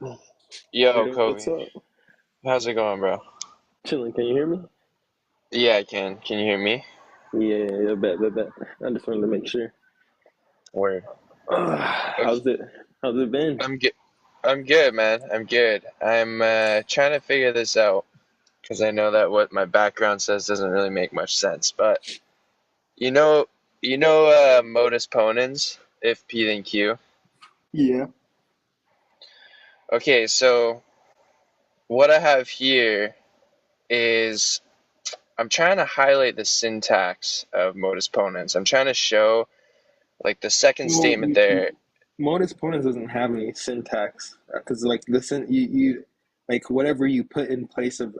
Yo, Yo, what's Kobe. up? How's it going, bro? Chilling. Can you hear me? Yeah, I can. Can you hear me? Yeah, bet. I just wanted to make sure. Word. Okay. How's it? How's it been? I'm good. I'm good, man. I'm good. I'm trying to figure this out because I know that what my background says doesn't really make much sense. But you know, modus ponens, if P then Q. Yeah. Okay, so what I have here is I'm trying to highlight the syntax of modus ponens. I'm trying to show like the second Well, statement there. modus ponens doesn't have any syntax because like you like whatever you put in place of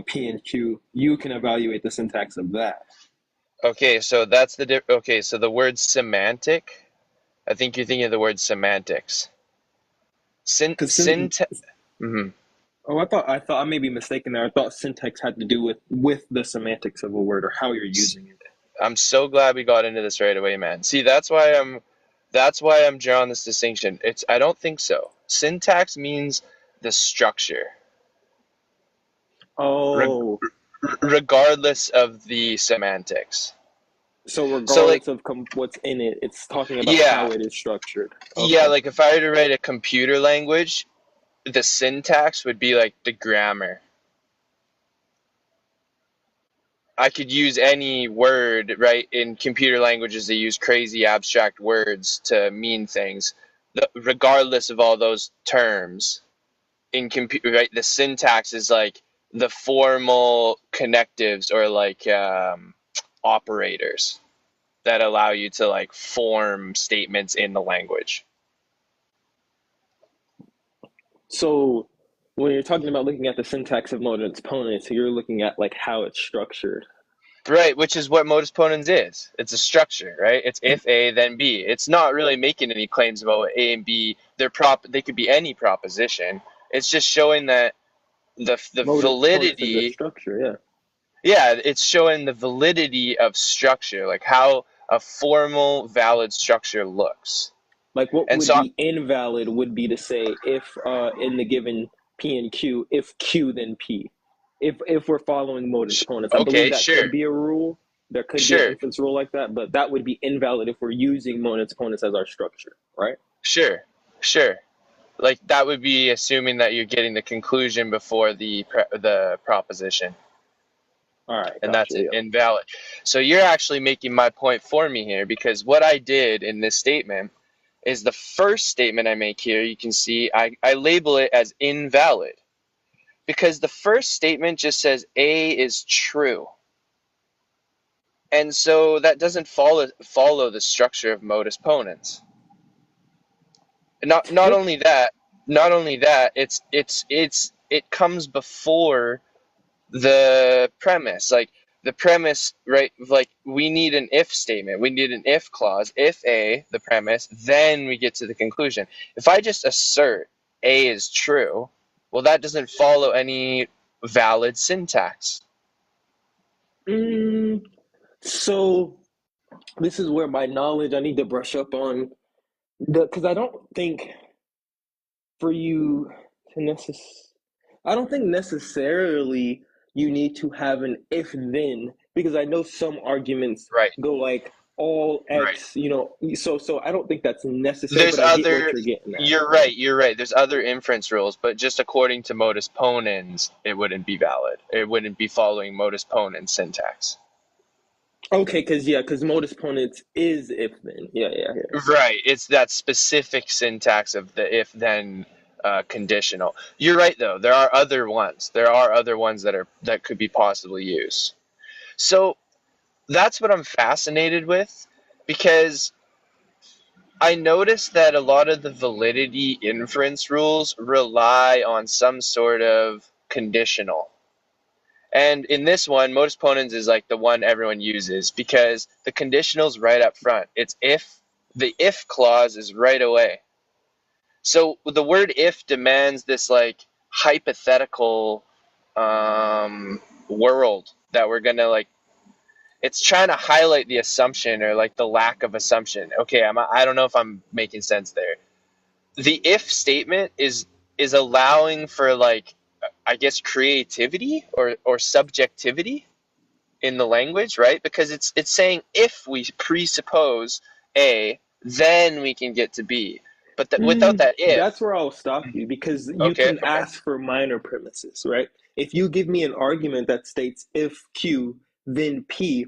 P and Q, you can evaluate the syntax of that. Okay, so that's the okay, so the word semantic, I think you're thinking of the word semantics. Because Syntax. Hmm. I thought I may be mistaken there. I thought syntax had to do with the semantics of a word or how you're using it. I'm so glad we got into this right away, man. See, that's why I'm drawing this distinction. I don't think so. Syntax means the structure, reg- Oh, regardless of the semantics. so So like, regardless of what's in it, it's talking about yeah, how it is structured. yeah, Okay. like if I were to write a computer language, the syntax would be like the grammar. I could use any word, right? In computer languages, they use crazy abstract words to mean things, regardless of all those terms. In computer, right? The syntax is like the formal connectives or like operators that allow you to like form statements in the language. So when you're talking about looking at the syntax of modal exponents, you're looking at like how it's structured. Right, which is what modus ponens is. It's a structure, right? It's if A then B. It's not really making any claims about what A and B. They could be any proposition. It's just showing that the Modal exponents is a validity. structure, yeah. Yeah, it's showing the validity of structure, like how a formal valid structure looks. Like what And would so, be invalid would be to say if in the given P and Q, if Q then P. If we're following modal exponents, I believe okay, that sure, could be a rule. There could be an sure, inference rule like that, but that would be invalid if we're using modal exponents as our structure, right? sure, sure. Like that would be assuming that you're getting the conclusion before the proposition. All right, And that's gotcha. Yeah. invalid. So you're actually making my point for me here because what I did in this statement is the first statement I make here, you can see I label it as invalid because the first statement just says A is true. And so that doesn't follow the structure of modus ponens. Not Yeah. only that, it comes before the premise. Like the premise, right? Like we need an if statement. We need an if clause. If A, the premise, then we get to the conclusion. If I just assert A is true, well, that doesn't follow any valid syntax. Mm, so this is where my knowledge I need to brush up on the because I don't think for you to I don't think necessarily you need to have an if then because I know some arguments Right, go like all right. x, so I don't think that's necessary, There's but I get what other. you're getting at. You're right. You're right. There's other inference rules, but just according to modus ponens, it wouldn't be valid. It wouldn't be following modus ponens syntax. Okay, because modus ponens is if then. Yeah. Right. It's that specific syntax of the if then conditional. You're right though. There are other ones. There are other ones that could be possibly used. So that's what I'm fascinated with because I noticed that a lot of the validity inference rules rely on some sort of conditional. And in this one, modus ponens is like the one everyone uses because the conditional's right up front. It's if the if clause is right away. So the word if demands this like hypothetical world that we're gonna like. It's trying to highlight the assumption or like the lack of assumption. Okay, I don't know if I'm making sense there. the if statement is allowing for like, I guess, creativity or subjectivity in the language, right? Because it's saying if we presuppose A, then we can get to B. But without that That's if, where I'll stop you because you okay, can okay, ask for minor premises, right? If you give me an argument that states if Q, then P,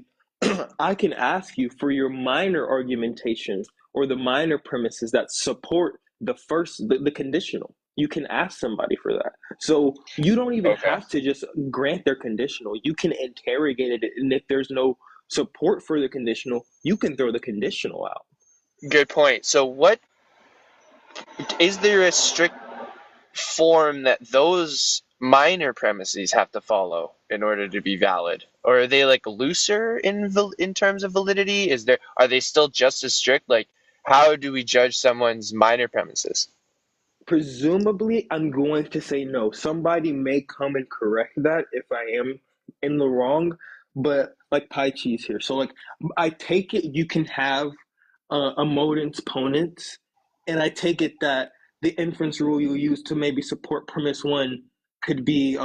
I can ask you for your minor argumentation or the minor premises that support the conditional. You can ask somebody for that. So you don't even okay. have to just grant their conditional. You can interrogate it. And if there's no support for the conditional, you can throw the conditional out. Good point. So what is there a strict form that those minor premises have to follow in order to be valid, or are they like looser in terms of validity? Are they still just as strict? Like, how do we judge someone's minor premises? Presumably, I'm going to say no. Somebody may come and correct that if I am in the wrong, but like pie cheese here. So, like, I take it you can have a modent's ponens, and I take it that the inference rule you use to maybe support premise one could be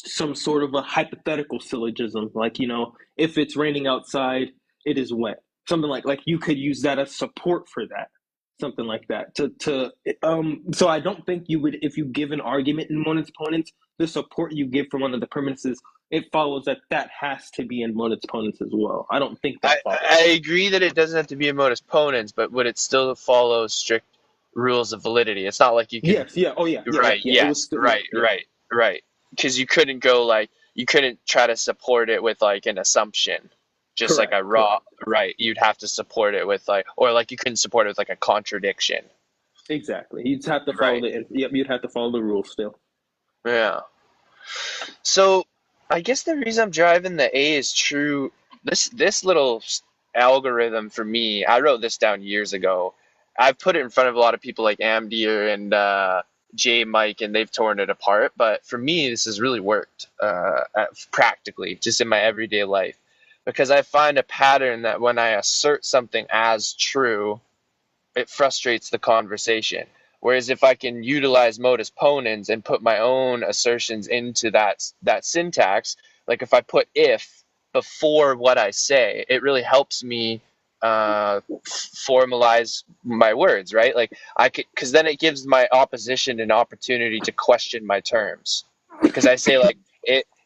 some sort of a hypothetical syllogism, like if it's raining outside, it is wet. Something like you could use that as support for that, something like that. So I don't think you would if you give an argument in one exponents, the support you give for one of the premises, it follows that that has to be in one exponents as well. I don't think I, that I follows. agree that it doesn't have to be a modus ponens, but would it still follow strict rules of validity? It's not like you can. Yes, yeah, oh yeah, yeah, yeah, Right. yeah. It was Yes. still yeah, Right. yeah, Right. Right. Because you couldn't try to support it with like an assumption, just like correct, a raw. correct, Right. You'd have to support it with like, or like you couldn't support it with like a contradiction. exactly. You'd have to follow Right. the yep. You'd have to follow the rules still. Yeah. So I guess the reason I'm driving the A is true. This little algorithm for me, I wrote this down years ago. I've put it in front of a lot of people like Amdir and J Mike, and they've torn it apart. But for me, this has really worked practically, just in my everyday life, because I find a pattern that when I assert something as true, it frustrates the conversation. Whereas if I can utilize modus ponens and put my own assertions into that syntax, like if I put if before what I say, it really helps me formalize my words, right? Like I could, because then it gives my opposition an opportunity to question my terms. Because I say like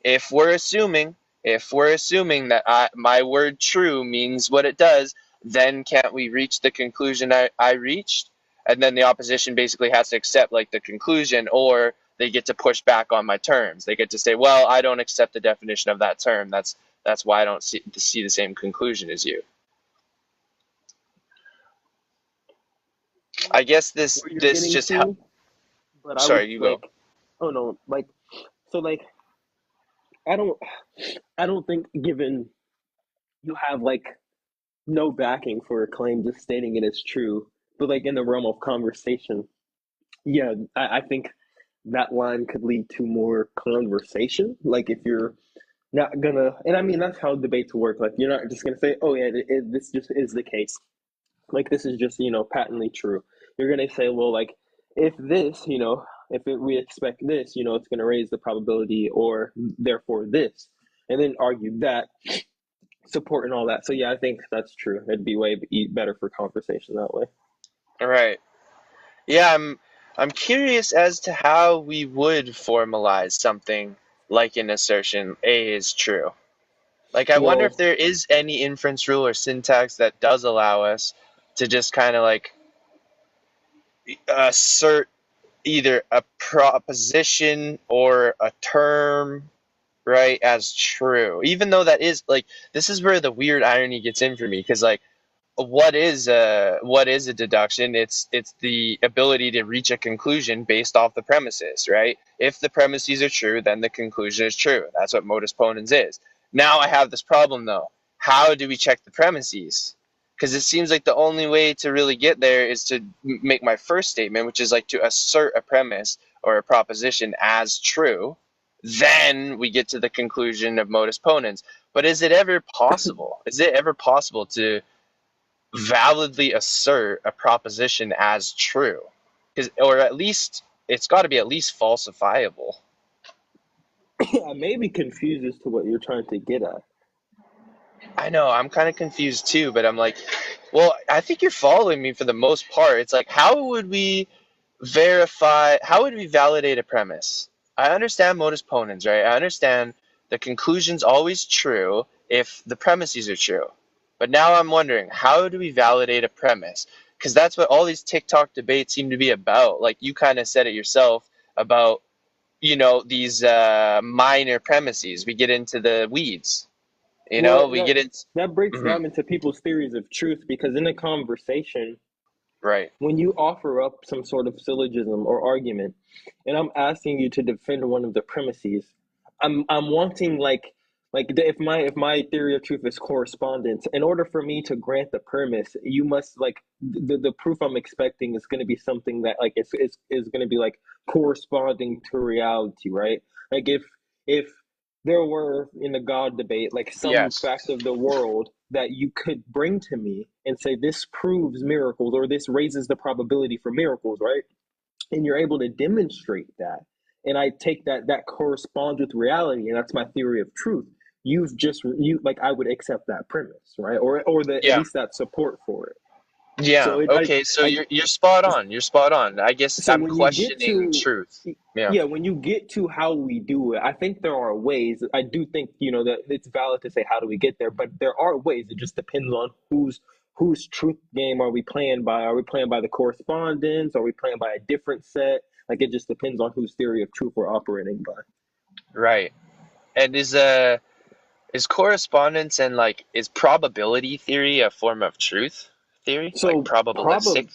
if we're assuming that my word true means what it does, then can't we reach the conclusion I reached? And then the opposition basically has to accept like the conclusion, or they get to push back on my terms. They get to say, well, I don't accept the definition of that term. That's why I don't see the same conclusion as you. I guess this Where you're this getting just to, but I would sorry, you go. like, oh no, like so like I don't I don't think given you have like no backing for a claim just stating it as true, but like in the realm of conversation, yeah, I think that line could lead to more conversation. Like if you're not gonna, and I mean that's how debates work. Like you're not just gonna say, oh yeah, this just is the case. Like this is just patently true. You're gonna say, well, like if this, we expect this, it's gonna raise the probability, or therefore this, and then argue that support and all that. So yeah, I think that's true. It'd be way better for conversation that way. All right. Yeah, I'm curious as to how we would formalize something like an assertion A is true. Like, I wonder if Well, there is any inference rule or syntax that does allow us to just kind of like assert either a proposition or a term, right, as true. Even though that is like, this is where the weird irony gets in for me, because like, what is a deduction? It's the ability to reach a conclusion based off the premises, right? If the premises are true, then the conclusion is true. That's what modus ponens is. Now I have this problem though. How do we check the premises? Because it seems like the only way to really get there is to make my first statement, which is like to assert a premise or a proposition as true. Then we get to the conclusion of modus ponens. But is it ever possible? Is it ever possible to validly assert a proposition as true? or at least it's got to be at least falsifiable. I may be confused as to what you're trying to get at. I know, I'm kind of confused too, but I'm like, well, I think you're following me for the most part. It's like, how would we validate a premise? I understand modus ponens, right? I understand the conclusion's always true if the premises are true. But now I'm wondering, how do we validate a premise? Because that's what all these TikTok debates seem to be about. Like you kind of said it yourself about, these minor premises. We get into the weeds, Well, we get into. that breaks Mhm. down into people's theories of truth because in a conversation, Right. when you offer up some sort of syllogism or argument, and I'm asking you to defend one of the premises, I'm wanting if my theory of truth is correspondence, in order for me to grant the premise, you must like the proof I'm expecting is going to be something that like is going to be like corresponding to reality, right? Like if there were in the God debate, like some Yes. fact of the world that you could bring to me and say, this proves miracles or this raises the probability for miracles, right? And you're able to demonstrate that. And I take that corresponds with reality, and that's my theory of truth. You like I would accept that premise, right? Or the at Yeah. least that support for it. So Yeah. it Okay. So I you're spot on. You're spot on. I guess so I'm when you get questioning to truth. Yeah. yeah, when you get to how we do it, I think there are ways. I do think that it's valid to say how do we get there, but there are ways. It just depends on whose truth game are we playing by. Are we playing by the correspondence? Are we playing by a different set? Like it just depends on whose theory of truth we're operating by. Right. And is correspondence and like is probability theory a form of truth theory? Like So probabilistic?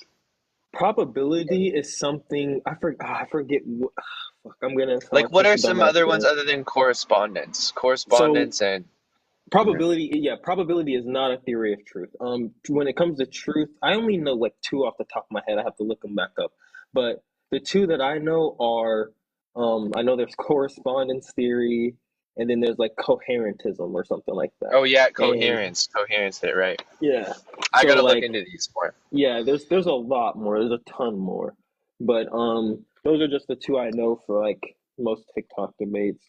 probability is something I forget. Fuck, I'm gonna Like sound what such are a some dumbass other for ones it. other than correspondence? So Correspondence and Mhm. probability is not a theory of truth. When it comes to truth, I only know like two off the top of my head. I have to look them back up. But the two that I know are, I know there's correspondence theory, and then there's like coherentism or something like that. Oh yeah, And coherence. Coherence there, right. yeah, I so gotta look like into these more. yeah, there's a lot more. There's a ton more, but those are just the two I know for like most TikTok debates.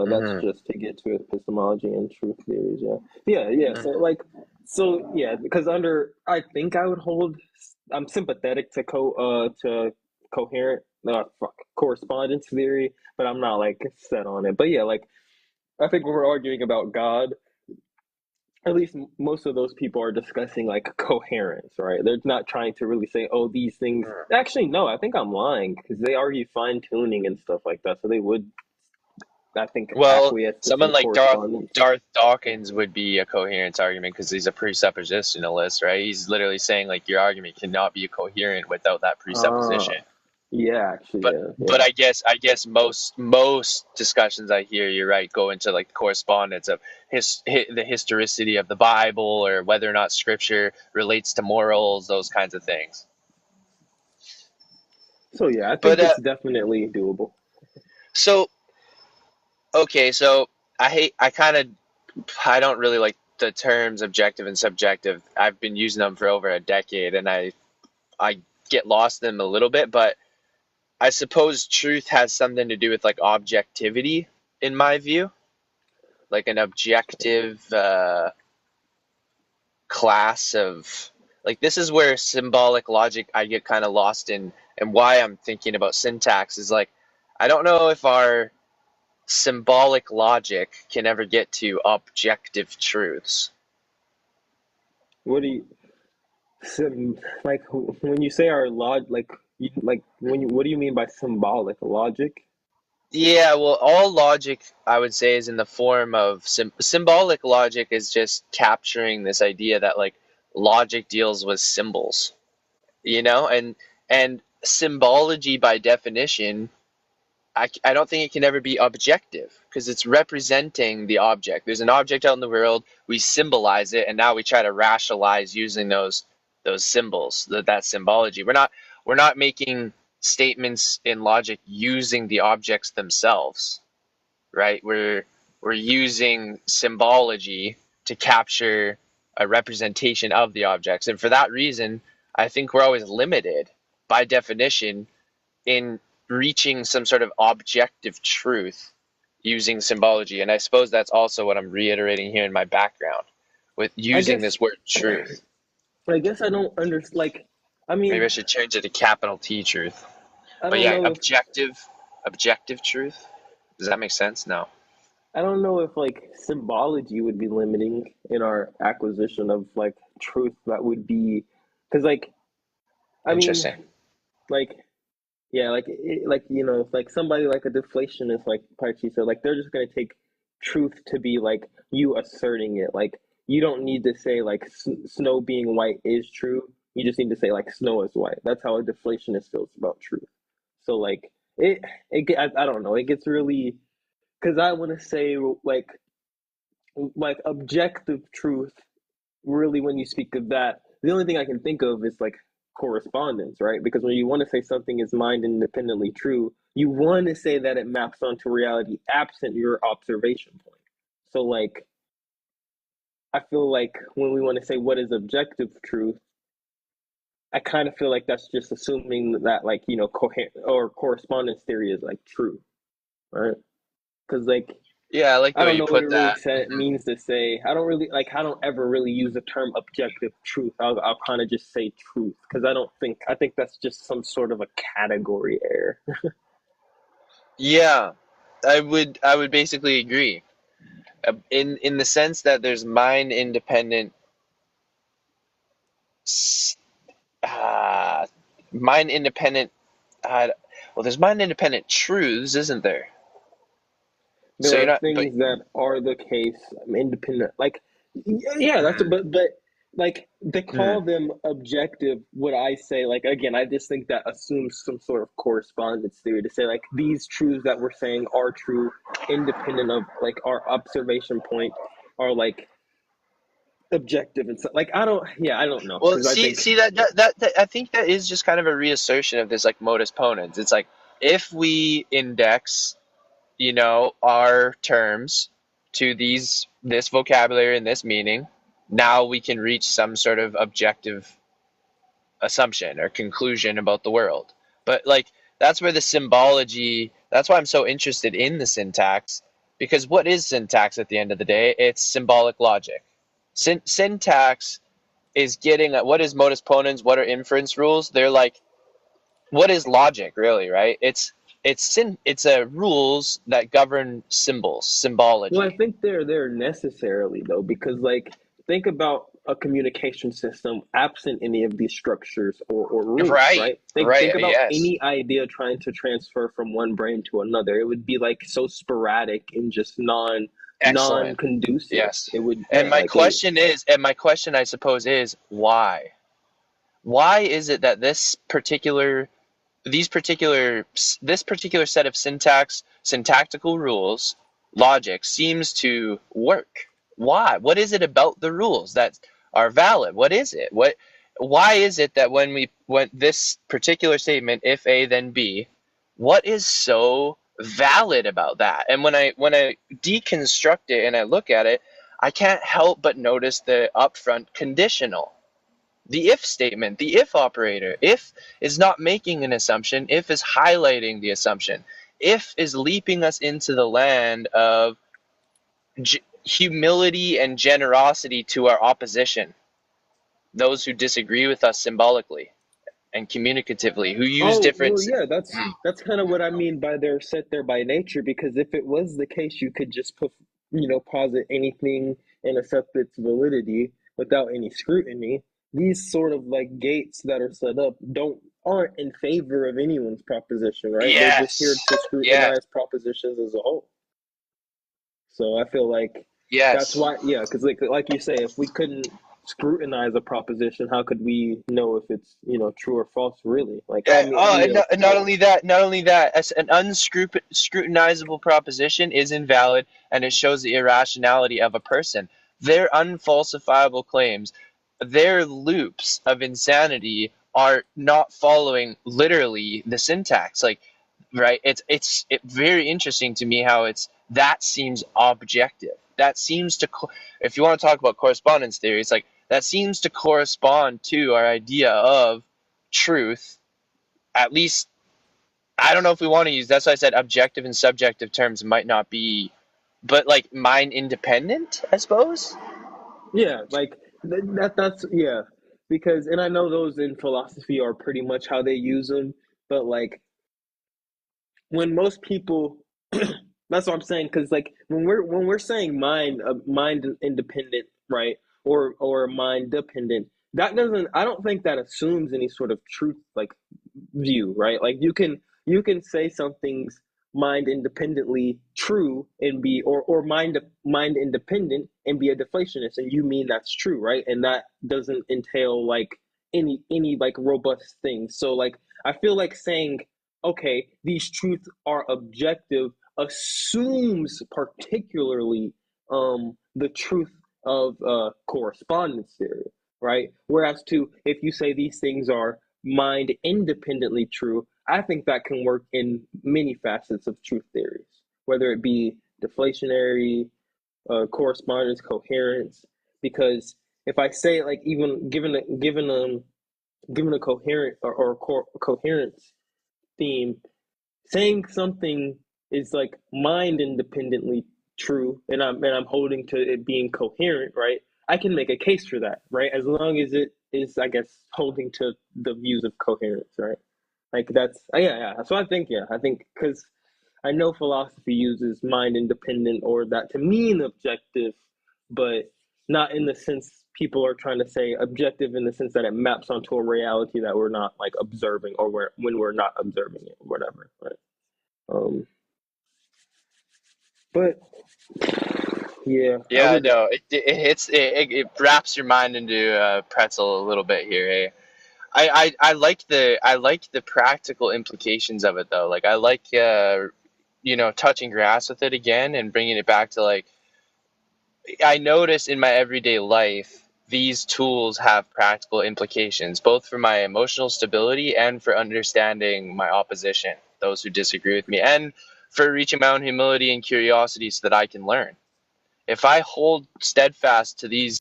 That's Hmm. just to get to epistemology and truth theories. Yeah. So because I think I would hold. I'm sympathetic to coherent correspondence theory, but I'm not like set on it. But yeah, like I think when we're arguing about God, at least most of those people are discussing like coherence, right? They're not trying to really say, oh, these things. Actually, no, I think I'm lying because they argue fine tuning and stuff like that. So they would, I think, Well, acquiesce to someone some like correspondence. Darth Dawkins would be a coherence argument because he's a presuppositionalist, right? He's literally saying like your argument cannot be coherent without that Ah, presupposition. yeah, actually, But yeah. I guess most discussions I hear, you're right, go into like the correspondence of the historicity of the Bible or whether or not Scripture relates to morals, those kinds of things. So yeah, I But think it's definitely doable. so okay, so I don't really like the terms objective and subjective. I've been using them for over a decade, and I get lost in them a little bit, but I suppose truth has something to do with like objectivity, in my view, like an objective class of like this is where symbolic logic I get kind of lost in, and why I'm thinking about syntax is like I don't know if our symbolic logic can ever get to objective truths. What do you like when you say our what do you mean by symbolic logic? Yeah, well, all logic I would say is in the form of symbolic logic is just capturing this idea that like logic deals with symbols, and symbology by definition, I don't think it can ever be objective because it's representing the object. There's an object out in the world, we symbolize it, and now we try to rationalize using those symbols, that symbology. We're not making statements in logic using the objects themselves, right? We're using symbology to capture a representation of the objects, and for that reason, I think we're always limited. by definition, in reaching some sort of objective truth using symbology. And I suppose that's also what I'm reiterating here in my background with I using guess this word truth. I guess I don't understand. Like, I Maybe I mean, should change it to capital T truth. I But don't yeah, know if objective truth. Does that make sense? No. I don't know if like symbology would be limiting in our acquisition of like truth. That would be because like I mean Interesting. like yeah like like somebody like a deflationist like Pachi said, like they're just gonna take truth to be like you asserting it. Like you don't need to say like snow being white is true. You just need to say like snow is white. That's how a deflationist feels about truth. So like I don't know. It gets really because I want to say like objective truth. Really, when you speak of that, the only thing I can think of is like correspondence, right? Because when you want to say something is mind independently true, you want to say that it maps onto reality absent your observation point. So like I feel like when we want to say what is objective truth, I kind of feel like that's just assuming that like coherent or correspondence theory is like true, right? Because like Yeah, I like I the way don't you know what it put really that. Hmm. means to say. I don't really like. I don't ever really use the term objective truth. I'll kind of just say truth because I think that's just some sort of a category error. Yeah, I would basically agree. In the sense that there's mind independent uh, mind independent uh, well, there's mind independent truths, isn't there? So There you're are not, but things that are the case. I'm independent. Like yeah, that's mm, but like to mm, call them objective. What I say like again, I just think that assumes some sort of correspondence theory to say like these truths that we're saying are true, independent of like our observation point, are like objective and stuff. Like I don't know well, because I see, think see that I think that is just kind of a reassertion of this like modus ponens. It's like if we index, our terms to this vocabulary and this meaning, now we can reach some sort of objective assumption or conclusion about the world. But like that's where the symbology, that's why I'm so interested in the syntax, because what is syntax at the end of the day? It's symbolic logic. Syntax is getting at what is modus ponens, what are inference rules? They're like what is logic really, right? It's a rules that govern symbols, well I symbology. think they're there necessarily though because like think about a communication system absent any of these structures or rules, Right, right? Think right, about yes. any idea trying to transfer from one brain to another. It would be like so sporadic and just non Excellent. conducive. Yes. It would And yeah my like it question is, and my question I suppose is why? Why is it that this particular set of syntactical rules, logic seems to work? Why? What is it about the rules that are valid? What is it? Why is it that when this particular statement, if A then B, what is so valid about that? And when I deconstruct it and I look at it, I can't help but notice the upfront conditional, the if statement, the if operator. If is not making an assumption, if is highlighting the assumption. If is leaping us into the land of humility and generosity to our opposition, those who disagree with us symbolically and communicatively, who use oh different. well yeah that's kind of what I mean by they're set there by nature because if it was the case you could just put posit anything and accept its validity without any scrutiny. These sort of like gates that are set up don't aren't in favor of anyone's proposition, right? They're just here Yes, to yes, scrutinize propositions as a whole. So I feel like that's yes. why, yeah, because like you say, if we couldn't scrutinize a proposition, how could we know if it's true or false? Really, like I mean, Oh, and yeah, not only that, as an unscrutinizable proposition is invalid, and it shows the irrationality of a person. Their unfalsifiable claims, their loops of insanity, are not following literally the syntax. Like, right? It's very interesting to me how that seems objective. That seems to, if you want to talk about correspondence theory, it's like that seems to correspond to our idea of truth at least, I don't know if we want to use, that's why I said objective and subjective terms might not be, but like mind independent, I suppose. Yeah, like that's yeah. Because and I know those in philosophy are pretty much how they use them, but like when most people that's what I'm saying because like when we're saying mind independent, right, or mind dependent, that doesn't, I don't think that assumes any sort of truth like view, right? Like you can say something's mind independently true and be or mind independent and be a deflationist, and you mean that's true, right? And that doesn't entail like any like robust things. So like I feel like saying okay, these truths are objective assumes particularly the truth of correspondence theory, right? Whereas to if you say these things are mind independently true, I think that can work in many facets of truth theories, whether it be deflationary, correspondence, coherence. Because if I say like even given a coherent coherence theme, saying something is like mind independently true, and I'm holding to it being coherent, right? I can make a case for that, right? As long as it is, I guess, holding to the views of coherence, right? Like that's yeah. So I think because I know philosophy uses mind independent or that to mean objective, but not in the sense people are trying to say objective in the sense that it maps onto a reality that we're not like observing or when we're not observing it or whatever, right? Um, but yeah, I Yeah, would. no, it hits it wraps your mind into a pretzel a little bit here. Hey, I like the practical implications of it though. Like I like touching grass with it again and bringing it back to like I notice in my everyday life these tools have practical implications both for my emotional stability and for understanding my opposition, those who disagree with me, and for reaching my own humility and curiosity so that I can learn. If I hold steadfast to these,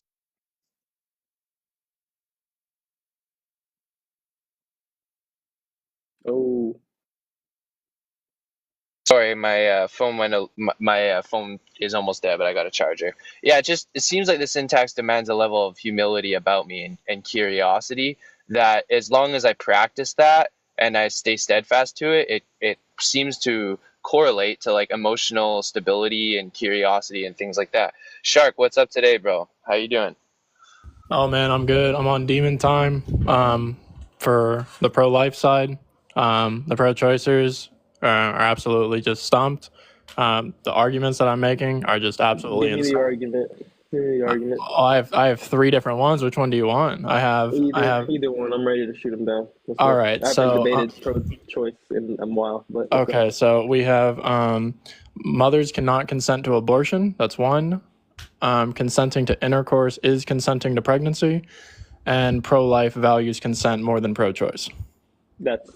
Oh, sorry, my phone went. My phone is almost dead, but I got a charger. Yeah, it seems like the syntax demands a level of humility about me and curiosity that as long as I practice that and I stay steadfast to it, it seems to correlate to like emotional stability and curiosity and things like that. Shark, what's up today, bro? How you doing? Oh man, I'm good. I'm on demon time for the pro life side. The pro choicers are absolutely just stumped. The arguments that I'm making are just absolutely give me the insane. argument. Give me the argument. I have three different ones. Which one do you want? I have. Either one. I'm ready to shoot them down. Let's All go. right. I haven't So debated pro-choice in a while, but let's go. okay. So we have mothers cannot consent to abortion. That's one. Consenting to intercourse is consenting to pregnancy, and pro-life values consent more than pro-choice.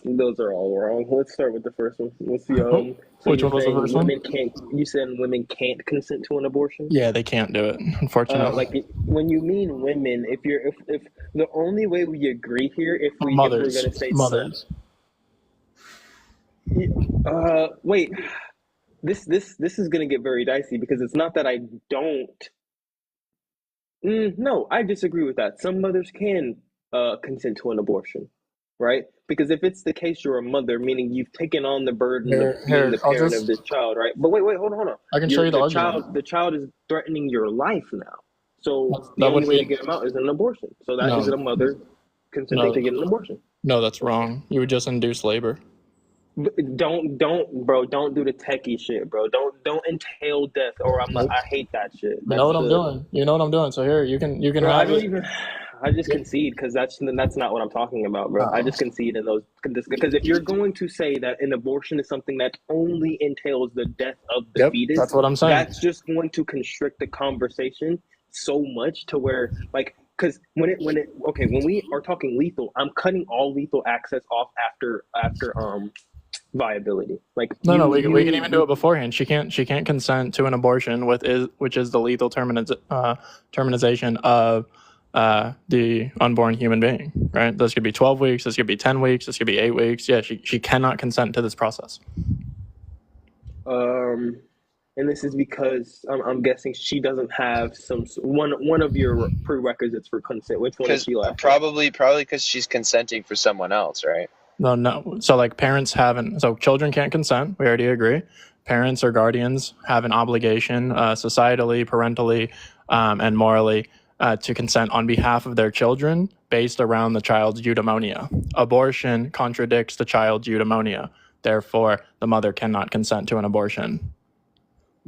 Those are all wrong. Let's start with the first one. Let's see. So Which you're one was the saying first one? women can't? You said women can't consent to an abortion? Yeah, they can't do it, unfortunately. Like when you mean women, if the only way we agree here, if we're Mothers, gonna say mothers. wait, this is gonna get very dicey because it's not that I don't. No, I disagree with that. Some mothers can consent to an abortion, right? Because if it's the case, you're a mother, meaning you've taken on the burden of being Here, the parent of this child, right? But wait, hold on. I can show You're you the argument. the child is threatening your life now. So the That only wouldn't way be, to get them out is an abortion. So that is no, a mother consenting no, to get an abortion. no, that's wrong. You would just induce labor. Bro, don't do the techie shit, bro. Don't entail death, or Nope. I hate that shit. You know That's what I'm the doing. You know what I'm doing. So here, you can Bro, I have don't it. even. I just concede because that's not what I'm talking about, bro. I Oh, just concede in those because if you're going to say that an abortion is something that only entails the death of the yep, that's fetus, what I'm saying. that's just going to constrict the conversation so much to where like because when we are talking lethal, I'm cutting all lethal access off after viability. Like No, we can even do you it beforehand. She can't consent to an abortion which is the lethal terminization of the unborn human being, right? This could be 12 weeks, this could be 10 weeks, this could be 8 weeks. Yeah, she cannot consent to this process. And this is because I'm guessing she doesn't have one of your prerequisites for consent. Which one is she lacking? Probably because she's consenting for someone else, right? No. So like parents haven't. So children can't consent. We already agree. Parents or guardians have an obligation, societally, parentally, and morally, to consent on behalf of their children based around the child's eudaimonia. Abortion contradicts the child's eudaimonia. Therefore, the mother cannot consent to an abortion.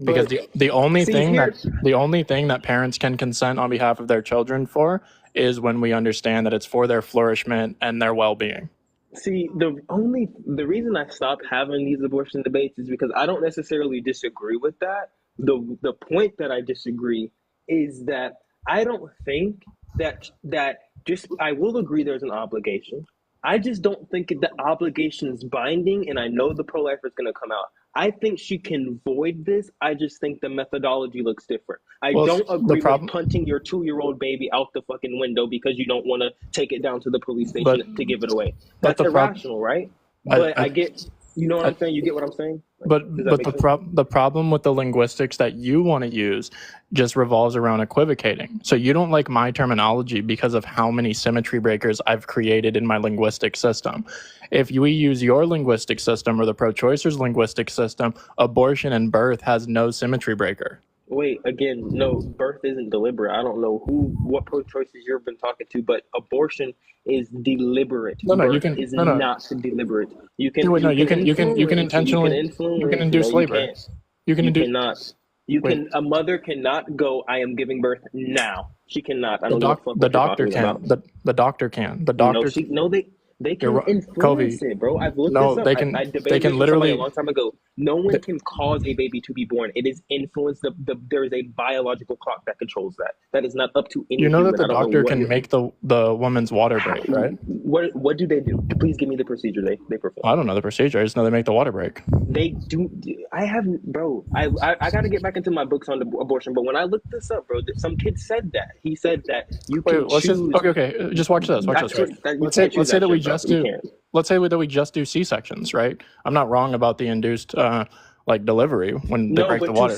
Because the only thing that parents can consent on behalf of their children for is when we understand that it's for their flourishment and their well-being. See, the reason I stopped having these abortion debates is because I don't necessarily disagree with that. The point that I disagree is that I don't think that just I will agree there's an obligation. I just don't think the obligation is binding, and I know the pro-lifer is going to come out. I think she can void this. I just think the methodology looks different. I don't agree with punting your 2-year-old baby out the fucking window because you don't want to take it down to the police station to give it away. That's irrational, right? But I get, you know what I'm saying? You get what I'm saying? But the problem with the linguistics that you want to use just revolves around equivocating. So you don't like my terminology because of how many symmetry breakers I've created in my linguistic system. If we use your linguistic system or the pro-choicer's linguistic system, abortion and birth has no symmetry breaker. Wait, again, no, birth isn't deliberate. I don't know what pro-choicers you've been talking to, but abortion is deliberate. Birth is not deliberate. You can intentionally induce labor. A mother cannot go, I am giving birth now. She cannot. The doctor can. The doctor can. The doctor. They can influence it, bro. I've looked this up. I debated with somebody a long time ago. No one can cause a baby to be born. It is influenced. There is a biological clock that controls that. That is not up to any human. That the doctor can make the woman's water break, right? What do they do? Please give me the procedure they perform. I don't know the procedure. I just know they make the water break. They do. I haven't, bro. I got to get back into my books on abortion. But when I looked this up, bro, some kid said that. He said that you can choose. Okay. Just watch this. Let's say that we just do C-sections, right? I'm not wrong about the induced delivery when they break the water.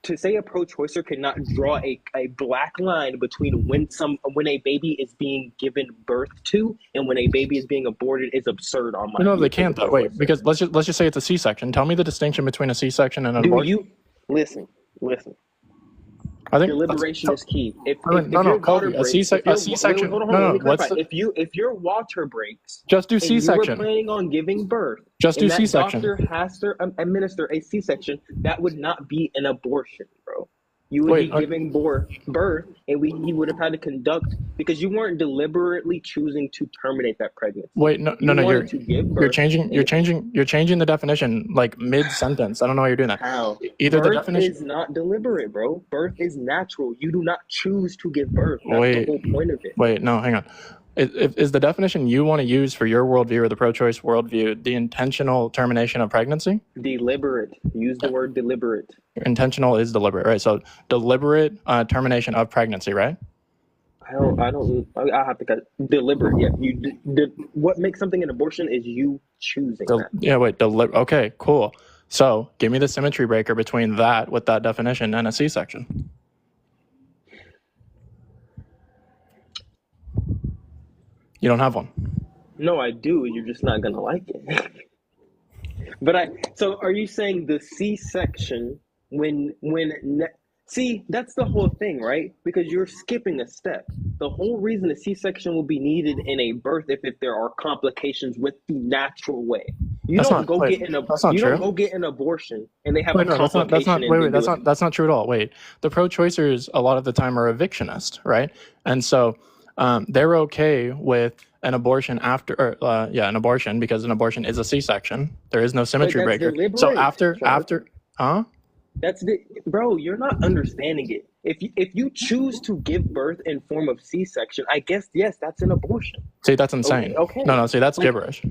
To say a pro-choicer cannot draw a black line between when a baby is being given birth to and when a baby is being aborted is absurd on my. No, they can't though. Wait, because let's just say it's a C-section. Tell me the distinction between a C-section and an abortion. Listen. I think deliberation is key. If If your water breaks, just do C-section. You were planning on giving birth. Just do C-section. Doctor has to administer a C-section. That would not be an abortion, bro. You would be giving birth, and he would have had to conduct because you weren't deliberately choosing to terminate that pregnancy. Wait, no, you're changing the definition like mid-sentence. I don't know why you're doing that. How? Either birth the definition is not deliberate, bro. Birth is natural. You do not choose to give birth. That's the whole point of it. Wait, no, hang on. Is the definition you want to use for your worldview or the pro-choice worldview the intentional termination of pregnancy? Deliberate. Use the word deliberate. Intentional is deliberate, right? So deliberate termination of pregnancy, right? I have to cut deliberate. Yeah, what makes something an abortion is you choosing that. Yeah, wait, okay, cool. So give me the symmetry breaker between that with that definition and a C-section. You don't have one. No, I do. You're just not gonna like it. So are you saying the C-section see, that's the whole thing, right? Because you're skipping a step. The whole reason a C-section will be needed in a birth if there are complications with the natural way. You don't go get an abortion and they have a complication. That's not true at all. Wait, the pro-choicers a lot of the time are evictionist, right? And so they're okay with an abortion an abortion because an abortion is a C-section. There is no symmetry breaker. So after, huh? Bro, you're not understanding it. If you choose to give birth in form of C-section, I guess yes, that's an abortion. See, that's insane. Okay. No, see, that's Like, gibberish.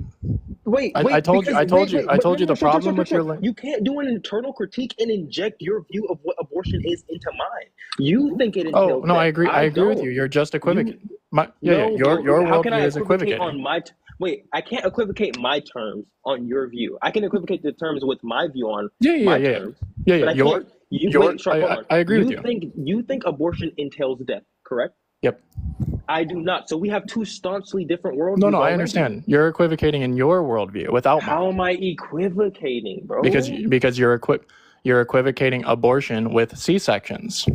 Wait, I told you the problem with your. You can't do an internal critique and inject your view of what abortion is into mine. You think it entails. Oh no, that. I agree. I agree with you. You're just equivocating. Your worldview is equivocating. On my wait, I can't equivocate my terms on your view. I can equivocate the terms with my view on my terms. Yeah. But I can't. I agree with you. You think abortion entails death, correct? Yep. I do not. So we have two staunchly different worldviews. No, I understand. You're equivocating in your worldview without mine. How am I equivocating, bro? Because you're equivocating abortion with C-sections.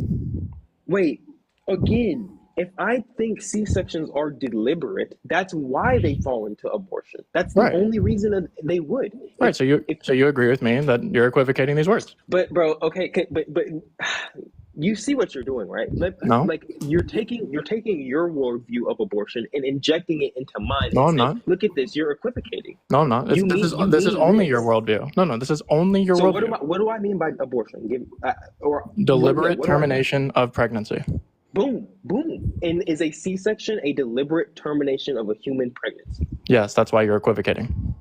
Wait, again, if I think C-sections are deliberate, that's why they fall into abortion. That's the only reason that they would. Right. So you agree with me that you're equivocating these words. But bro, okay, but you see what you're doing, right? No. Like you're taking your worldview of abortion and injecting it into mine. No, I'm not. Look at this. You're equivocating. No, I'm not. This is only your worldview. No, this is only your worldview. So what do I mean by abortion? Deliberate termination of pregnancy. Boom. And is a C-section a deliberate termination of a human pregnancy? Yes, that's why you're equivocating.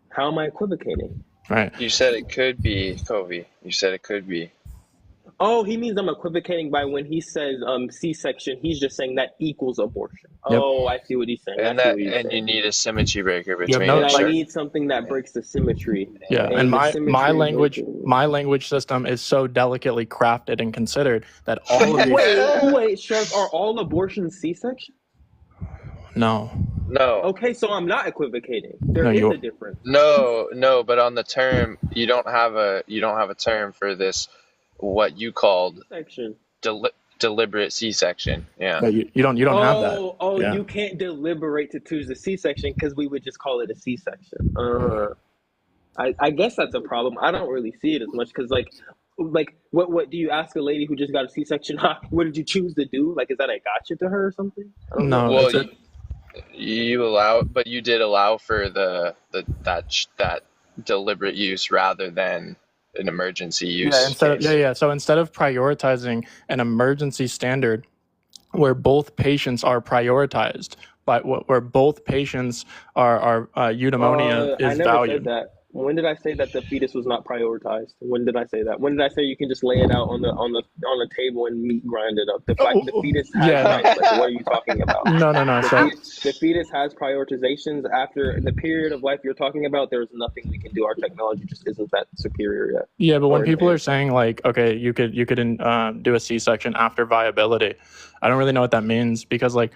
How am I equivocating? Right. You said it could be, Kovi. You said it could be. Oh, he means I'm equivocating by when he says C-section, he's just saying that equals abortion. Yep. Oh, I see what he's saying. And you need a symmetry breaker between I need something that breaks the symmetry. Yeah, and my language system is so delicately crafted and considered that all of these... Wait, Sheriff, are all abortions C-section? No. Okay, so I'm not equivocating. There is a difference. No, but on the term, you don't have a term for this. What you called deliberate C-section. Yeah. You don't have that. Yeah. You can't deliberate to choose a C-section because we would just call it a C-section. I guess that's a problem. I don't really see it as much because like what do you ask a lady who just got a C-section? What did you choose to do? Like, is that a gotcha to her or something? No. Well, you did allow for that deliberate use rather than an emergency use. So instead of prioritizing an emergency standard where both patients are prioritized, but where both patients are eudaimonia is valued. Said that. When did I say that the fetus was not prioritized? When did I say that? When did I say you can just lay it out on the table and meat grind it up? The fetus has rights. Like, what are you talking about? No. The fetus has prioritizations. After the period of life you're talking about, there's nothing we can do. Our technology just isn't that superior yet. Yeah, but when people are saying like, okay, you could do a C-section after viability, I don't really know what that means because like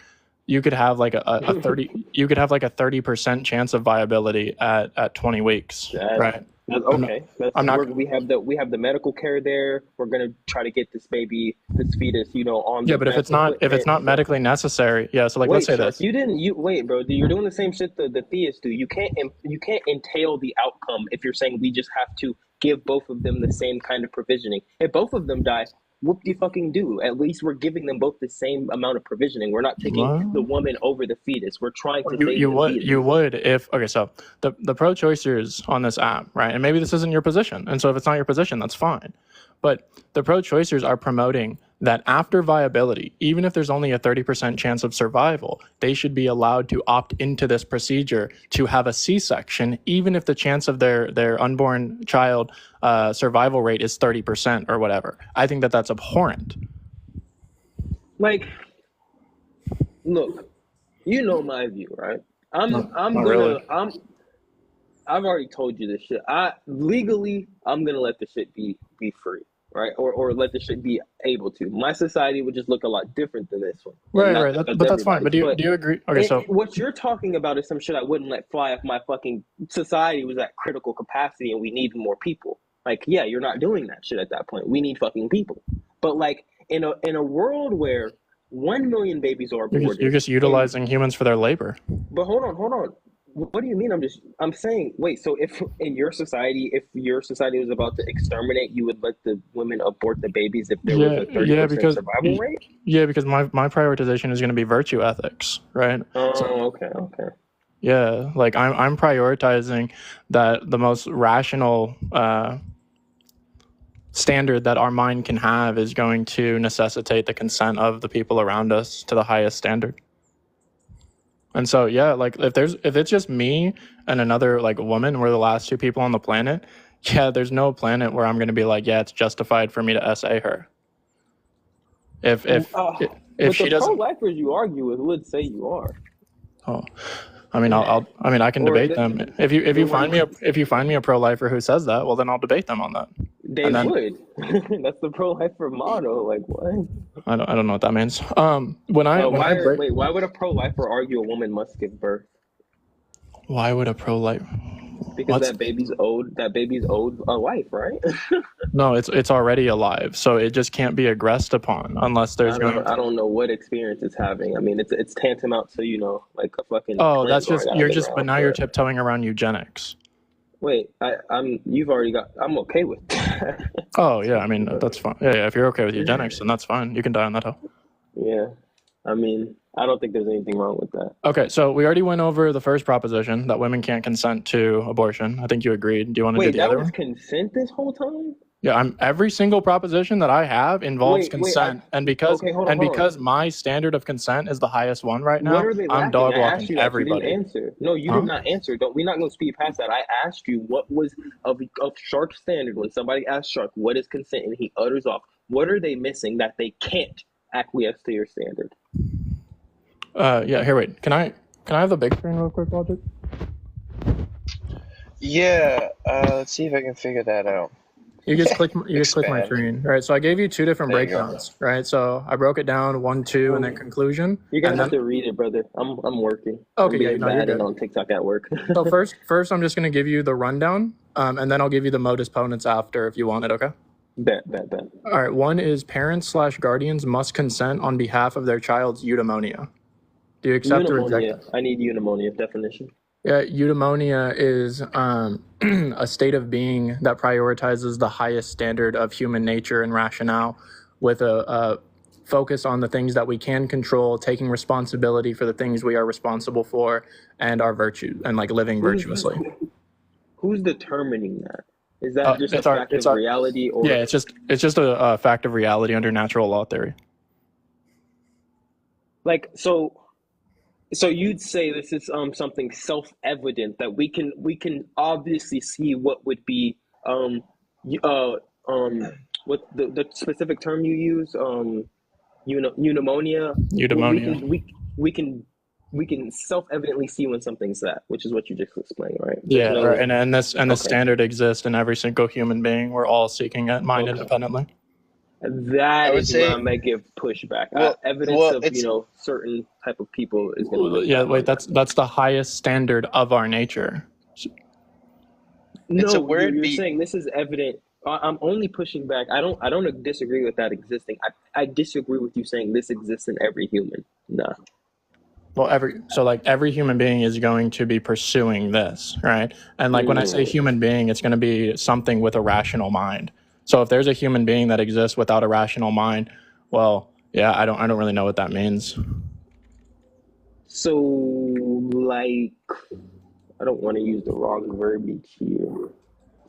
you could have like a 30% chance of viability at 20 weeks, right? Okay. We have the medical care there. We're gonna try to get this fetus, on. Yeah, but if it's not medically necessary, yeah. So like, let's say this. Wait, bro. You're doing the same shit the theists do. You can't entail the outcome if you're saying we just have to give both of them the same kind of provisioning. If both of them die, whoop-de-fucking-do. At least we're giving them both the same amount of provisioning. We're not taking the woman over the fetus. We're trying to save the fetus. You would if... Okay, so the pro-choicers on this app, right? And maybe this isn't your position. And so if it's not your position, that's fine. But the pro-choicers are promoting that after viability, even if there's only a 30% chance of survival, they should be allowed to opt into this procedure to have a C-section, even if the chance of their unborn child survival rate is 30% or whatever. I think that's abhorrent. Like, look, you know my view, right? I've already told you this shit. Legally, I'm gonna let the shit be free. Right, or let the shit be able to. My society would just look a lot different than this one. Right. But that's fine. But do you agree? Okay, so what you're talking about is some shit I wouldn't let fly if my fucking society was at critical capacity and we needed more people. Like, yeah, you're not doing that shit at that point. We need fucking people. But like in a world where 1 million babies are aborted, you're just utilizing humans for their labor. But hold on. What do you mean? I'm saying, wait, so if your society was about to exterminate, you would let the women abort the babies if there was a 30% survival rate? Yeah, because my prioritization is going to be virtue ethics, right? Oh, okay. Yeah, like I'm prioritizing that the most rational standard that our mind can have is going to necessitate the consent of the people around us to the highest standard. And so, yeah, like if it's just me and another like woman, we're the last two people on the planet. Yeah, there's no planet where I'm going to be like, yeah, it's justified for me to SA her. If but she the doesn't, pro-lifers you argue with would say you are. oh, I mean, I can debate them. If you find me a pro-lifer who says that, well, then I'll debate them on that. They would. That's the pro-lifer motto. Like what? I don't know what that means. Why would a pro-lifer argue a woman must give birth? Why would a pro-lifer? Because that baby's owed a life, right? No, it's already alive, so it just can't be aggressed upon unless there's I don't know what experience it's having. I mean, it's tantamount to like a fucking. Oh, that's just but now you're tiptoeing around eugenics. Wait, you've already got. I'm okay with that. Oh yeah, I mean that's fine. Yeah, if you're okay with eugenics, then that's fine. You can die on that hill. Yeah, I mean, I don't think there's anything wrong with that. Okay, so we already went over the first proposition that women can't consent to abortion. I think you agreed. Do you want to do the other one? Wait, that was consent this whole time? Yeah, every single proposition that I have involves consent, and because my standard of consent is the highest one right now, I'm dog walking everybody. You didn't answer. No, you did not answer. We're not going to speed past that. I asked you what was of Shark's standard when somebody asked Shark what is consent, and he utters off. What are they missing that they can't acquiesce to your standard? Yeah. Here, wait. Can I have the big screen real quick, Logic? Yeah. Let's see if I can figure that out. You just click my screen, right? So I gave you two different breakdowns, right? So I broke it down 1, 2, and then conclusion. You're gonna have to read it, brother. I'm working. Okay, you're on TikTok at work. So first, I'm just gonna give you the rundown, and then I'll give you the modus ponens after if you want it. Okay. Bet. All right. 1 is parents/guardians must consent on behalf of their child's eudaimonia. Do you accept or reject that? I need eudaimonia definition. Yeah, eudaimonia is a state of being that prioritizes the highest standard of human nature and rationale with a focus on the things that we can control, taking responsibility for the things we are responsible for, and our virtue, and like living virtuously. Who's determining that? Is that just a fact of reality? Or? Yeah, it's just a fact of reality under natural law theory. Like, so you'd say this is something self-evident that we can obviously see what would be what the specific term you use eudaimonia. We can self-evidently see when something's that, which is what you just explained, right? Yeah, right. And the standard exists in every single human being. We're all seeking it, mind independently. That is where I might give pushback. Evidence of certain type of people is going to. Yeah, wait. That's the highest standard of our nature. No, you're saying this is evident. I'm only pushing back. I don't disagree with that existing. I disagree with you saying this exists in every human. Nah. Well, every human being is going to be pursuing this, right? And like when I say human being, it's going to be something with a rational mind. So if there's a human being that exists without a rational mind, well, yeah, I don't really know what that means. So, like, I don't want to use the wrong verbiage here.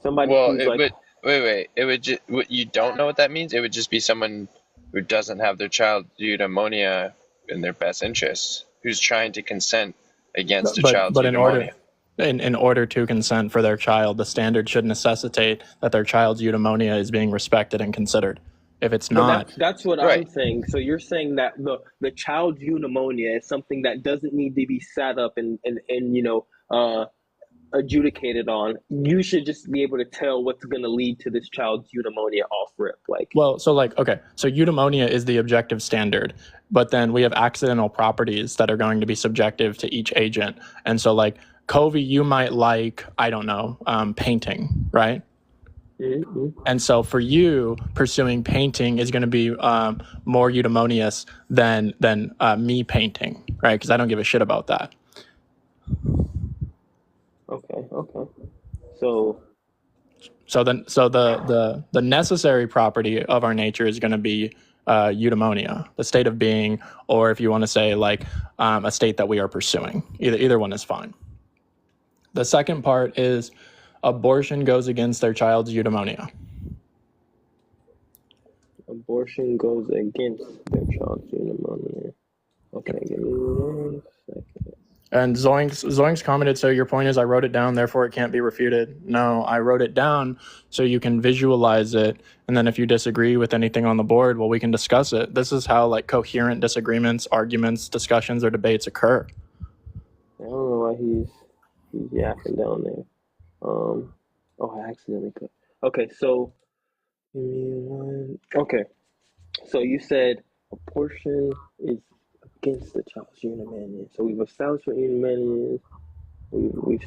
Somebody who's like, wait. It would you don't know what that means? It would just be someone who doesn't have their child eudaimonia in their best interests, who's trying to consent against a child's eudaimonia. In order to consent for their child, the standard should necessitate that their child's eudaimonia is being respected and considered. If it's not, that's what I'm saying. So you're saying that the child's eudaimonia is something that doesn't need to be sat up and adjudicated on. You should just be able to tell what's going to lead to this child's eudaimonia off rip. So eudaimonia is the objective standard, but then we have accidental properties that are going to be subjective to each agent, and so like. Kovi, you might like, I don't know, painting, right? Mm-hmm. And so for you, pursuing painting is going to be more eudaimonious than me painting, right? Because I don't give a shit about that. Okay. So the necessary property of our nature is going to be eudaimonia, the state of being, or if you want to say like a state that we are pursuing. Either one is fine. The second part is abortion goes against their child's eudaimonia. Abortion goes against their child's eudaimonia. Okay, give me 1 second. And Zoinks commented, so your point is I wrote it down, therefore it can't be refuted. No, I wrote it down so you can visualize it. And then if you disagree with anything on the board, well, we can discuss it. This is how like coherent disagreements, arguments, discussions, or debates occur. I don't know why he's yapping down there. Oh, I accidentally put. Okay, so give me one. Okay, so you said abortion is against the child's eudaimonia. So we've established what eudaimonia is. We've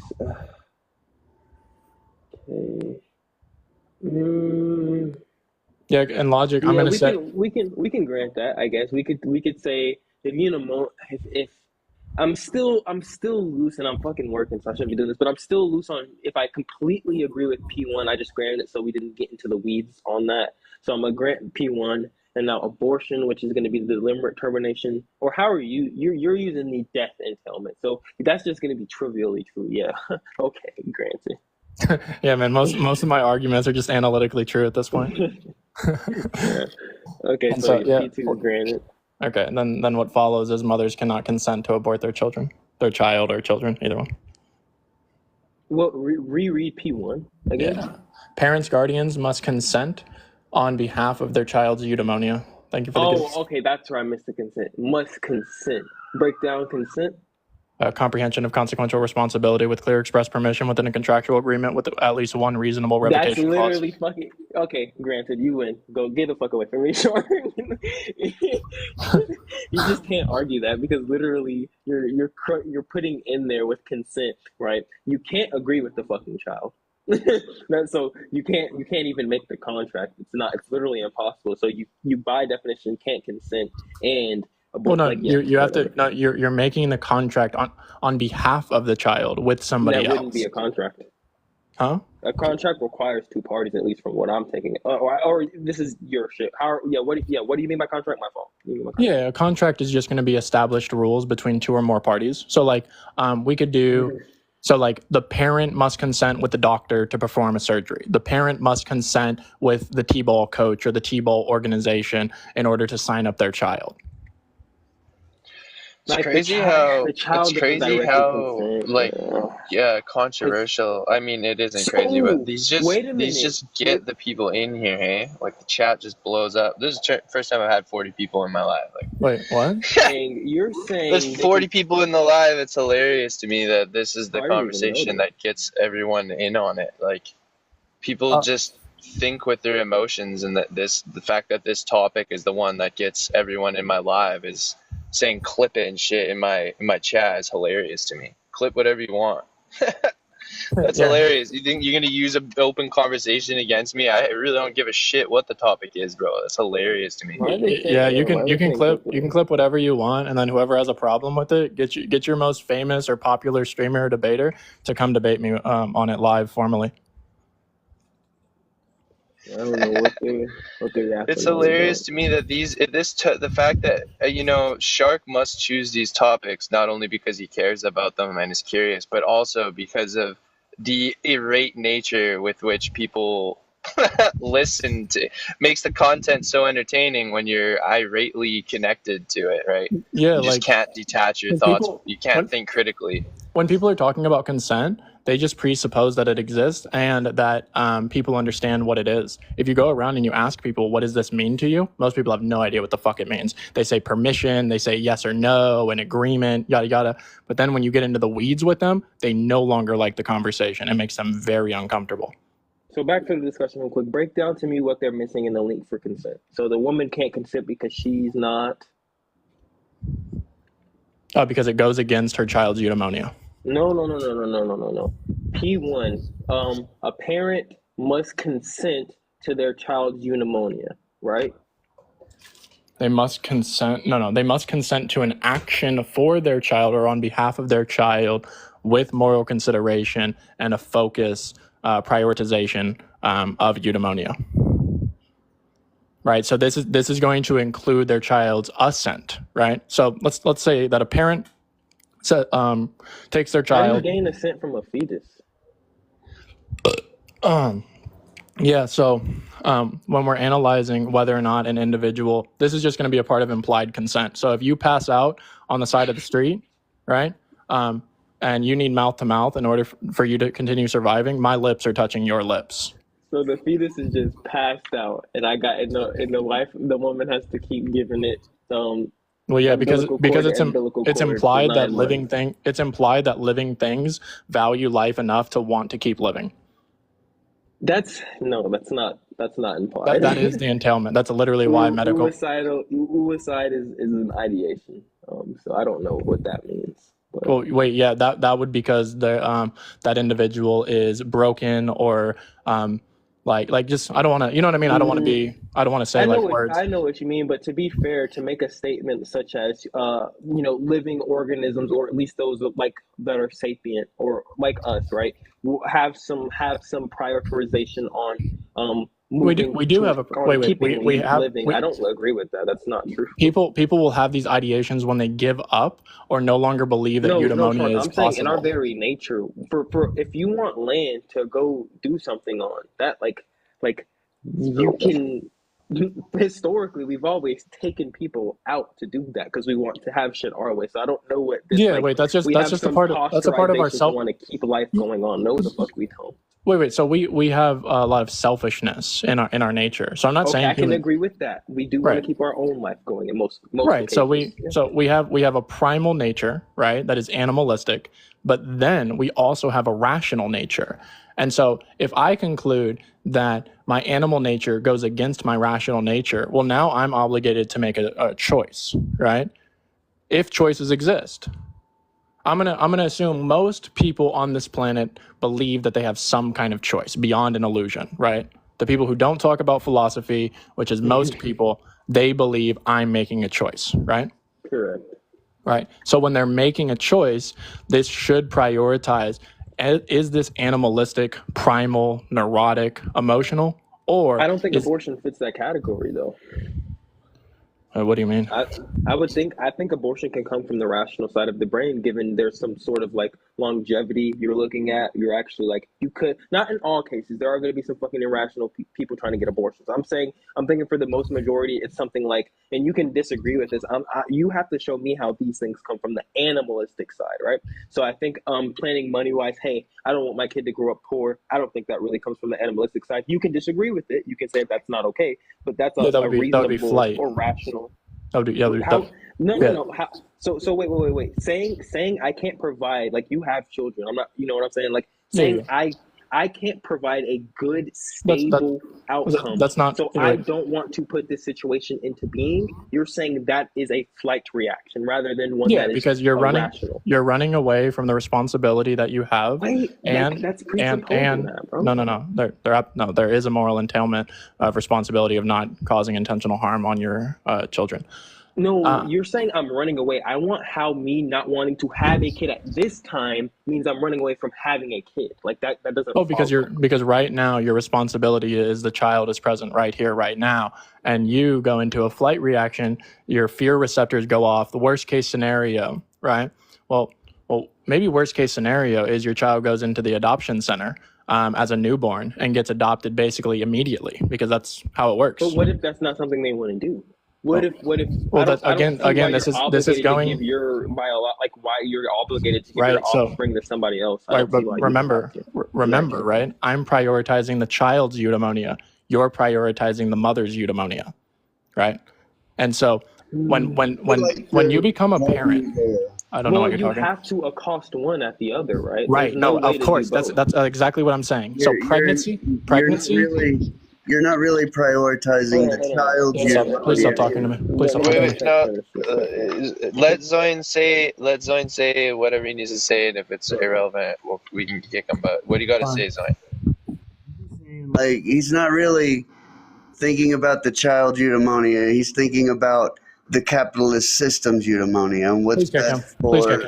okay. Yeah, and logic. I'm Yeah, gonna say we can grant that. I guess we could say if I'm still loose and I'm fucking working, so I shouldn't be doing this. But I'm still loose on if I completely agree with P1. I just granted it so we didn't get into the weeds on that. So I'm gonna grant P1, and now abortion, which is going to be the deliberate termination, or how are you're using the death entailment. So that's just going to be trivially true. Yeah. Okay, granted. yeah, man. Most of my arguments are just analytically true at this point. Yeah. Okay, And so yeah. P2 is granted. Okay, and then what follows is mothers cannot consent to abort their child or children, either one. Well, reread P1 again. Yeah. Parents, guardians must consent on behalf of their child's eudaimonia. Thank you for the gift. Okay, that's where I missed the consent. Must consent. Break down consent. Comprehension of consequential responsibility with clear express permission within a contractual agreement with at least one reasonable revocation That's literally clause. fucking okay. Granted, you win. Go get the fuck away from me, Sean. You just can't argue that because literally you're putting in there with consent, right? You can't agree with the fucking child. So you can't even make the contract. It's literally impossible. So you by definition can't consent and. Well, no, you have to. No, you're making the contract on behalf of the child with somebody else. That wouldn't be a contract. Huh? A contract requires two parties, at least from what I'm thinking. Or this is your shit. What do you mean by contract? My fault. Yeah, a contract is just going to be established rules between two or more parties. So, like, we could do. Mm-hmm. So, like, the parent must consent with the doctor to perform a surgery. The parent must consent with the T-ball coach or the T-ball organization in order to sign up their child. It's crazy how controversial. I mean, it isn't crazy, but these just get the people in here, hey? Like the chat just blows up. This is the first time I've had 40 people in my live. Like, wait, what? You're saying there's 40 people in the live. It's hilarious to me that this is the conversation that gets everyone in on it. Like, people just think with their emotions, and that the fact that this topic is the one that gets everyone in my live is. Saying clip it and shit in my chat is hilarious to me. Clip whatever you want. That's hilarious. You think you're gonna use an open conversation against me? I really don't give a shit what the topic is, bro. That's hilarious to me. Yeah, you can clip whatever you want, and then whoever has a problem with it, get your most famous or popular streamer or debater to come debate me on it live formally. I don't know what they're It's hilarious to me that the fact that Shark must choose these topics not only because he cares about them and is curious, but also because of the irate nature with which people listen to makes the content so entertaining when you're irately connected to it, right? Yeah, you just can't detach your thoughts. You can't think critically. When people are talking about consent, they just presuppose that it exists and that people understand what it is. If you go around and you ask people, what does this mean to you? Most people have no idea what the fuck it means. They say permission, they say yes or no, an agreement, yada, yada. But then when you get into the weeds with them, they no longer like the conversation. It makes them very uncomfortable. So back to the discussion real quick. Break down to me what they're missing in the link for consent. So the woman can't consent because she's not... Because it goes against her child's eudaimonia. No. P1, a parent must consent to their child's eudaimonia, right? They must consent. No. They must consent to an action for their child or on behalf of their child with moral consideration and a focus, prioritization of eudaimonia. Right. So this is going to include their child's assent. Right. So let's say that a parent takes their child. How do you gain assent from a fetus? Yeah. So when we're analyzing whether or not an individual, this is just going to be a part of implied consent. So if you pass out on the side of the street, right, and you need mouth to mouth in order for you to continue surviving, my lips are touching your lips. So the fetus is just passed out, and I got in the life. The woman has to keep giving it. Well, yeah, because it's implied that It's implied that living things value life enough to want to keep living. That's not implied. That is the entailment. That's literally why medical Suicide is an ideation. So I don't know what that means. But. Well, wait, yeah, that would because the that individual is broken or like just I don't want to, you know what I mean? I don't want to say words. I know what you mean, but to be fair, to make a statement such as living organisms, or at least those that are sapient or like us, right, will have some prioritization on we do have a we have living. I don't agree with that. That's not true. People will have these ideations when they give up or no longer believe that eudaimonia is possible. I'm saying in our very nature, for if you want land to go do something on that, like you can. Historically, we've always taken people out to do that because we want to have shit our way. So I don't know what. That's just a part of our self. Want to keep life going on. No, the fuck we don't. Wait. So we have a lot of selfishness in our nature. So I'm not saying I can agree with that. We do want to keep our own life going in most right. Cases. So we have a primal nature, right? That is animalistic, but then we also have a rational nature. And so if I conclude that my animal nature goes against my rational nature, well, now I'm obligated to make a choice, right? If choices exist. I'm gonna assume most people on this planet believe that they have some kind of choice beyond an illusion, right? The people who don't talk about philosophy, which is most people, they believe I'm making a choice, right? Correct. Right. So when they're making a choice, this should prioritize, is this animalistic, primal, neurotic, emotional, or I don't think abortion fits that category though. What do you mean? I think abortion can come from the rational side of the brain, given there's some sort of longevity you're looking at. You're actually you could, not in all cases, there are going to be some fucking irrational people trying to get abortions. I'm thinking for the most majority, it's something and you can disagree with this. You have to show me how these things come from the animalistic side, right? So I think planning money wise, hey, I don't want my kid to grow up poor. I don't think that really comes from the animalistic side. You can disagree with it. You can say that's not okay, but that's a reasonable or rational. No. How, so wait. Saying I can't provide, you have children. I'm not. You know what I'm saying? Saying I can't provide a good stable outcome. That's not. So I don't want to put this situation into being. You're saying that is a flight reaction rather than one that is because you're running away from the responsibility that you have. That's presupposing that, bro. No. There is a moral entailment of responsibility of not causing intentional harm on your children. No, you're saying I'm running away. I want how me not wanting to have a kid at this time means I'm running away from having a kid. That doesn't. Oh, because right now your responsibility is the child is present right here, right now, and you go into a flight reaction. Your fear receptors go off. The worst case scenario, right? Well, maybe worst case scenario is your child goes into the adoption center as a newborn and gets adopted basically immediately because that's how it works. But what if that's not something they want to do? What if? Well, this is going. To give your why you're obligated to give your offspring to somebody else. Right, but remember, right? I'm prioritizing the child's eudaimonia. You're prioritizing the mother's eudaimonia, right? And so when you become a parent, I don't know what you're talking. You have to accost one at the other, right? Right. No, of course. That's exactly what I'm saying. So pregnancy. You're not really prioritizing the child. Please stop talking to me. Please stop talking to me. Let Zoin say whatever he needs to say, and if it's irrelevant, we can kick him. But what do you got to say, Zoin? He's not really thinking about the child eudaimonia. He's thinking about the capitalist system's eudaimonia and what's best for. Please kick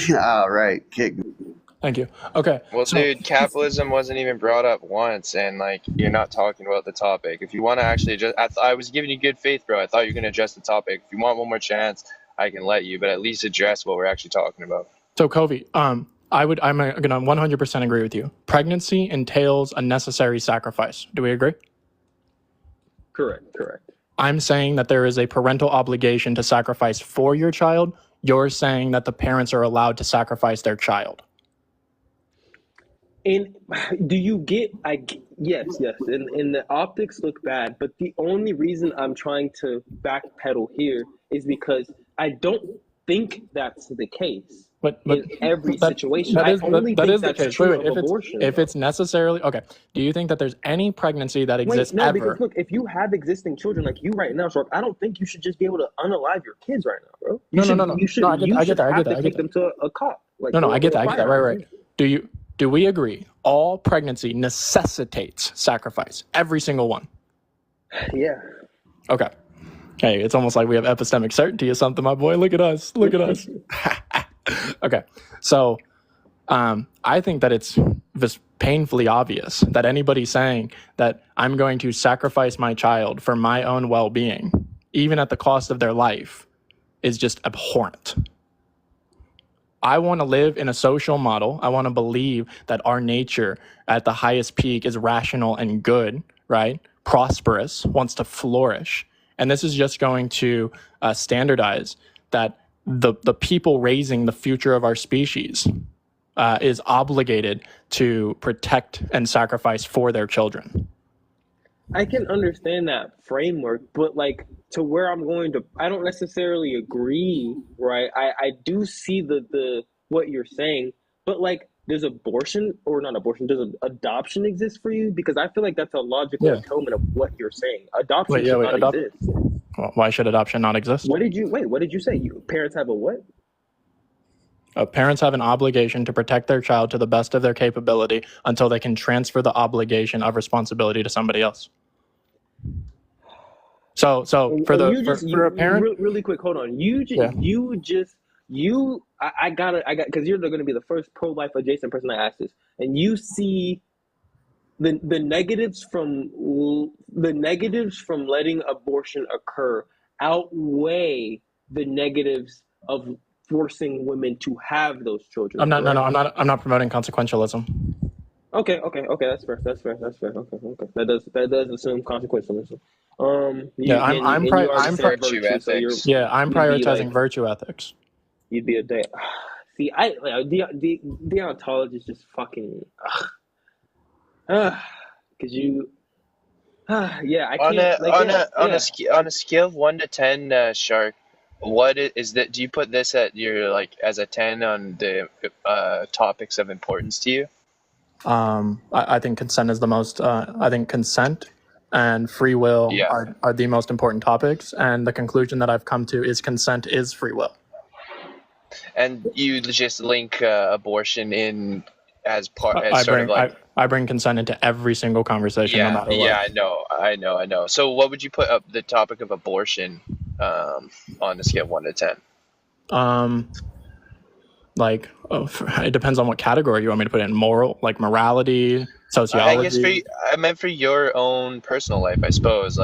him. All right, kick me. Thank you. Okay. Well, dude, capitalism wasn't even brought up once, and you're not talking about the topic. If you want to actually I was giving you good faith, bro. I thought you were gonna address the topic. If you want one more chance, I can let you, but at least address what we're actually talking about. So, Kovi, I'm going to 100% agree with you. Pregnancy entails a necessary sacrifice. Do we agree? Correct. I'm saying that there is a parental obligation to sacrifice for your child. You're saying that the parents are allowed to sacrifice their child. And do you get? Yes. And the optics look bad, but the only reason I'm trying to backpedal here is because I don't think that's the case. But in every situation, I only think that's true of abortion. If it's necessarily okay, do you think that there's any pregnancy that exists ever? Because look, if you have existing children like you right now, Sharp, I don't think you should just be able to unalive your kids right now, bro. No. You should have to take them to a cop. Like, I get that. Right. Do we agree? All pregnancy necessitates sacrifice. Every single one. Yeah. Okay. Hey, it's almost like we have epistemic certainty or something, my boy. Look at us. Okay. So I think that it's just painfully obvious that anybody saying that I'm going to sacrifice my child for my own well-being, even at the cost of their life, is just abhorrent. I want to live in a social model. I want to believe that our nature at the highest peak is rational and good, right? Prosperous, wants to flourish. And this is just going to standardize that the people raising the future of our species is obligated to protect and sacrifice for their children. I can understand that framework, but like to where I'm going to, I don't necessarily agree, right? I do see the what you're saying, but like does abortion or not abortion, does adoption exist for you? Because I feel like that's a logical atonement of what you're saying. Adoption should not exist. Well, why should adoption not exist? What did you say? Parents have a what? Parents have an obligation to protect their child to the best of their capability until they can transfer the obligation of responsibility to somebody else. So for a parent, really quick, hold on. I got because you're going to be the first pro-life adjacent person I ask this, and you see the negatives from letting abortion occur outweigh the negatives of forcing women to have those children. I'm not promoting consequentialism. Okay, that's fair. Okay. That does assume consequentialism. I'm prioritizing virtue ethics. You'd be a day. See, deontology is just fucking. Because you. I can't. On a scale of 1 to 10, Shark, what is that? Do you put this at your as a 10 on the topics of importance to you? I think consent is the most. I think consent and free will are the most important topics, and the conclusion that I've come to is consent is free will. And you just link abortion in as part. I bring consent into every single conversation, no matter what. Yeah, I know. So, what would you put up the topic of abortion on a scale of 1 to 10? It depends on what category you want me to put in. Morality, sociology. I meant for your own personal life, I suppose.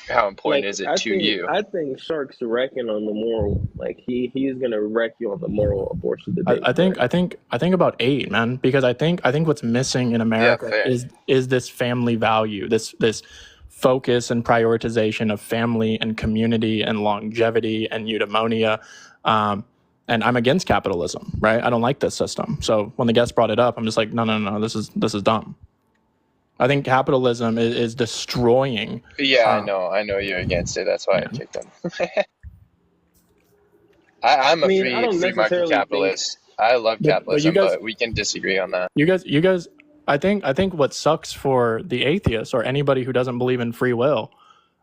How important is it to you? I think Shark's wrecking on the moral. He's gonna wreck you on the moral abortion debate. I think about 8, man, because I think what's missing in America is this family value, this focus and prioritization of family and community and longevity and eudaimonia. And I'm against capitalism, right? I don't like this system. So when the guest brought it up, I'm just like, no, this is dumb. I think capitalism is destroying. Yeah, I know you're against it. That's why I kicked them. I'm a free market capitalist. I love capitalism, but we can disagree on that. You guys. I think what sucks for the atheist or anybody who doesn't believe in free will.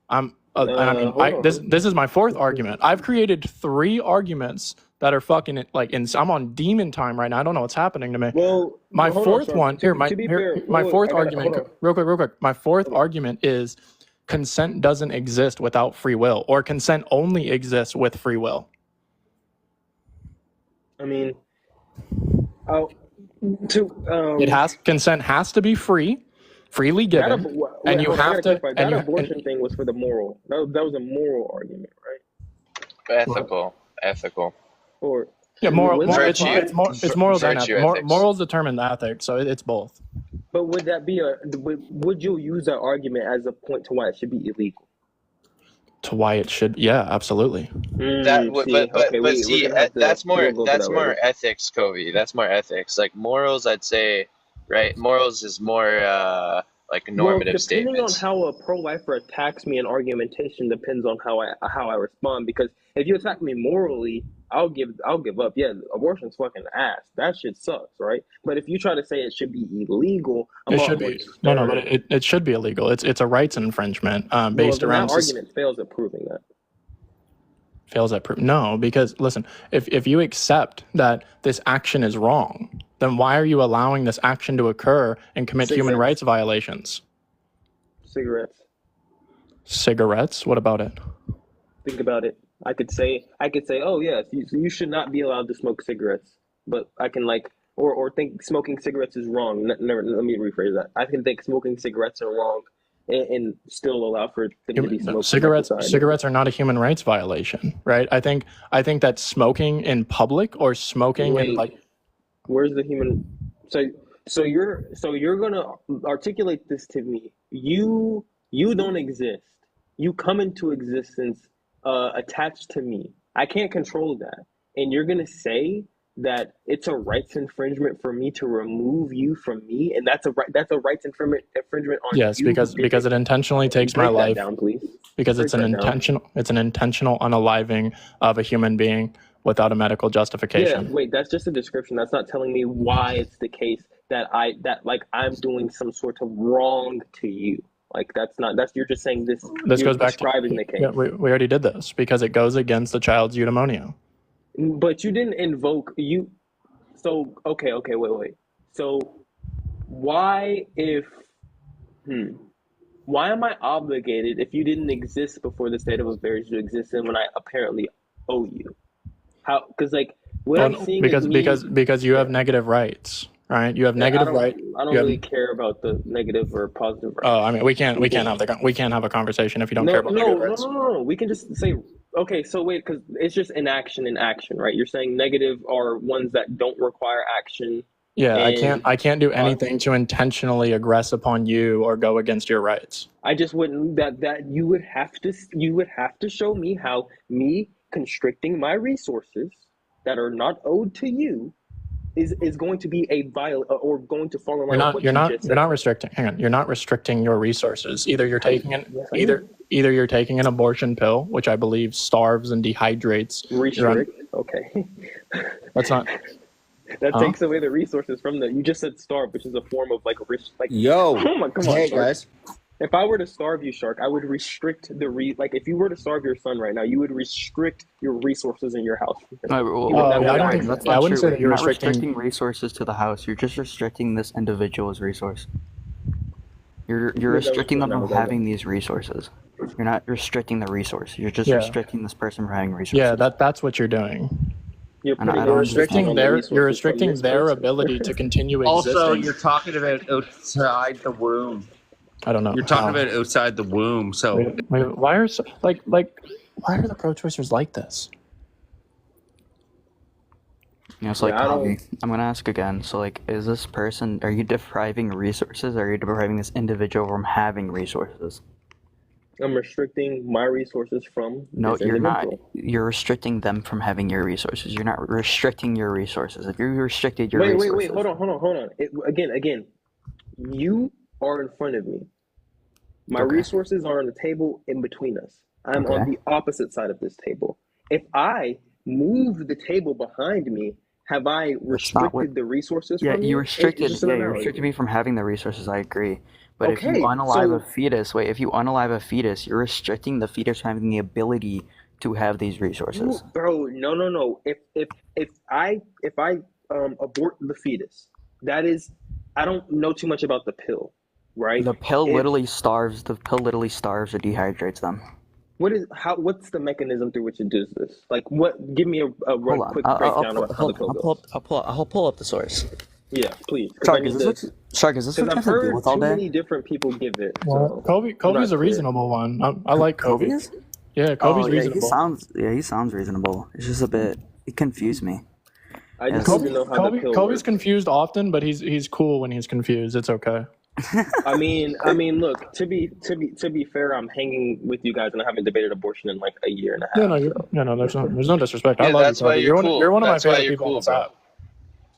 This is my 4th argument. I've created 3 arguments that are fucking I'm on demon time right now. I don't know what's happening to me. Well, my 4th one here. My 4th argument. Real quick. My 4th argument is consent doesn't exist without free will, or consent only exists with free will. I mean, consent has to be freely given, and you have to. That abortion thing was for the moral. That was a moral argument, right? Ethical. Yeah, it's morals and virtue ethics. ethics. Morals determine the ethics, so it's both. But would you use that argument as a point to why it should be illegal? To why it should, yeah, absolutely. That's more ethics, Kovi. That's more ethics. Like morals, I'd say, right? Morals is more like normative statements. Depending on how a pro-lifer attacks me in argumentation depends on how I respond. Because if you attack me morally, I'll give up. Yeah, abortion's fucking ass. That shit sucks, right? But if you try to say it should be illegal, it should be but it should be illegal. It's a rights infringement based around. That argument fails at proving that. No, because listen, if you accept that this action is wrong, then why are you allowing this action to occur and commit human rights violations? Cigarettes? What about it? Think about it. I could say, oh yes, you should not be allowed to smoke cigarettes. But I can or think smoking cigarettes is wrong. Let me rephrase that. I can think smoking cigarettes are wrong and still allow for them to be smoked. Cigarettes are not a human rights violation, right? I think that smoking in public or smoking in where's the human? So you're gonna articulate this to me. You don't exist. You come into existence attached to me. I can't control that, and you're gonna say that it's a rights infringement for me to remove you from me, and that's a rights infringement on yes, you. Yes, because it intentionally takes my life. Down, please. Because it's an intentional unaliving of a human being without a medical justification. Yeah, wait, that's just a description. That's not telling me why it's the case that I'm doing some sort of wrong to you. Like you're just saying this. This goes back to describing the case. Yeah, we already did this because it goes against the child's eudaimonia. But you didn't invoke you. So okay, wait. So why am I obligated if you didn't exist before the state of affairs you exist in when I apparently owe you? How? Because I'm seeing because you have negative rights, right? You have negative rights. I don't really care about the negative or positive rights. Oh, I mean, we can't have a conversation if you don't care about negative rights. No. We can just say. Okay, so wait, because it's just inaction, right? You're saying negative are ones that don't require action. Yeah, I can't do anything to intentionally aggress upon you or go against your rights. I just wouldn't that you would have to show me how me constricting my resources that are not owed to you is going to be a or going to fall in line with what you just said. You're not restricting. Hang on, you're not restricting your resources. Either you're taking either you're taking an abortion pill, which I believe starves and dehydrates. Okay. That's not. That takes away the resources from you just said starve, which is a form of Yo. Come on, hey Shark. guys. If I were to starve you, Shark, I would restrict if you were to starve your son right now, you would restrict your resources in your house. I wouldn't say that you're not restricting resources to the house. You're just restricting this individual's resource. You're restricting them from having these resources. You're not restricting the resource. You're just restricting this person from having resources. Yeah, that's what you're doing. You're restricting their ability to continue existing. Also, you're talking about outside the womb. I don't know. You're talking about outside the womb. So why are the pro-choicers like this? It's I'm gonna ask again. So is this person? Are you depriving resources? Or are you depriving this individual from having resources? I'm restricting my resources from. No, you're not. You're restricting them from having your resources. You're not restricting your resources. If you restricted your resources. Wait. Hold on. Again. You are in front of me. My resources are on the table in between us. I'm on the opposite side of this table. If I move the table behind me, have I restricted the resources from you? You restricted me from having the resources, I agree. But if you unalive a fetus, you're restricting the fetus from having the ability to have these resources. Bro, no. If I abort the fetus, that is, I don't know too much about the pill, right? The pill literally starves or dehydrates them. What's the mechanism through which it does this? Give me a quick breakdown of how the pill goes. I'll pull up the source. Yeah, please. Shark, is this what you have to deal with all day? I've heard too many different people give it. Well, Kovi's a reasonable one. I like Kovi. Is? Yeah, Kovi's reasonable. He sounds reasonable. It's just a bit. It confused me. I just Yes. need to know how the pill Kobe's works. confused often, but he's cool when he's confused. It's okay. I mean, look. To be fair, I'm hanging with you guys, and I haven't debated abortion in like a year and a half. There's no disrespect. I Yeah, love that's you, why Kobe. you're cool. You're one of my That's why favorite you're people on cool, this bro. app.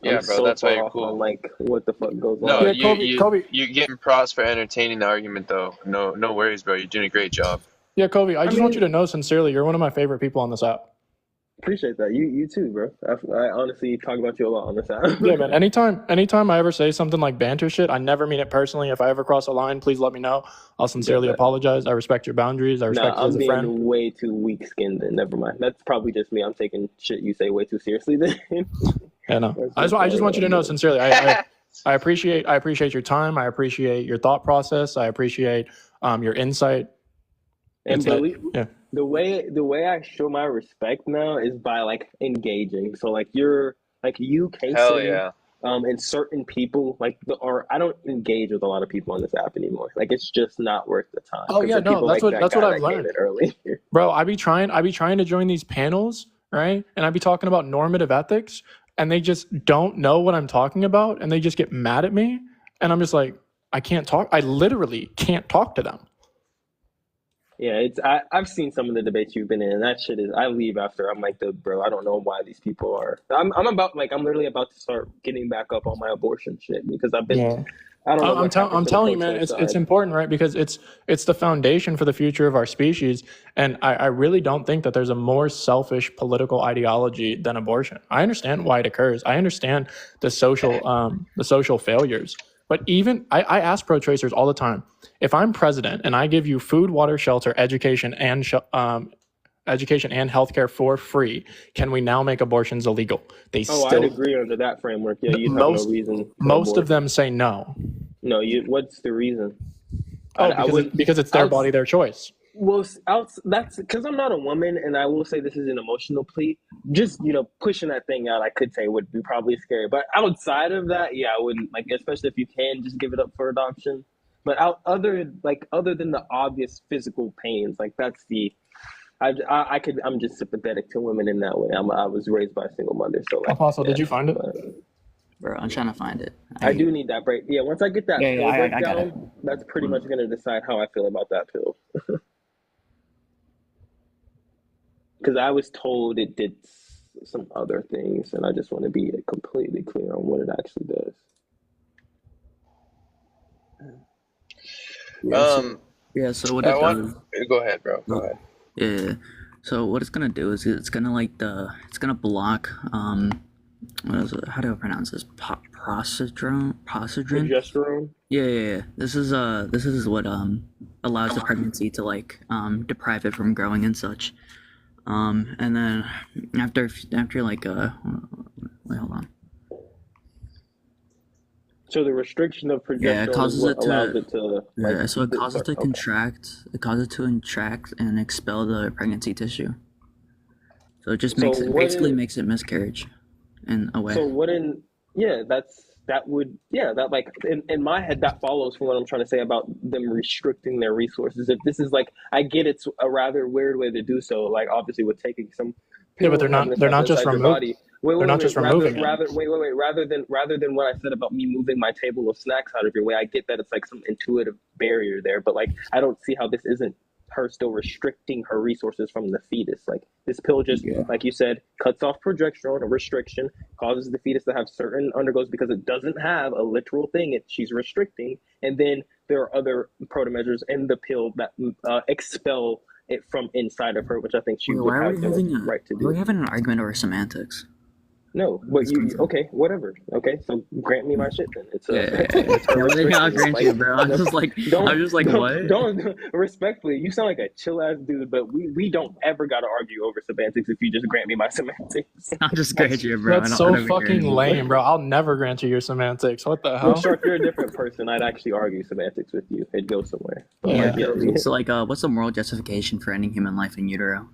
Yeah, I'm bro, so that's why far you're off cool. on like what the fuck goes No, on. Yeah, Kobe. you getting props for entertaining the argument though. No worries, bro. You're doing a great job. Yeah, Kobe. I just want you mean, to know sincerely, you're one of my favorite people on this app. appreciate that. You too, bro. I honestly talk about you a lot on this app. Yeah, man. Anytime I ever say something like banter shit, I never mean it personally. If I ever cross a line, please let me know. I'll sincerely apologize. I respect your boundaries. I respect you I'm as a friend. being way too weak-skinned. Then never mind. That's probably just me. I'm taking shit you say way too seriously. Then. Yeah, no. I just want you to know sincerely. I appreciate your time. I appreciate your thought process. I appreciate your insight. And the way I show my respect now is by like engaging. So like you, Casey, Hell yeah. and certain people I don't engage with a lot of people on this app anymore. Like it's just not worth the time. Oh yeah, no, that's what I've learned. Early. Bro, I be trying to join these panels, right? And I be talking about normative ethics, and they just don't know what I'm talking about, and they just get mad at me, and I'm just like, I can't talk. I literally can't talk to them. Yeah, I've seen some of the debates you've been in, and that shit is. I leave after I'm like, bro, I don't know why these people are. I'm literally about to start getting back up on my abortion shit because I've been. Yeah. I don't know. I'm telling you, man, it's important, right? Because it's the foundation for the future of our species, and I really don't think that there's a more selfish political ideology than abortion. I understand why it occurs. I understand the social failures. But even I ask pro-choicers all the time, if I'm president and I give you food, water, shelter, education, and healthcare for free, can we now make abortions illegal? I'd agree under that framework. Yeah, you have no reason. Most of them say no. No, what's the reason? Because it's their body, their choice. Well, that's because I'm not a woman, and I will say this is an emotional plea. Just pushing that thing out, I could say would be probably scary. But outside of that, yeah, I wouldn't especially if you can just give it up for adoption. But other than the obvious physical pains, that's the. I'm just sympathetic to women in that way. I was raised by a single mother, so Apostle, did you find it? Bro, I'm trying to find it. I do need that break. Yeah, once I get that pill breakdown, that's pretty much going to decide how I feel about that pill. Because I was told it did some other things, and I just want to be completely clear on what it actually does. So what it does... Go ahead, bro. Go ahead. Yeah. So what it's gonna do is it's gonna block what is it? How do I pronounce this? Progesterone. Yeah. This is what allows the pregnancy to deprive it from growing and such. And then after wait, hold on. So the restriction of progesterone it causes it to so it causes it to contract. It causes it to contract and expel the pregnancy tissue. So it just makes it miscarriage in a way. So in my head that follows from what I'm trying to say about them restricting their resources. If this is I get it's a rather weird way to do so, obviously with taking some. Yeah, but they're not just removing. Removing it. Rather than what I said about me moving my table of snacks out of your way, I get that it's some intuitive barrier there, but I don't see how this isn't her still restricting her resources from the fetus. This pill just, like you said, cuts off progesterone, a restriction, causes the fetus to have certain undergoes because it doesn't have a literal thing she's restricting, and then there are other proto-measures in the pill that expel it from inside of her, which I think she would have the right to do. We're having an argument over semantics. No, but okay, whatever. Okay, so grant me my shit then. I'll grant you, bro. I'm just like, what? Don't respectfully. You sound like a chill ass dude, but we don't ever gotta argue over semantics if you just grant me my semantics. I'll just grant you, bro. That's so fucking lame, bro. I'll never grant you your semantics. What the hell? Well, sure, if you're a different person, I'd actually argue semantics with you. It'd go somewhere. Yeah. So what's the moral justification for ending human life in utero?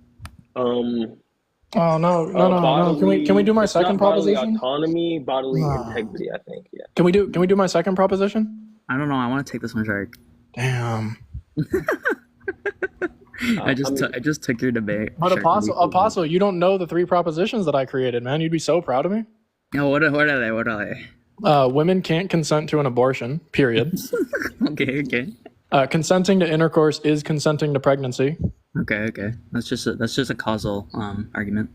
Oh no! Can we do my second proposition? Autonomy, bodily integrity. I think. Yeah. Can we do my second proposition? I don't know. I want to take this one, Shark. Damn. I just took your debate. But Apostle, you don't know the 3 propositions that I created, man. You'd be so proud of me. Oh, what are they? What are they? Women can't consent to an abortion, period. Okay. Consenting to intercourse is consenting to pregnancy. Okay. That's just a causal argument.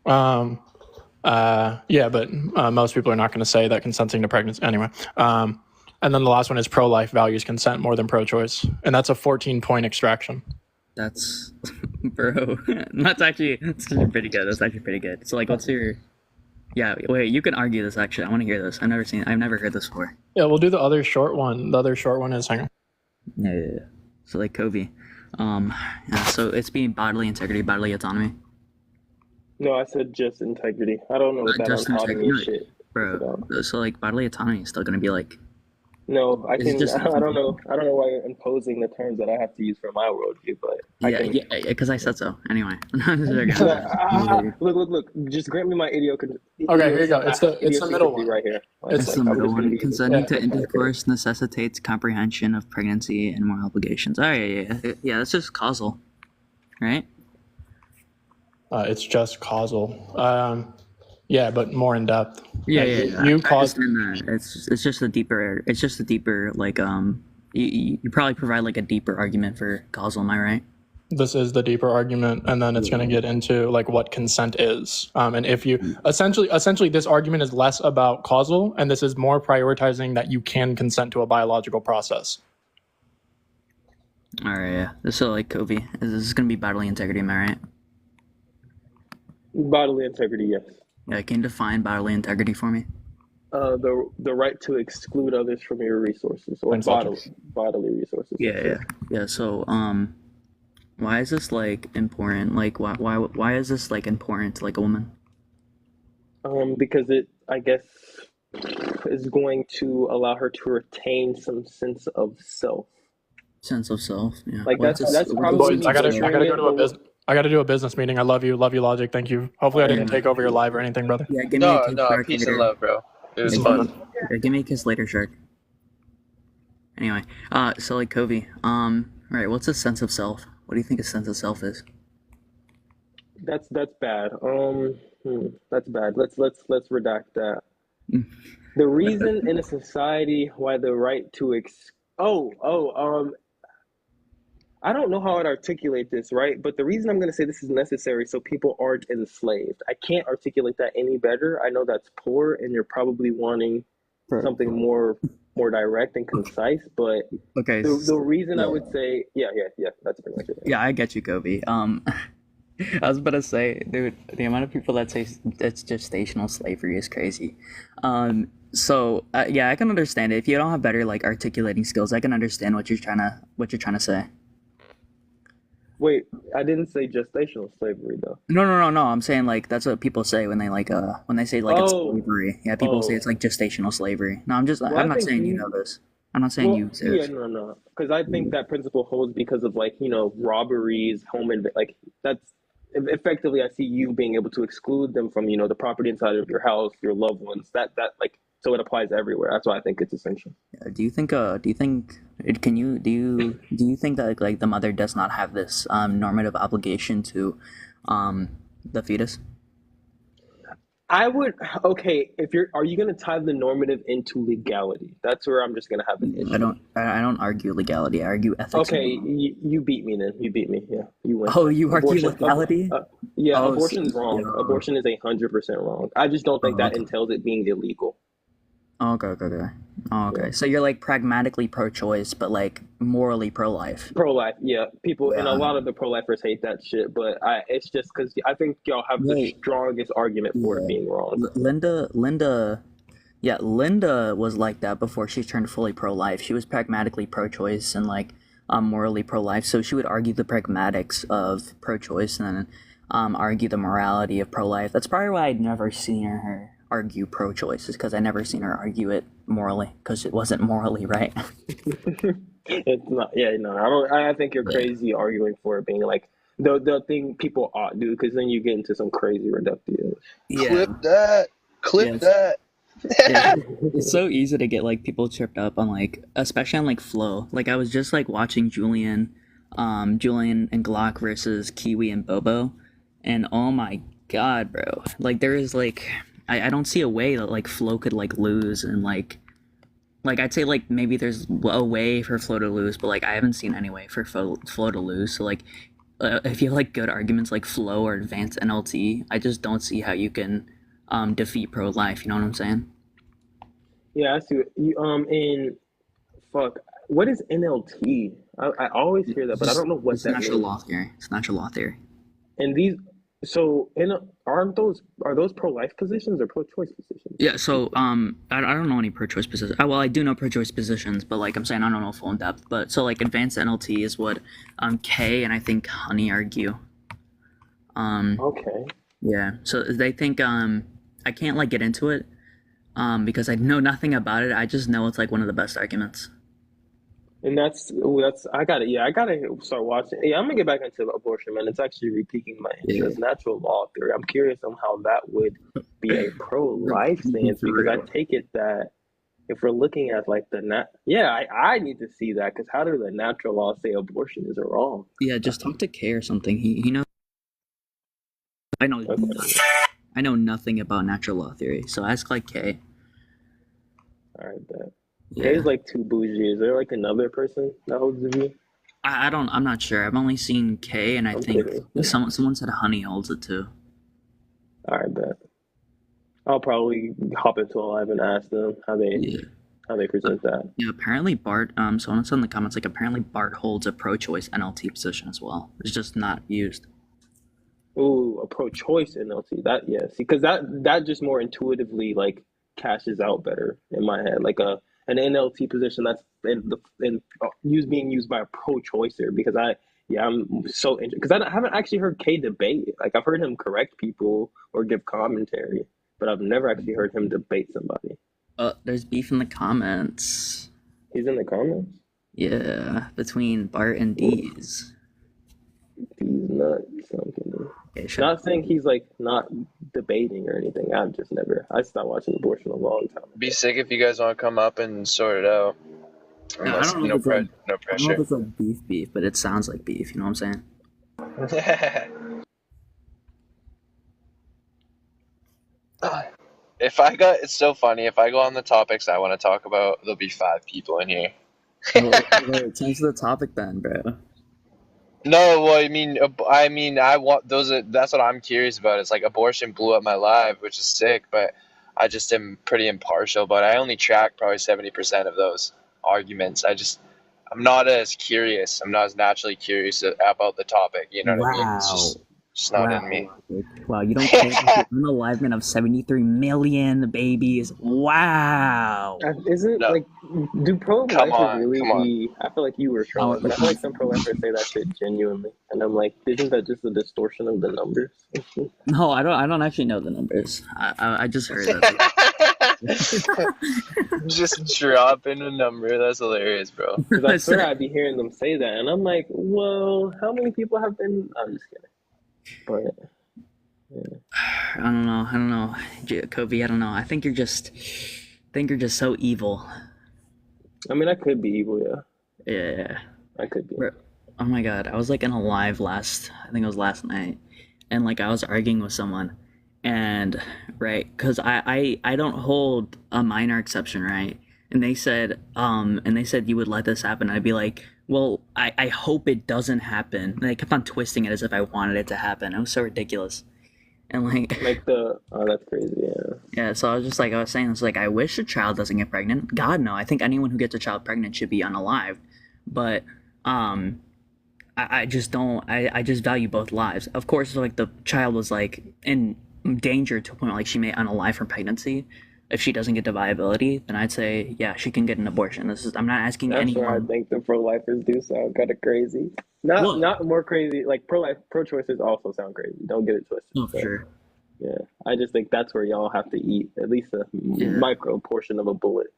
Yeah, but most people are not going to say that consenting to pregnancy anyway. And then the last one is pro-life values consent more than pro-choice, and that's a 14-point extraction. That's, bro. That's actually pretty good. That's actually pretty good. So like, what's your? Yeah, wait. You can argue this. Actually, I want to hear this. I've never heard this before. Yeah, we'll do the other short one. The other short one is hang on. Yeah. So like Kovi, yeah, so it's being bodily integrity, bodily autonomy. No, I said just integrity. I don't know what that autonomy shit. Bro. So like bodily autonomy is still gonna be like. No, I can. I don't know. I don't know why you're imposing the terms that I have to use for my worldview, but yeah, because I said so. Anyway. Look. Just grant me my idiocracy. Okay, here you go. It's the middle one right here. It's the middle one. Consenting to intercourse necessitates comprehension of pregnancy and moral obligations. Oh yeah. That's just causal, right? It's just causal. Yeah, but more in depth. Yeah. You caused that. It's just a deeper like you probably provide like a deeper argument for causal. Am I right? This is the deeper argument, and then it's going to get into like what consent is. And if you essentially this argument is less about causal, and this is more prioritizing that you can consent to a biological process. All right. Yeah. So like Kovi, this is going to be bodily integrity. Am I right? Bodily integrity, yes. Yeah, can you define bodily integrity for me? The right to exclude others from your resources or bodily resources. Yeah. So why is this like important? Like why is this like important to like a woman? Because it, I guess, is going to allow her to retain some sense of self. Sense of self. Yeah. Like that's probably. Boys, I gotta do a business meeting. I love you, Logic. Thank you. Hopefully, I didn't take over your live or anything, brother. Yeah, give me a kiss No, peace and love, bro. It was fun. Yeah, give me a kiss later, Shark. Anyway, so like Kovi, right, what's a sense of self? What do you think a sense of self is? That's bad. That's bad. Let's redact that. The reason in a society why the right to I don't know how I'd articulate this, right? But the reason I'm going to say this is necessary so people aren't enslaved. I can't articulate that any better. I know that's poor, and you're probably wanting something more direct and concise. But okay, the reason I would say, yeah, that's pretty much it. Yeah, I get you, Kobe. I was about to say, dude, the amount of people that say it's gestational slavery is crazy. So yeah, I can understand it. If you don't have better like articulating skills, I can understand what you're trying to say. Wait, I didn't say gestational slavery though. No. I'm saying like that's what people say when they say like it's slavery. Yeah, people say it's like gestational slavery. No, I'm not saying you know this. I'm not saying you say this. Yeah, no. Because I think that principle holds because of like, robberies, like that's effectively I see you being able to exclude them from, the property inside of your house, your loved ones. That like so it applies everywhere. That's why I think it's essential. Do you think that like the mother does not have this normative obligation to the fetus? I would are you gonna tie the normative into legality? That's where I'm just gonna have an issue. I don't argue legality, I argue ethics. Okay, you beat me then. You beat me, yeah. You win. Oh, you argue legality? Abortion's wrong. Yeah. Abortion is 100% wrong. I just don't think that entails it being illegal. Okay. Yeah. So you're like pragmatically pro-choice, but like morally pro-life. Pro-life, yeah. People and a lot of the pro-lifers hate that shit, but it's just because I think y'all have the strongest argument for it being wrong. Linda was like that before she turned fully pro-life. She was pragmatically pro-choice and like morally pro-life. So she would argue the pragmatics of pro-choice and then argue the morality of pro-life. That's probably why I'd never seen her argue pro-choice, is because I never seen her argue it morally, because it wasn't morally right. It's not. Yeah, no. I think you're crazy arguing for it being like the thing people ought do, because then you get into some crazy reductive. Yeah. Clip that. Yeah, it's so easy to get like people tripped up on like, especially on like flow. Like I was just like watching Julian and Glock versus Kiwi and Bobo, and oh my god, bro! Like there is like I don't see a way that like Flo could like lose, and like I'd say like maybe there's a way for Flo to lose, but like I haven't seen any way for Flo to lose. So like if you have like good arguments like Flo or advanced NLT, I just don't see how you can defeat pro-life. You know what I'm saying? Yeah, I see. In fuck, what is NLT? I always hear that, but I don't know what It's that natural means. law theory. It's natural law theory. And are those pro-life positions or pro-choice positions? Yeah, so I don't know any pro-choice positions. Well, I do know pro-choice positions, but like I'm saying, I don't know full in depth. But so like advanced NLT is what Kay and I think Honey argue. Okay. Yeah, so they think I can't like get into it because I know nothing about it. I just know it's like one of the best arguments. And that's I gotta start watching. Yeah, I'm gonna get back into abortion, man. It's actually repiquing my interest. Yeah. Natural law theory. I'm curious on how that would be a pro-life stance, because I take it that if we're looking at like I need to see that, because how does the natural law say abortion is wrong? Yeah, just talk to Kay or something. He knows. I know. Okay. I know nothing about natural law theory, so ask like Kay. All right, bet. Yeah. Kay's like too bougie. Is there like another person that holds the view? I'm not sure. I've only seen Kay, and I think someone said Honey holds it too. All right, bet. I'll probably hop into a live and ask them how they present that. Yeah, apparently Bart. Someone said in the comments like apparently Bart holds a pro-choice NLT position as well. It's just not used. Ooh, a pro-choice NLT. That see, because that just more intuitively like cashes out better in my head. Like an NLT position that's being used by a pro-choicer, because I'm so interested, because I haven't actually heard Kay debate. Like I've heard him correct people or give commentary, but I've never actually heard him debate somebody. There's beef in the comments. He's in the comments? Yeah, between Bart and Deez. He's nuts. Okay, not saying he's like not debating or anything. I stopped watching abortion a long time ago. Be sick if you guys want to come up and sort it out. Unless, no pressure. I don't know if it's like beef, but it sounds like beef. You know what I'm saying? It's so funny. If I go on the topics I want to talk about, there'll be 5 people in here. Change the topic then, bro. No, well, I want that's what I'm curious about. It's like abortion blew up my life, which is sick, but I just am pretty impartial. But I only track probably 70% of those arguments. I'm not as curious. I'm not as naturally curious about the topic. You know what I mean? It's just not in me. Wow, you don't care about the unalivement of 73 million babies. Wow. Isn't like, do pro-lifers really I feel like you were trolling, but I feel like some pro-lifers say that shit genuinely, and I'm like, isn't that just a distortion of the numbers? No, I don't actually know the numbers. I just heard that. Just dropping a number. That's hilarious, bro. Because I swear I'd be hearing them say that, and I'm like, well, how many people have been? I'm just kidding. But yeah. I don't know, Kovi. I don't know. I think you're just so evil. I mean, I could be evil, yeah. Yeah, I could be. Oh my god, I was like in a live I think it was last night, and like I was arguing with someone, and right, because I don't hold a minor exception, right? And they said you would let this happen. I'd be like, well, I hope it doesn't happen. And they kept on twisting it as if I wanted it to happen. It was so ridiculous. And that's crazy, yeah. Yeah, so I was saying, it's like, I wish a child doesn't get pregnant. God, no. I think anyone who gets a child pregnant should be unalived. But I just don't. I just value both lives. Of course, like the child was like in danger to a point like she may unalive her pregnancy. If she doesn't get to viability, then I'd say, yeah, she can get an abortion. I'm not asking anyone. That's where I think the pro-lifers do sound kind of crazy. Not more crazy. Like pro-choicers also sound crazy. Don't get it twisted. Oh, for sure. Yeah, I just think that's where y'all have to eat at least a micro portion of a bullet.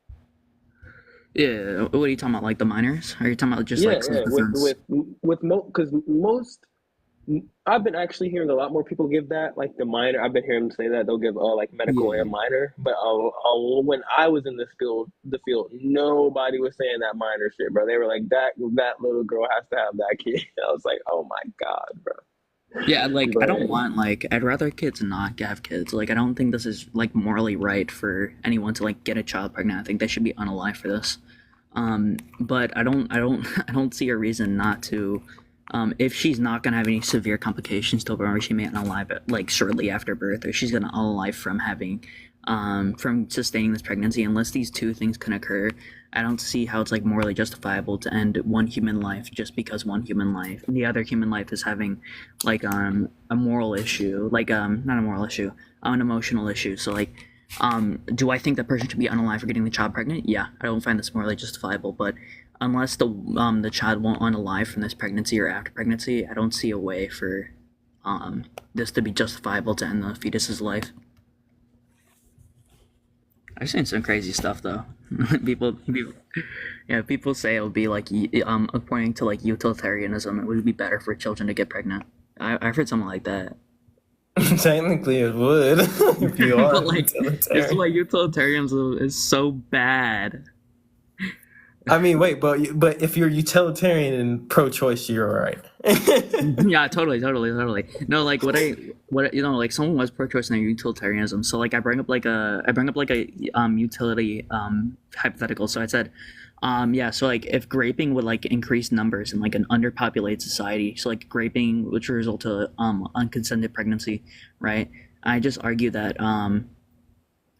Yeah, what are you talking about? Like the minors? Or are you talking about just because most. I've been actually hearing a lot more people give that, like the minor. I've been hearing them say that they'll give like medical and minor. But when I was in the field, nobody was saying that minor shit, bro. They were like, that little girl has to have that kid. I was like, oh my god, bro. Yeah, like I But don't want like I'd rather kids not have kids. Like I don't think this is like morally right for anyone to like get a child pregnant. I think they should be unalive for this. But I don't see a reason not to. If she's not gonna have any severe complications till birth, or she may unalive it like shortly after birth, or she's gonna unalive from having, from sustaining this pregnancy. Unless these two things can occur, I don't see how it's like morally justifiable to end one human life just because one human life, the other human life is having like a moral issue, like not a moral issue, an emotional issue. So like do I think that person should be unalive for getting the child pregnant? Yeah, I don't find this morally justifiable. But unless the child won't unalive from this pregnancy or after pregnancy, I don't see a way for this to be justifiable to end the fetus's life. I've seen some crazy stuff though. People say it would be like according to like utilitarianism, it would be better for children to get pregnant. I've heard something like that. technically, it would if you are But like, it's utilitarian. like utilitarianism is so bad. I mean, wait, but if you're utilitarian and pro-choice, you're all right. Yeah, totally. No, like what like someone was pro-choice and utilitarianism. So like I bring up like a utility hypothetical. So I said, yeah, so like if graping would like increase numbers in like an underpopulated society, so like graping which would result to unconsented pregnancy, right? I just argue that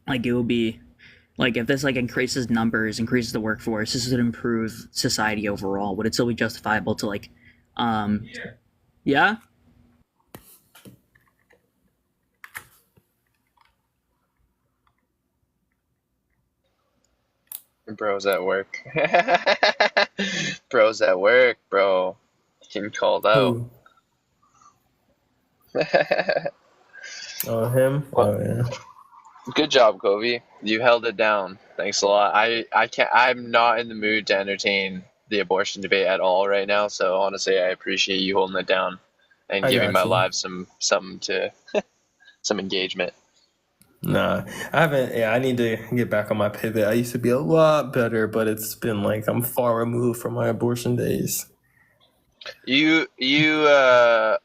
like it would be like if this like increases numbers, increases the workforce, this would improve society overall. Would it still be justifiable to like yeah? Bro's at work. Bro's at work, bro. Getting called out. Who? Oh, him? Oh, yeah. Good job, Kovi. You held it down. Thanks a lot. I'm not in the mood to entertain the abortion debate at all right now, so honestly I appreciate you holding it down and I giving my got you. live some engagement. Nah, I haven't. Yeah, I need to get back on my pivot. I used to be a lot better, but it's been like I'm far removed from my abortion days. You are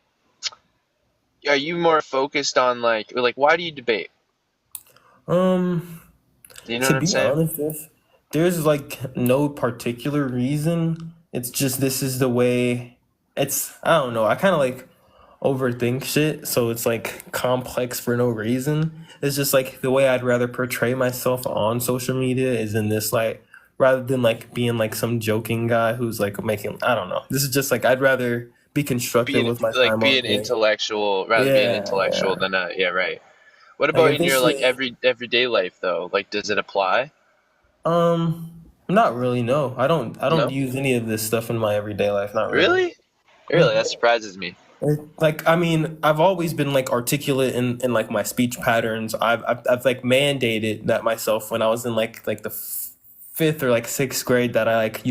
you more focused on like why do you debate? Um, Do you know to what I'm be saying? honest, there's like no particular reason. It's just this is the way. I don't know. I kind of like overthink shit, so it's like complex for no reason. It's just like the way I'd rather portray myself on social media is in this like rather than like being like some joking guy who's like making I don't know. This is just like I'd rather be constructive with my time Be on an here. intellectual rather be an intellectual than a yeah, right. What Like about if in this your like shit, everyday life though? Like does it apply? not really. No, I don't No? use any of this stuff in my everyday life. Not really. Really? Really? That surprises me. Like I mean, I've always been like articulate in like my speech patterns. I've like mandated that myself when I was in like the fifth or like sixth grade that I like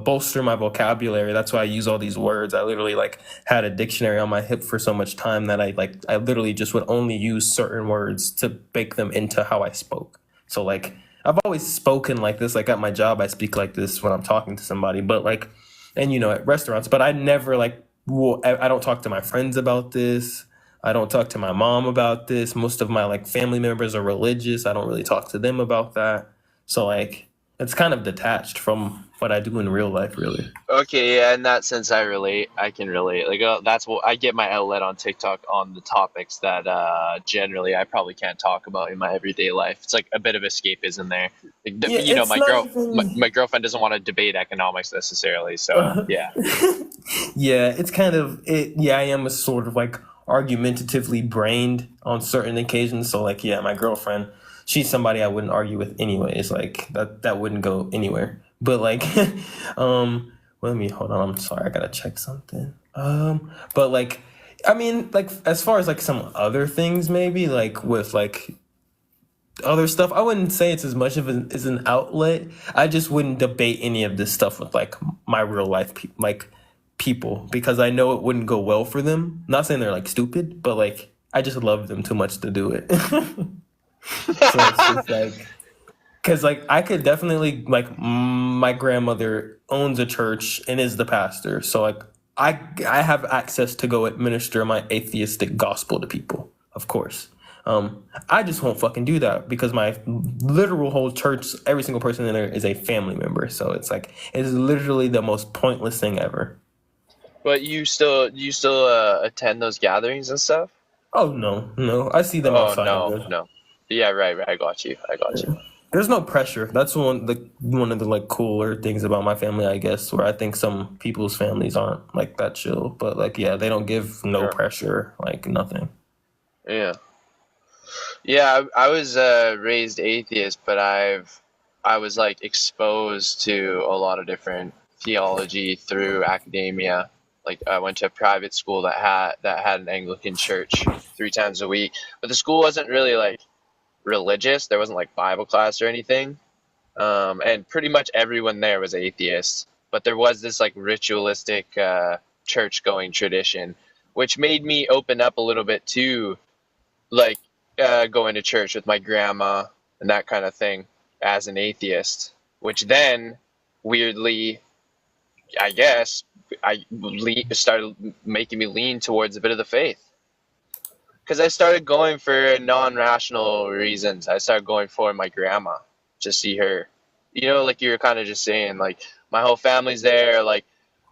bolster my vocabulary. That's why I use all these words. I literally like had a dictionary on my hip for so much time that I literally just would only use certain words to bake them into how I spoke. So like I've always spoken like this. Like at my job, I speak like this when I'm talking to somebody. But like, and at restaurants. But I never like. Well, I don't talk to my friends about this. I don't talk to my mom about this. Most of my like family members are religious. I don't really talk to them about that. So like it's kind of detached from what I do in real life, really. Okay, yeah, in that sense I relate. I can relate. Like that's what I get my outlet on TikTok on the topics that generally I probably can't talk about in my everyday life. It's like a bit of escapism there. Like, Yeah, it's not even. my girlfriend doesn't want to debate economics necessarily, so yeah. Yeah, it's kind of it. Yeah, I am a sort of like argumentatively brained on certain occasions. So like, yeah, my girlfriend, she's somebody I wouldn't argue with anyways. Like that wouldn't go anywhere. But like, let me hold on. I'm sorry, I gotta check something. But like, I mean, like as far as like some other things, maybe like with like other stuff, I wouldn't say it's as much of as an outlet. I just wouldn't debate any of this stuff with like my real life people because I know it wouldn't go well for them. Not saying they're like stupid, but like I just love them too much to do it. So it's just like because like I could definitely like my grandmother owns a church and is the pastor, so like I have access to go administer my atheistic gospel to people, of course. I just won't fucking do that because my literal whole church, every single person in there is a family member. So it's like, it's literally the most pointless thing ever. But you still attend those gatherings and stuff? Oh, no. I see them outside of it. No. Yeah, right. I got you. There's no pressure. That's one of the like cooler things about my family, I guess, where I think some people's families aren't like that chill. But like, yeah, they don't give no pressure, like nothing. Yeah. Yeah, I was raised atheist, but I was like exposed to a lot of different theology through academia. Like I went to a private school that had an Anglican church 3 times a week, but the school wasn't really like religious. There wasn't like Bible class or anything, and pretty much everyone there was atheist. But there was this like ritualistic church going tradition, which made me open up a little bit to like going to church with my grandma and that kind of thing as an atheist, which then weirdly, I guess, started making me lean towards a bit of the faith. Because I started going for non-rational reasons. I started going for my grandma to see her. You know, like you were kind of just saying, like my whole family's there, like,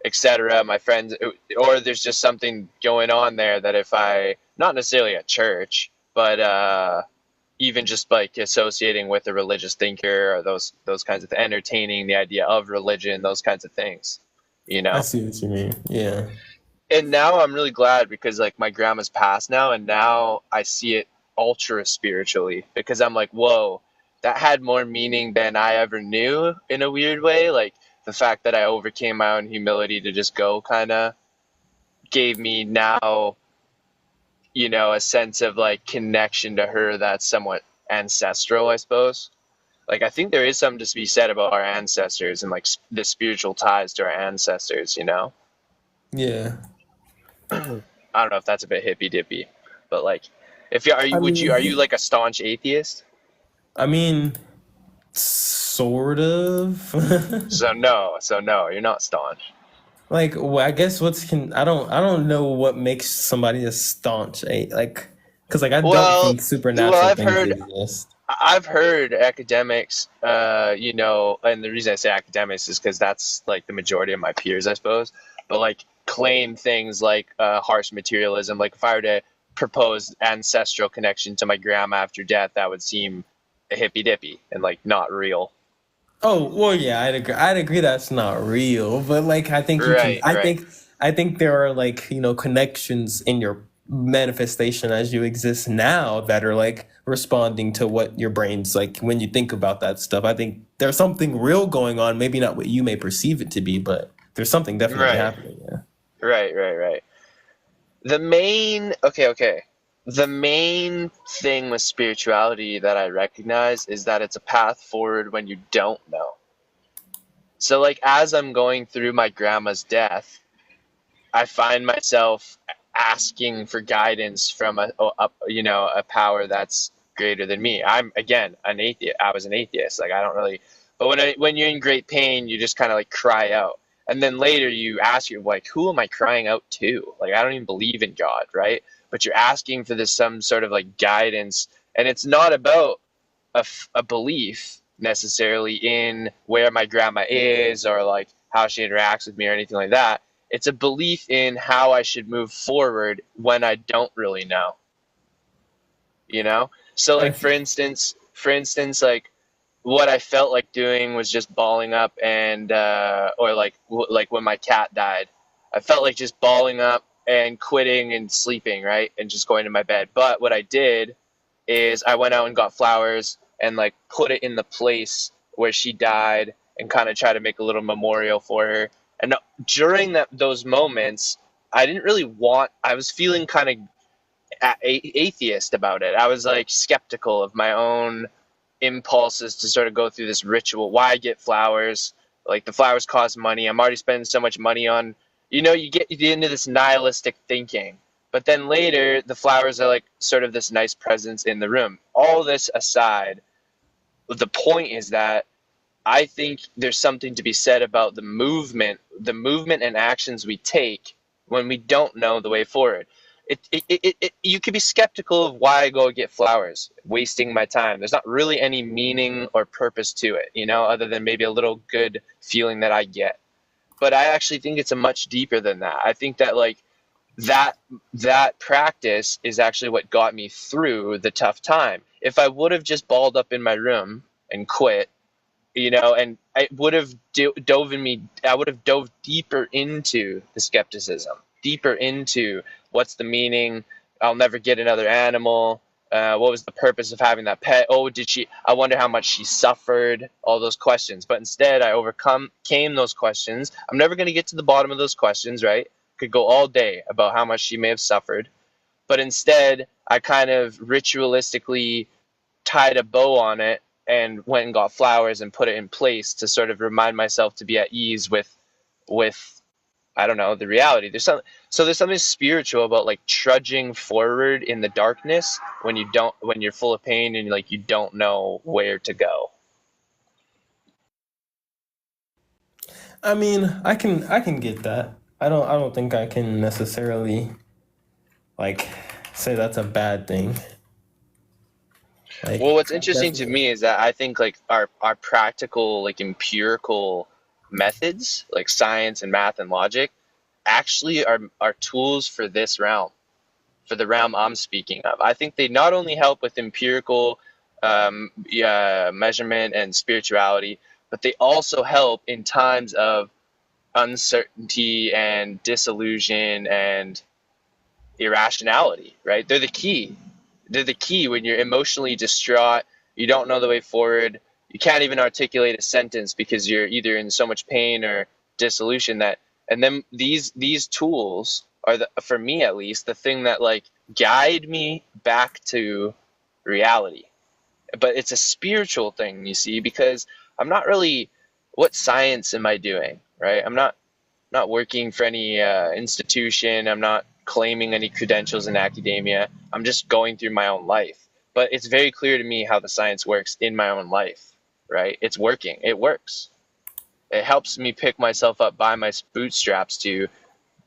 etc. My friends, or there's just something going on there that if I, not necessarily at church, but even just like associating with a religious thinker or those kinds of entertaining the idea of religion, those kinds of things. You know. I see what you mean. Yeah. And now I'm really glad because like my grandma's passed now, and now I see it ultra spiritually because I'm like, whoa, that had more meaning than I ever knew in a weird way. Like the fact that I overcame my own humility to just go kind of gave me now, you know, a sense of like connection to her that's somewhat ancestral, I suppose. Like I think there is something to be said about our ancestors and like the spiritual ties to our ancestors, you know? Yeah. I don't know if that's a bit hippy dippy, but like, if you are you like a staunch atheist? I mean, sort of. So no, you're not staunch. Like, well, I guess I don't know what makes somebody a staunch because like I don't think supernatural things exist. I've heard academics, you know, and the reason I say academics is because that's like the majority of my peers, I suppose, but like claim things like harsh materialism. Like if I were to propose ancestral connection to my grandma after death, that would seem hippy dippy and like not real. Oh, well, yeah, I'd agree that's not real, but like I think I think there are like, you know, connections in your manifestation as you exist now that are like responding to what your brain's like when you think about that stuff. I think there's something real going on, maybe not what you may perceive it to be, but there's something definitely happening. Yeah. Right. The main thing with spirituality that I recognize is that it's a path forward when you don't know. So like as I'm going through my grandma's death, I find myself asking for guidance from a power that's greater than me. I'm again an atheist. I was an atheist. Like I don't really, but when you're in great pain, you just kind of like cry out. And then later you ask you like, who am I crying out to? Like I don't even believe in God, right? But you're asking for this some sort of like guidance, and it's not about a belief necessarily in where my grandma is or like how she interacts with me or anything like that. It's a belief in how I should move forward when I don't really know. You know? So like for instance, like what I felt like doing was just balling up and or like when my cat died, I felt like just balling up and quitting and sleeping, right? And just going to my bed. But what I did is I went out and got flowers and like put it in the place where she died and kind of try to make a little memorial for her. And during those moments, I was feeling kind of atheist about it. I was like skeptical of my own impulses to sort of go through this ritual. Why get flowers? Like the flowers cost money. I'm already spending so much money on, you get into this nihilistic thinking. But then later, the flowers are like sort of this nice presence in the room. All this aside, the point is that I think there's something to be said about the movement and actions we take when we don't know the way forward. You could be skeptical of why I go get flowers, wasting my time. There's not really any meaning or purpose to it, you know, other than maybe a little good feeling that I get. But I actually think it's a much deeper than that. I think that like that practice is actually what got me through the tough time. If I would have just balled up in my room and quit, you know, and I would have dove deeper into the skepticism, deeper into what's the meaning. I'll never get another animal. What was the purpose of having that pet? Oh, I wonder how much she suffered, all those questions. But instead I came those questions. I'm never going to get to the bottom of those questions, right? Could go all day about how much she may have suffered. But instead I kind of ritualistically tied a bow on it and went and got flowers and put it in place to sort of remind myself to be at ease with I don't know, the reality. There's something spiritual about like trudging forward in the darkness when you're full of pain and like you don't know where to go. I mean, I can get that. I don't think I can necessarily like say that's a bad thing. Like, well, what's interesting to me is that I think like our practical, like empirical methods, like science and math and logic, actually are tools for this realm, for the realm I'm speaking of. I think they not only help with empirical measurement and spirituality, but they also help in times of uncertainty and disillusion and irrationality, right? They're the key. They're the key when you're emotionally distraught, you don't know the way forward, you can't even articulate a sentence because you're either in so much pain or dissolution and then these tools are for me at least, the thing that like guide me back to reality. But it's a spiritual thing, you see, because I'm not really, what science am I doing, right? I'm not working for any institution. I'm not claiming any credentials in academia. I'm just going through my own life. But it's very clear to me how the science works in my own life, right? It's working. It works. It helps me pick myself up by my bootstraps to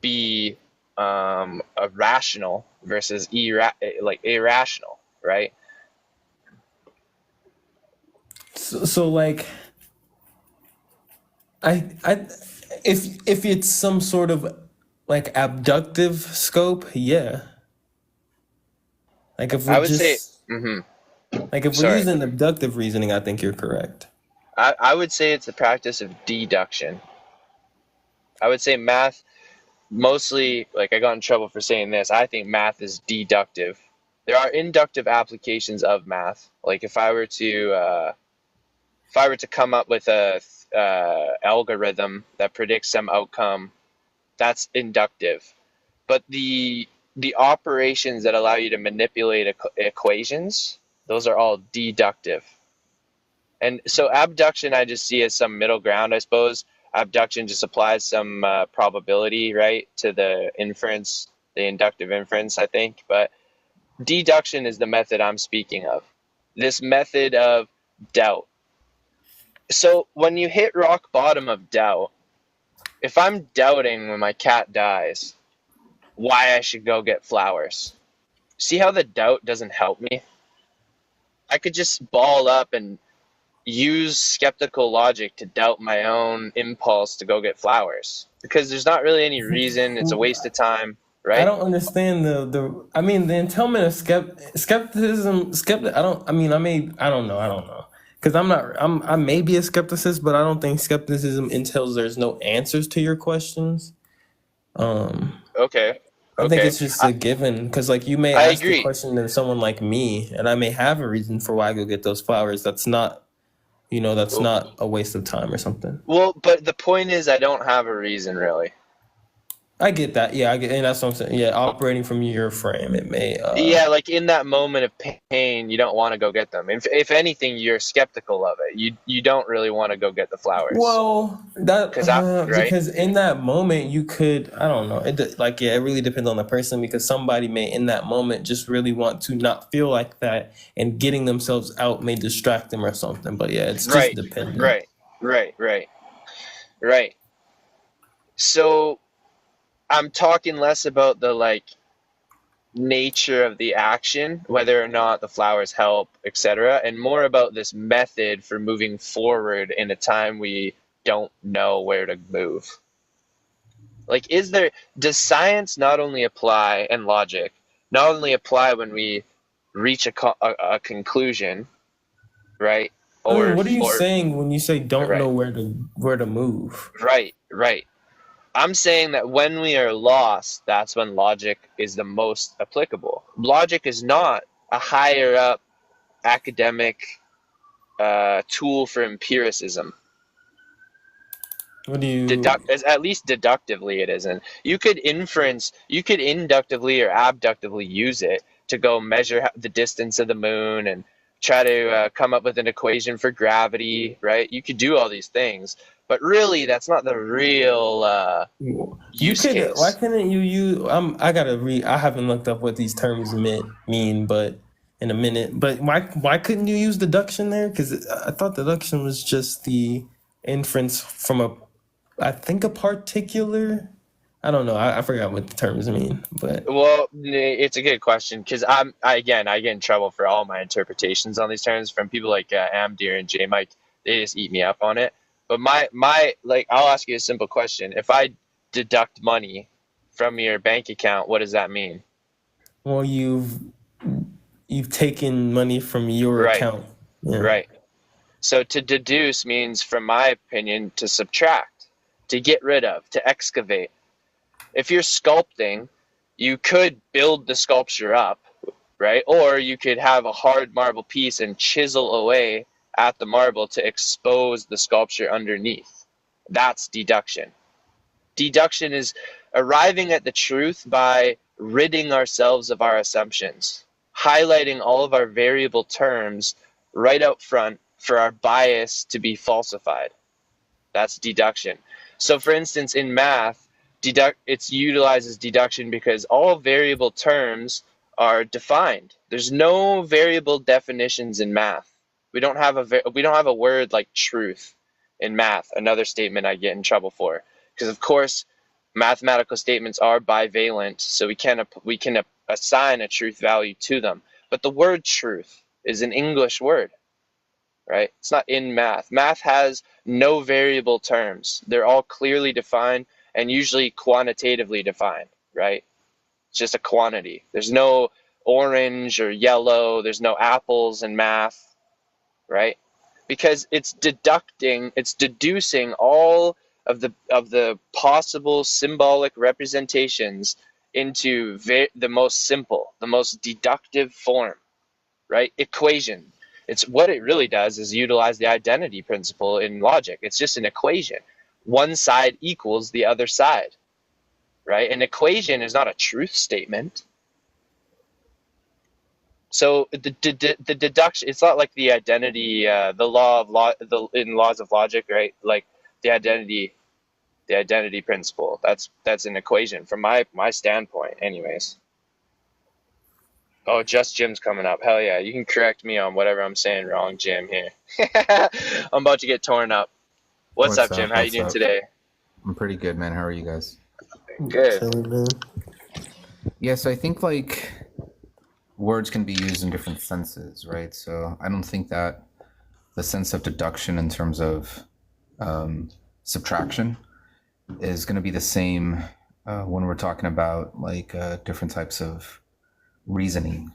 be a rational versus irrational, right? So like, if it's some sort of like abductive scope, yeah. Like if we I would say, like if we're using abductive reasoning, I think you're correct. I would say it's the practice of deduction. I would say math, mostly, like I got in trouble for saying this, I think math is deductive. There are inductive applications of math. Like if I were to come up with a algorithm that predicts some outcome, that's inductive. But the operations that allow you to manipulate equations, those are all deductive. And so abduction I just see as some middle ground, I suppose. Abduction just applies some probability, right, to the inference, the inductive inference, I think. But deduction is the method I'm speaking of. This method of doubt. So when you hit rock bottom of doubt, if I'm doubting when my cat dies, why I should go get flowers. See how the doubt doesn't help me? I could just ball up and use skeptical logic to doubt my own impulse to go get flowers because there's not really any reason. It's a waste of time, right? I don't understand the entailment of skepticism. I don't know. Because I may be a skepticist, but I don't think skepticism entails there's no answers to your questions. Okay. I think it's just a given because, like, you may ask the question to someone like me, and I may have a reason for why I go get those flowers. That's not, not a waste of time or something. Well, but the point is, I don't have a reason really. I get that. Yeah, and that's what I'm saying. Yeah, operating from your frame, it may. Yeah, like in that moment of pain, you don't want to go get them. If anything, you're skeptical of it. You don't really want to go get the flowers. Well, because in that moment you could, I don't know. It really depends on the person because somebody may in that moment just really want to not feel like that, and getting themselves out may distract them or something. But yeah, it's just dependent. Right. So I'm talking less about the like nature of the action, whether or not the flowers help, etc., and more about this method for moving forward in a time we don't know where to move. Like, does science not only apply, and logic, not only apply when we reach a conclusion, right? I mean, Or, what are you or, saying when you say don't right, know where to move? right. I'm saying that when we are lost, that's when logic is the most applicable. Logic is not a higher up academic tool for empiricism. What do you? At least deductively, it isn't. You could inductively or abductively use it to go measure the distance of the moon and try to come up with an equation for gravity, right? You could do all these things, but really, that's not the real use case. Why couldn't you use? I gotta read. I haven't looked up what these terms mean, but in a minute. But why couldn't you use deduction there? Because I thought deduction was just the inference from I think a particular. I don't know. I forgot what the terms mean, but Well, it's a good question because I get in trouble for all my interpretations on these terms from people like Amdir and J Mike. They just eat me up on it. But my like, I'll ask you a simple question. If I deduct money from your bank account, what does that mean? well, you've taken money from your Right, account. Yeah. right. So to deduce means, from my opinion, to subtract, to get rid of, to excavate. If you're sculpting, you could build the sculpture up, right? Or you could have a hard marble piece and chisel away at the marble to expose the sculpture underneath. That's deduction. Deduction is arriving at the truth by ridding ourselves of our assumptions, highlighting all of our variable terms right out front for our bias to be falsified. That's deduction. So for instance, in math, it utilizes deduction because all variable terms are defined. There's no variable definitions in math. We don't have a word like truth in math. Another statement I get in trouble for, because of course mathematical statements are bivalent, so we can assign a truth value to them. But the word truth is an English word, right? It's not in math. Math has no variable terms. They're all clearly defined and usually quantitatively defined, right? It's just a quantity. There's no orange or yellow. There's no apples in math, right? Because it's deducing all of the possible symbolic representations into the most simple, the most deductive form, right? Equation. It's what it really does is utilize the identity principle in logic. It's just an equation. One side equals the other side, right? An equation is not a truth statement. So the deduction, it's not like the identity, the law of in laws of logic, right? Like the identity principle. That's an equation from my standpoint, anyways. Oh, just Jim's coming up. Hell yeah, you can correct me on whatever I'm saying wrong, Jim. Here, I'm about to get torn up. What's up, Jim? How you doing today? I'm pretty good, man. How are you guys? Good. Yeah, so I think like words can be used in different senses, right? So I don't think that the sense of deduction in terms of subtraction is going to be the same when we're talking about like different types of reasoning.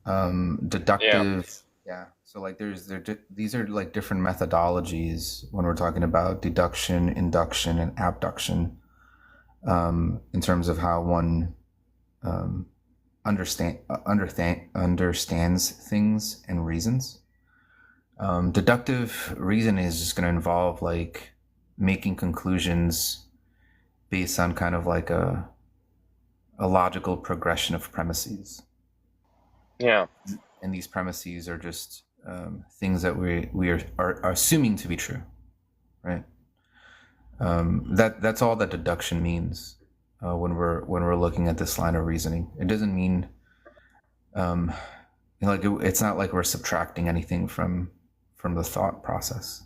Deductive, yeah. So like these are like different methodologies when we're talking about deduction, induction, and abduction, in terms of how one understands things and reasons. Deductive reasoning is just going to involve like making conclusions based on kind of like a logical progression of premises. Yeah. And these premises are just things that we are assuming to be true, right? That's all that deduction means when we're looking at this line of reasoning. It doesn't mean it's not like we're subtracting anything from the thought process.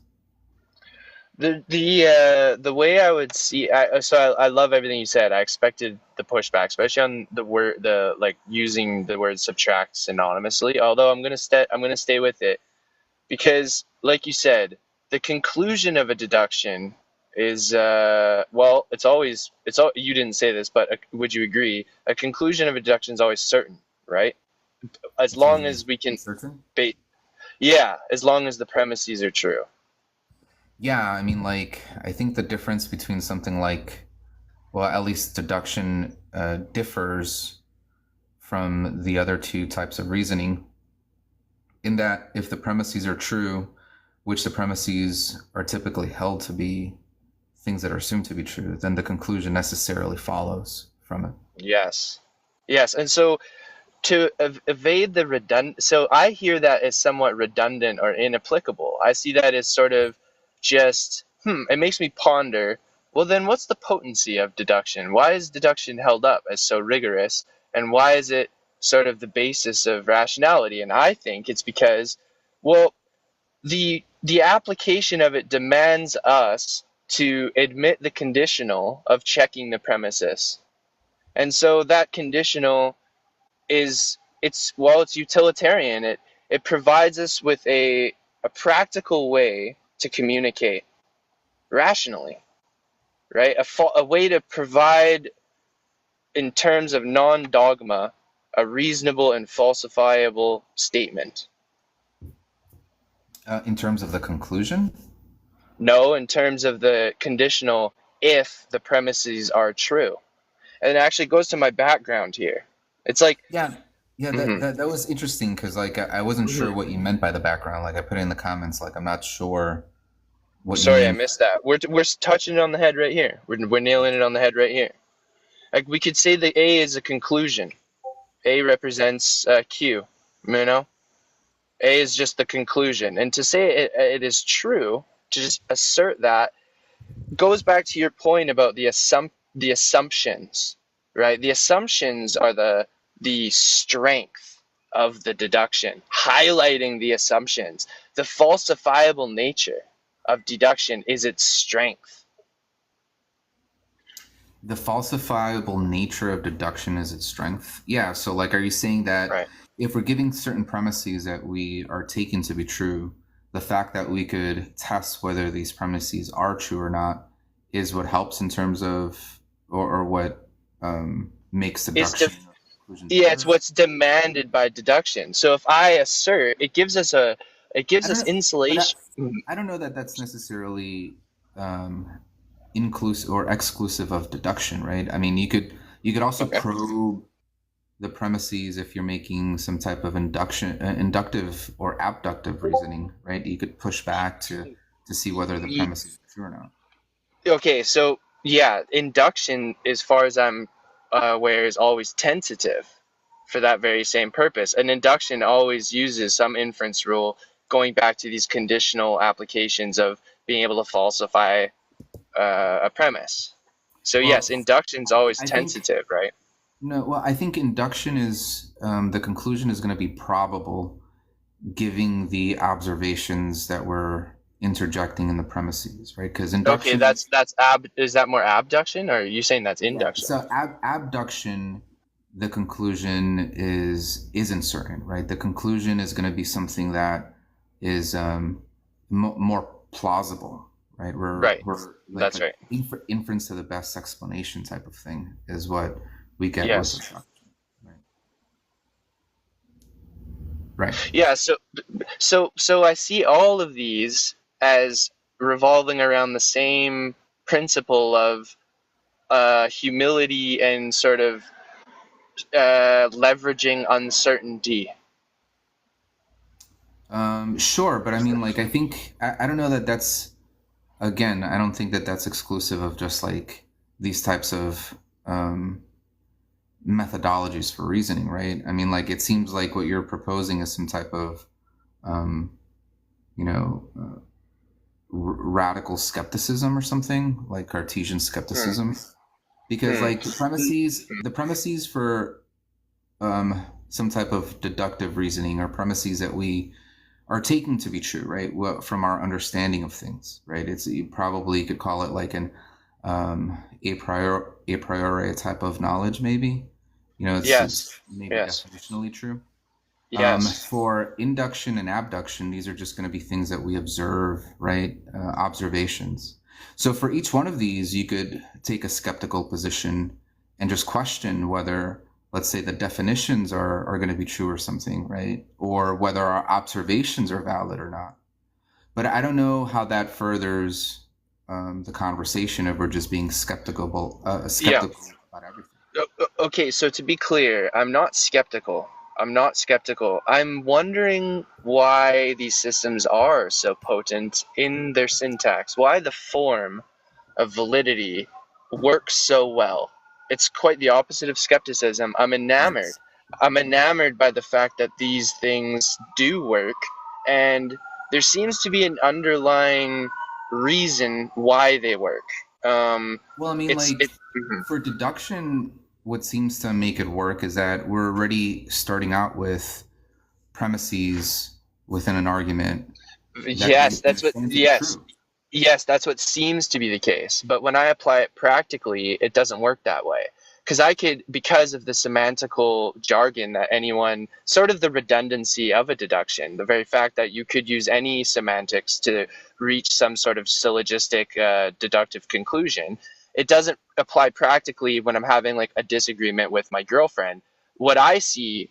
The way I would see, I love everything you said. I expected the pushback, especially on the word, the like using the word subtract synonymously. Although I'm gonna stay with it, because like you said, the conclusion of a deduction is well, it's all, you didn't say this, but would you agree? A conclusion of a deduction is always certain, right? As It's long always as we can, certain. yeah, as long as the premises are true. Yeah, I mean, like, I think the difference between something like, well, at least deduction differs from the other two types of reasoning in that if the premises are true, which the premises are typically held to be things that are assumed to be true, then the conclusion necessarily follows from it. Yes, yes, and so to evade the redundant, so I hear that as somewhat redundant or inapplicable. I see that as sort of just it makes me ponder, well then what's the potency of deduction? Why is deduction held up as so rigorous, and why is it sort of the basis of rationality? And I think it's because, well, the application of it demands us to admit the conditional of checking the premises. And so that conditional is, it's, while it's utilitarian, it provides us with a practical way to communicate rationally, right? A way to provide, in terms of non-dogma, a reasonable and falsifiable statement. In terms of the conclusion? No, in terms of the conditional, if the premises are true. And it actually goes to my background here. It's like, Yeah, that was interesting because like I wasn't sure what you meant by the background. Like I put it in the comments, like I'm not sure what you sorry, I mean. missed that. We're touching it on the head right here. We're nailing it on the head right here. Like we could say the A is a conclusion. A represents Q. You know, A is just the conclusion, and to say it is true, to just assert that, goes back to your point about the assumptions, right? The assumptions are the strength of the deduction, highlighting the assumptions. The falsifiable nature of deduction is its strength. The falsifiable nature of deduction is its strength. Yeah, so like are you saying that Right. if we're giving certain premises that we are taking to be true, the fact that we could test whether these premises are true or not is what helps in terms of, or what makes deduction conclusion Yeah, it's better? what's demanded by deduction. So if I assert, it gives us insulation. I don't know that that's necessarily inclusive or exclusive of deduction, right? I mean, you could also probe the premises if you're making some type of inductive or abductive reasoning, right? You could push back to see whether the premise is true or not. Okay, so yeah, induction, as far as I'm aware, is always tentative for that very same purpose. An induction always uses some inference rule, going back to these conditional applications of being able to falsify a premise. So Well, yes, induction's always I think tentative, right? no. Well, I think induction is the conclusion is going to be probable, given the observations that we're interjecting in the premises, right? Because induction. Okay, is that more abduction, or are you saying that's induction? So abduction, the conclusion isn't certain, right? The conclusion is going to be something that is more plausible, right? Right. That's right. Inference to the best explanation type of thing is what we get Yes. with abduction. Right. Yeah, so I see all of these as revolving around the same principle of humility and sort of leveraging uncertainty. Sure, but I mean, like, I think I don't know that that's, again, I don't think that that's exclusive of just like these types of methodologies for reasoning, right? I mean, like, it seems like what you're proposing is some type of radical skepticism or something, like Cartesian skepticism, because like the premises for some type of deductive reasoning are premises that we are taken to be true, right? Well, from our understanding of things, right? You probably could call it like an a priori type of knowledge, maybe. It's maybe definitionally true. Yes. For induction and abduction, these are just going to be things that we observe, right? Observations. So for each one of these, you could take a skeptical position and just question whether, let's say, the definitions are going to be true or something, right? Or whether our observations are valid or not. But I don't know how that furthers the conversation if we're just being skeptical about everything. Okay, so to be clear, I'm not skeptical. I'm wondering why these systems are so potent in their syntax, why the form of validity works so well. It's quite the opposite of skepticism. I'm enamored. I'm enamored by the fact that these things do work, and there seems to be an underlying reason why they work. For deduction, what seems to make it work is that we're already starting out with premises within an argument. Yes, that's what seems to be the case. But when I apply it practically, it doesn't work that way. Because of the semantical jargon that anyone, sort of the redundancy of a deduction, the very fact that you could use any semantics to reach some sort of syllogistic deductive conclusion, it doesn't apply practically when I'm having like a disagreement with my girlfriend. What I see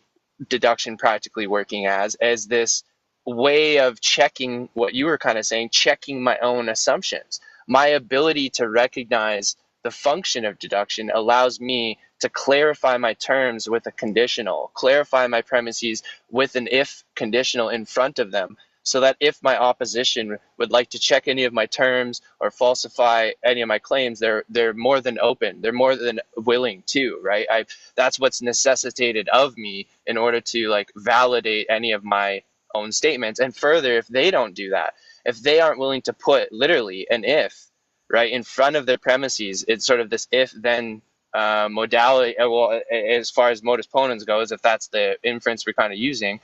deduction practically working as this way of checking what you were kind of saying, checking my own assumptions. My ability to recognize the function of deduction allows me to clarify my terms with a conditional, clarify my premises with an if conditional in front of them, so that if my opposition would like to check any of my terms or falsify any of my claims, they're more than open, they're more than willing to, right? That's what's necessitated of me in order to like validate any of my own statements. And further, if they don't do that, if they aren't willing to put literally an if, right, in front of their premises, it's sort of this if-then modality. Well, as far as modus ponens goes, if that's the inference we're kind of using,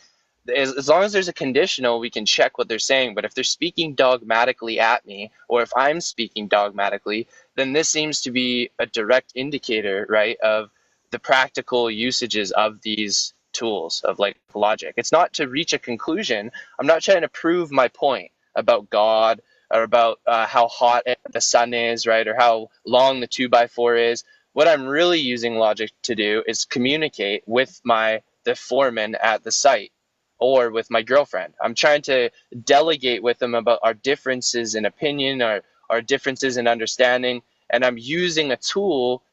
as long as there's a conditional, we can check what they're saying. But if they're speaking dogmatically at me, or if I'm speaking dogmatically, then this seems to be a direct indicator, right, of the practical usages of these tools of like logic. It's not to reach a conclusion. I'm not trying to prove my point about God or about how hot the sun is, right, or how long the 2x4 is. What I'm really using logic to do is communicate with the foreman at the site or with my girlfriend. I'm trying to delegate with them about our differences in opinion, our differences in understanding, and I'm using a tool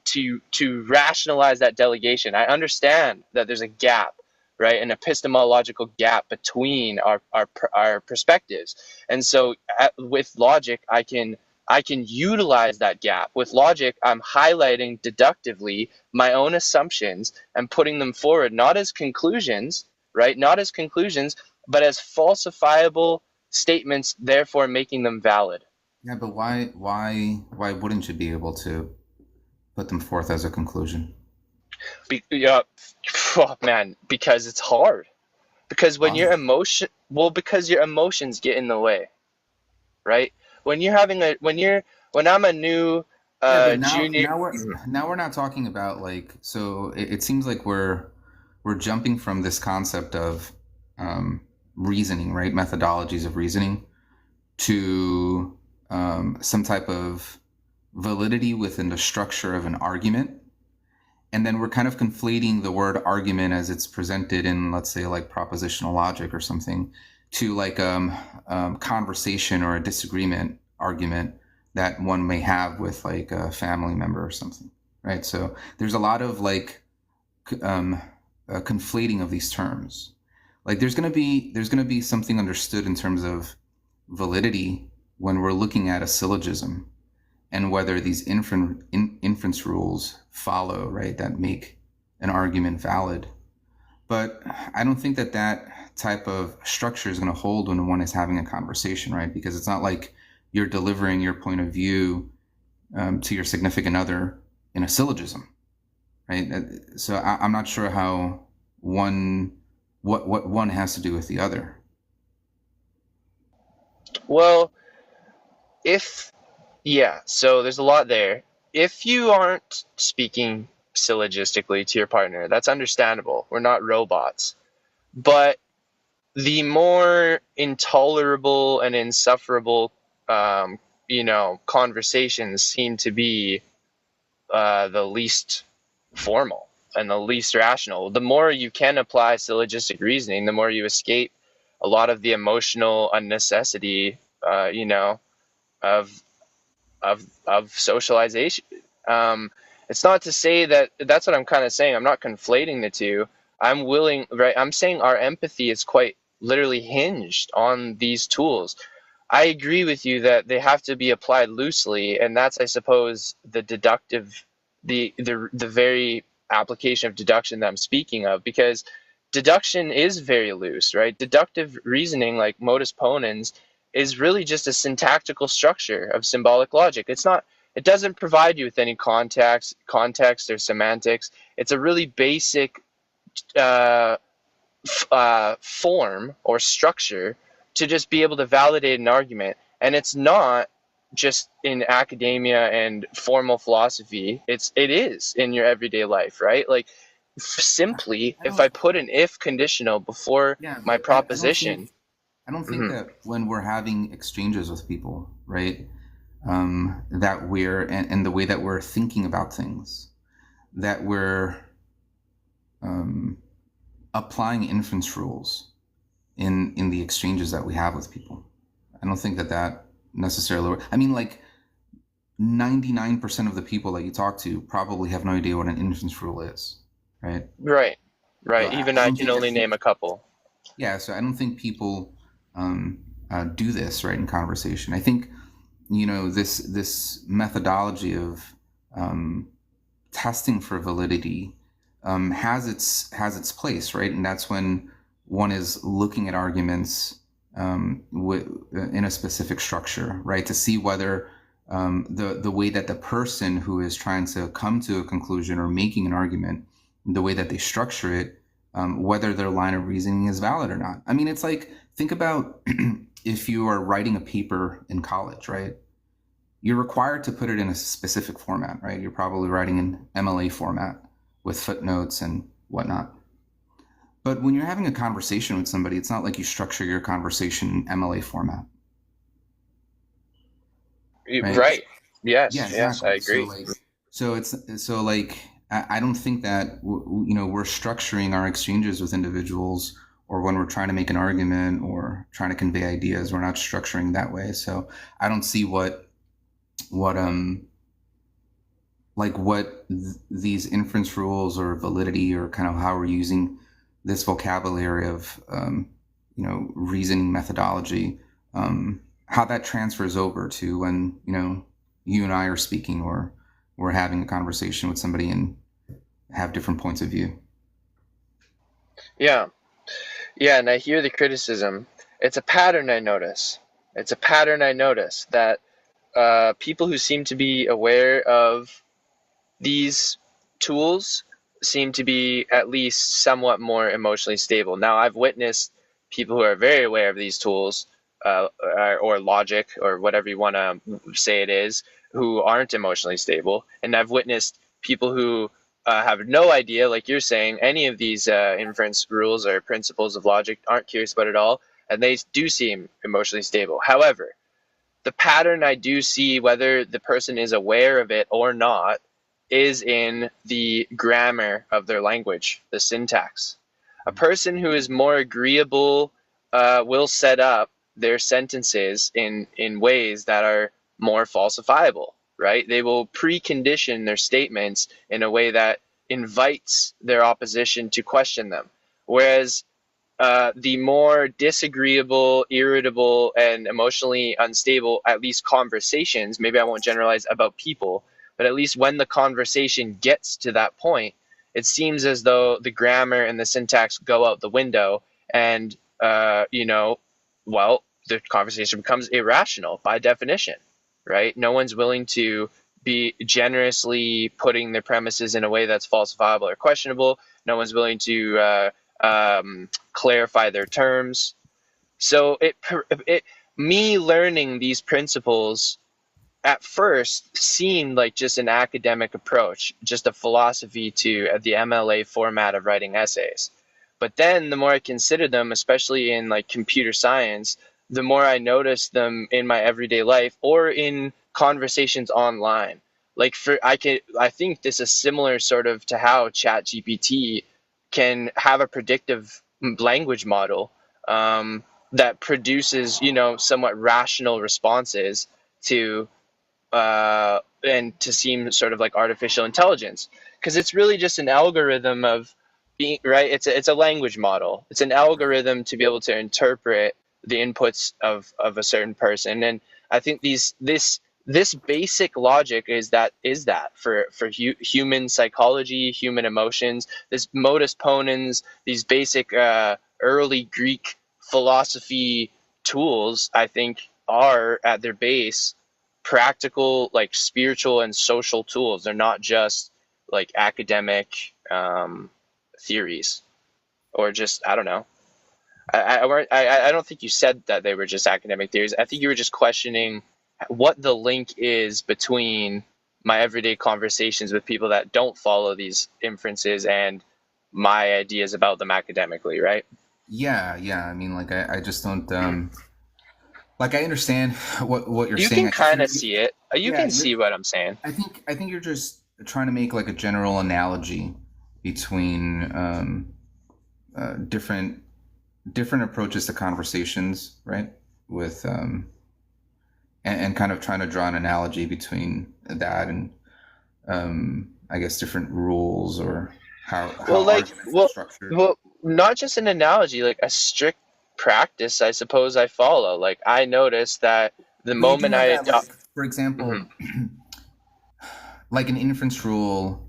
to rationalize that delegation. I understand that there's a gap, right, an epistemological gap between our perspectives, and so with logic, I can utilize that gap. With logic, I'm highlighting deductively my own assumptions and putting them forward, not as conclusions, right, not as conclusions, but as falsifiable statements, therefore making them valid. Yeah, but why wouldn't you be able to put them forth as a conclusion? Because it's hard. Because when because your emotions get in the way, right? When I'm a new junior. Now we're not talking about like, so it seems like we're jumping from this concept of reasoning, right? Methodologies of reasoning to some type of validity within the structure of an argument. And then we're kind of conflating the word argument as it's presented in, let's say, like propositional logic or something, to like conversation or a disagreement argument that one may have with like a family member or something, right? So there's a lot of like conflating of these terms. Like there's gonna be something understood in terms of validity when we're looking at a syllogism and whether these inference rules follow, right, that make an argument valid. But I don't think that type of structure is going to hold when one is having a conversation, right? Because it's not like you're delivering your point of view to your significant other in a syllogism, right? So I'm not sure how what one has to do with the other. Well, so there's a lot there. If you aren't speaking syllogistically to your partner, that's understandable. We're not robots. But the more intolerable and insufferable, conversations seem to be the least formal and the least rational. The more you can apply syllogistic reasoning, the more you escape a lot of the emotional unnecessity, of socialization. It's not to say that's what I'm kind of saying. I'm not conflating the two. I'm willing, right? I'm saying our empathy is quite literally hinged on these tools. I agree with you that they have to be applied loosely, and that's, I suppose, the very application of deduction that I'm speaking of, because deduction is very loose, right? Deductive reasoning, like modus ponens, is really just a syntactical structure of symbolic logic. It doesn't provide you with any context or semantics. It's a really basic form or structure to just be able to validate an argument. And it's not just in academia and formal philosophy. It is in your everyday life, right? Like, simply, if I put an if conditional before my proposition. I don't think that when we're having exchanges with people, right, that we're, and the way that we're thinking about things, that we're applying inference rules in the exchanges that we have with people. I don't think that necessarily, I mean, like 99% of the people that you talk to probably have no idea what an inference rule is, right? Right. So even I can only name a couple. Yeah, so I don't think people do this, right, in conversation. I think, this methodology of testing for validity has its place, right? And that's when one is looking at arguments in a specific structure, right, to see whether the way that the person who is trying to come to a conclusion or making an argument, the way that they structure it, whether their line of reasoning is valid or not. I mean, it's like, think about if you are writing a paper in college, right? You're required to put it in a specific format, right? You're probably writing in MLA format with footnotes and whatnot. But when you're having a conversation with somebody, it's not like you structure your conversation in MLA format. Right. Yes. Yeah, exactly. Yes, I agree. I don't think that we're structuring our exchanges with individuals, or when we're trying to make an argument or trying to convey ideas, we're not structuring that way. So I don't see what these inference rules or validity, or kind of how we're using this vocabulary of reasoning methodology, how that transfers over to when you and I are speaking, or we're having a conversation with somebody and have different points of view. Yeah, and I hear the criticism. It's a pattern I notice. That people who seem to be aware of these tools seem to be at least somewhat more emotionally stable. Now, I've witnessed people who are very aware of these tools, or logic, or whatever you want to say it is, who aren't emotionally stable. And I've witnessed people who have no idea, like you're saying, any of these inference rules or principles of logic, aren't curious about it all, and they do seem emotionally stable. However, the pattern I do see, whether the person is aware of it or not, is in the grammar of their language, the syntax. A person who is more agreeable will set up their sentences in ways that are more falsifiable, right? They will precondition their statements in a way that invites their opposition to question them. Whereas the more disagreeable, irritable, and emotionally unstable, at least conversations, maybe I won't generalize about people, but at least when the conversation gets to that point, it seems as though the grammar and the syntax go out the window, and the conversation becomes irrational by definition, right? No one's willing to be generously putting their premises in a way that's falsifiable or questionable. No one's willing to clarify their terms. So me learning these principles at first seemed like just an academic approach, just a philosophy to the MLA format of writing essays. But then the more I considered them, especially in like computer science, the more I noticed them in my everyday life or in conversations online. Like I think this is similar sort of to how ChatGPT can have a predictive language model that produces, somewhat rational responses to and to seem sort of like artificial intelligence, because it's really just an algorithm of being right. It's a language model. It's an algorithm to be able to interpret the inputs of a certain person. And I think this basic logic is that for human psychology, human emotions, this modus ponens, these basic early Greek philosophy tools, I think, are at their base practical, like spiritual and social tools. They're not just like academic theories, or just, I don't know. I don't think you said that they were just academic theories. I think you were just questioning what the link is between my everyday conversations with people that don't follow these inferences and my ideas about them academically, right? Yeah. I mean, like, I just don't. Like, I understand what you're You saying. can kind of see it. You Yeah, can see what I'm saying. I think you're just trying to make like a general analogy between different approaches to conversations, right? With and kind of trying to draw an analogy between that and I guess different rules, or how arguments are structured. Well, not just an analogy, like a strict practice, I suppose I follow. Like, I noticed that the But you do moment I have that, adopt, like, for example, like an inference rule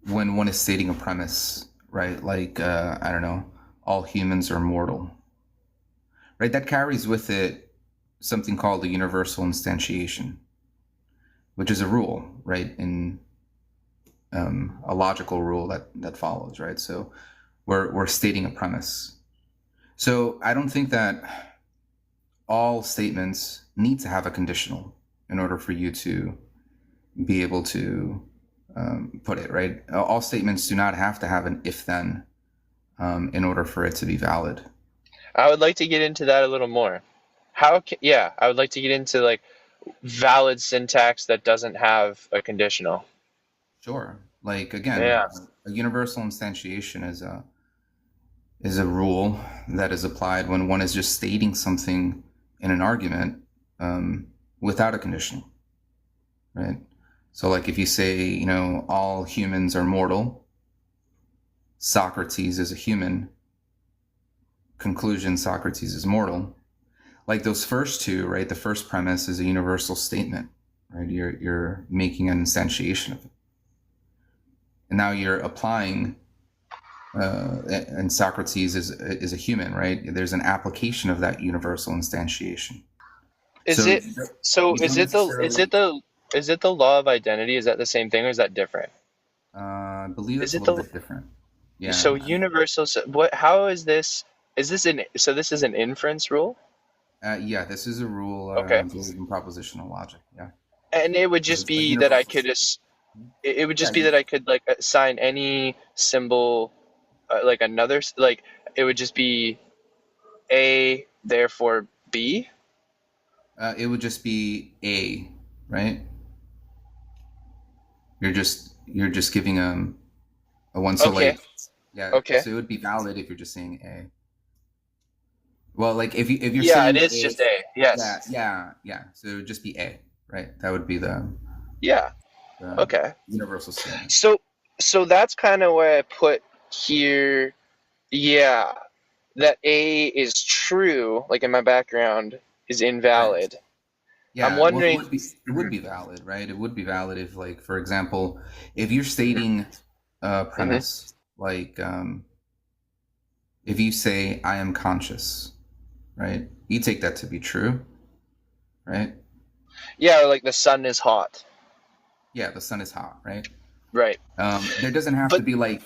when one is stating a premise, right? Like, I don't know, all humans are mortal, right? That carries with it something called the universal instantiation, which is a rule, right? In a logical rule that follows, right? So we're stating a premise. So I don't think that all statements need to have a conditional in order for you to be able to put it, right? All statements do not have to have an if-then in order for it to be valid. I would like to get into that a little more. I would like to get into like valid syntax that doesn't have a conditional. Sure. Like, again, Yeah. a universal instantiation is a rule that is applied when one is just stating something in an argument without a conditional, right? So, like, if you say, all humans are mortal, Socrates is a human, conclusion, Socrates is mortal. Like those first two, right? The first premise is a universal statement, right? You're making an instantiation of it. And now you're applying, and Socrates is a human, right? There's an application of that universal instantiation. Is it the law of identity? Is that the same thing, or is that different? I believe it's a little bit different. Yeah. So universal. How is this? So this is an inference rule? Yeah, this is a rule. Okay. In propositional logic. Yeah. And it would just be that I could it would just be that I could like assign any symbol, like another, like it would just be A, therefore B. It would just be A, right? You're just giving a one. So Okay. like, yeah. Okay. So it would be valid if you're just saying A. Well, like if you're saying it is just A. Yes. Yeah. So it would just be A, right? That would be the okay. Universal statement. So that's kind of where I put here. Yeah, that A is true, like in my background, is invalid. Right. Yeah, I'm wondering. Well, it would be valid, right? It would be valid if, like, for example, if you're stating a premise, like, if you say, I am conscious, right? You take that to be true, right? Yeah, like the sun is hot. Yeah, the sun is hot, right? Right. There doesn't have to be like.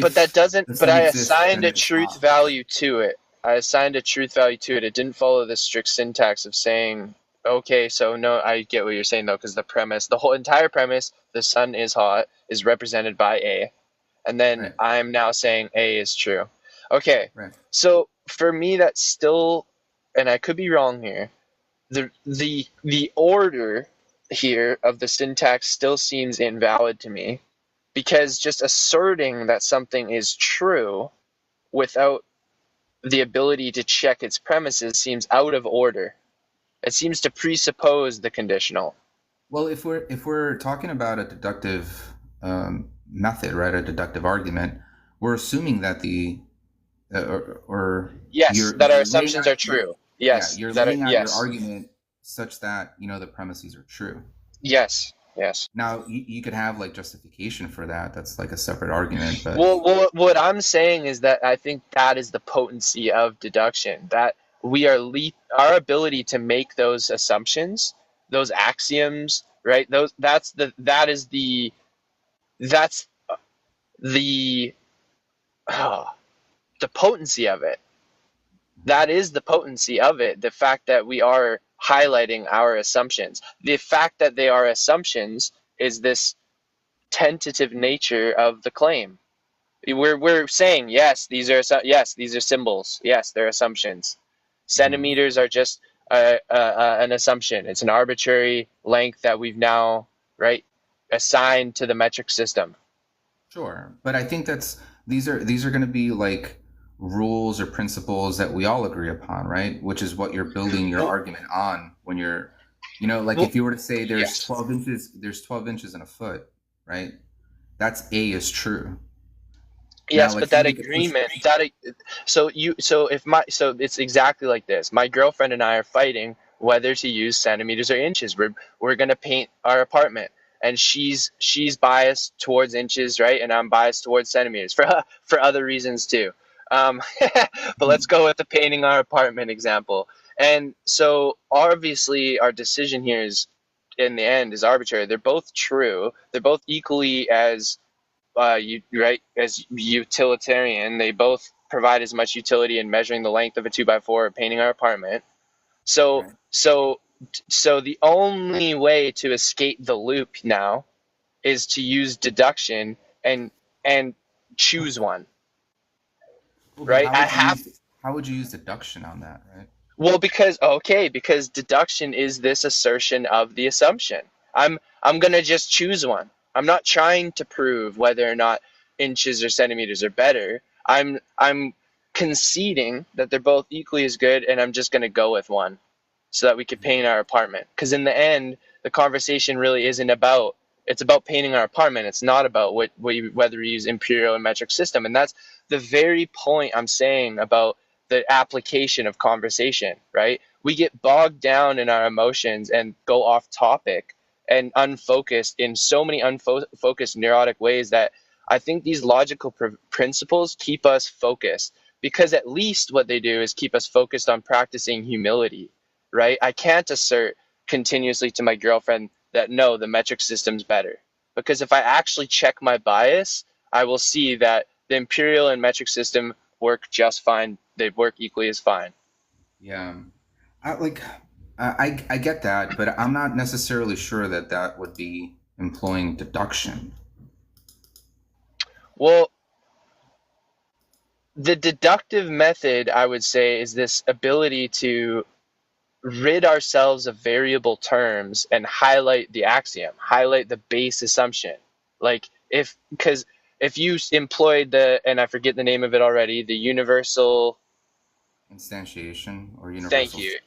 But that doesn't. But I assigned a truth value to it. I assigned a truth value to it. It didn't follow the strict syntax of saying, okay, so no, I get what you're saying though, because the whole entire premise, the sun is hot, is represented by A. And then Right. I'm now saying A is true. Okay, Right. so for me, that's still, and I could be wrong here, the order here of the syntax still seems invalid to me, because just asserting that something is true without the ability to check its premises seems out of order. It seems to presuppose the conditional. Well, if we're talking about a deductive method, right, a deductive argument, we're assuming that Yes, that our assumptions are true. Yeah, Yes, you're that are, laying out your yes, argument such that the premises are true. yes, yes. Now you could have like justification for that. That's like a separate argument, but Well, what I'm saying is that I think that is the potency of deduction. That we are our ability to make those assumptions, those axioms, right? That's the the potency of it. That is the potency of it. The fact that we are highlighting our assumptions. The fact that they are assumptions is this tentative nature of the claim. We're saying yes, these are symbols. Yes, they're assumptions. Centimeters are just an assumption. It's an arbitrary length that we've now assigned to the metric system. sure. But I think these are going to be like rules or principles that we all agree upon, right? Which is what you're building your argument on when you're, like if you were to say there's Yes. 12 inches in a foot, right? That's A is true. Yes, Now, but that agreement, so it's exactly like this. My girlfriend and I are fighting whether to use centimeters or inches. We're gonna paint our apartment, and she's biased towards inches, right? And I'm biased towards centimeters for other reasons too. But let's go with the painting our apartment example. And so obviously our decision here is, in the end, is arbitrary. They're both true. They're both equally as as utilitarian. They both provide as much utility in measuring the length of a 2x4 or painting our apartment. So Right. so the only way to escape the loop now is to use deduction and choose one. Well, Right? how would you use deduction on that, right? Well, because deduction is this assertion of the assumption. I'm gonna just choose one. I'm not trying to prove whether or not inches or centimeters are better. I'm conceding that they're both equally as good, and I'm just gonna go with one, so that we could paint our apartment. Because in the end, the conversation really isn't about. It's about painting our apartment. It's not about whether we use imperial or metric system, and that's the very point I'm saying about the application of conversation, right? We get bogged down in our emotions and go off topic and unfocused in so many unfocused neurotic ways that I think these logical principles keep us focused, because at least what they do is keep us focused on practicing humility, right? I can't assert continuously to my girlfriend that no, the metric system's better, because if I actually check my bias, I will see that the imperial and metric system work just fine. They work equally as fine. Yeah. I get that, but I'm not necessarily sure that would be employing deduction. Well, the deductive method, I would say, is this ability to rid ourselves of variable terms and highlight the axiom, highlight the base assumption. Because if you employed and I forget the name of it already, the universal Instantiation or universal. Thank you.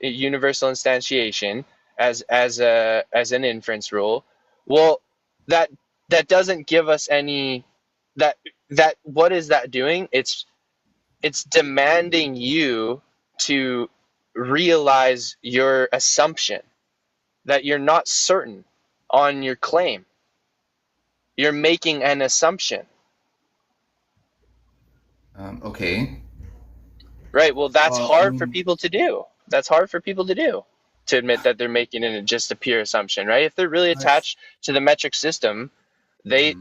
Universal instantiation as an inference rule. Well, that doesn't give us any that what is that doing? It's demanding you to realize your assumption that you're not certain on your claim. You're making an assumption. Okay. Right. Well, that's hard for people to do. That's hard for people to do, to admit that they're making just a pure assumption, right? If they're really attached to the metric system, They've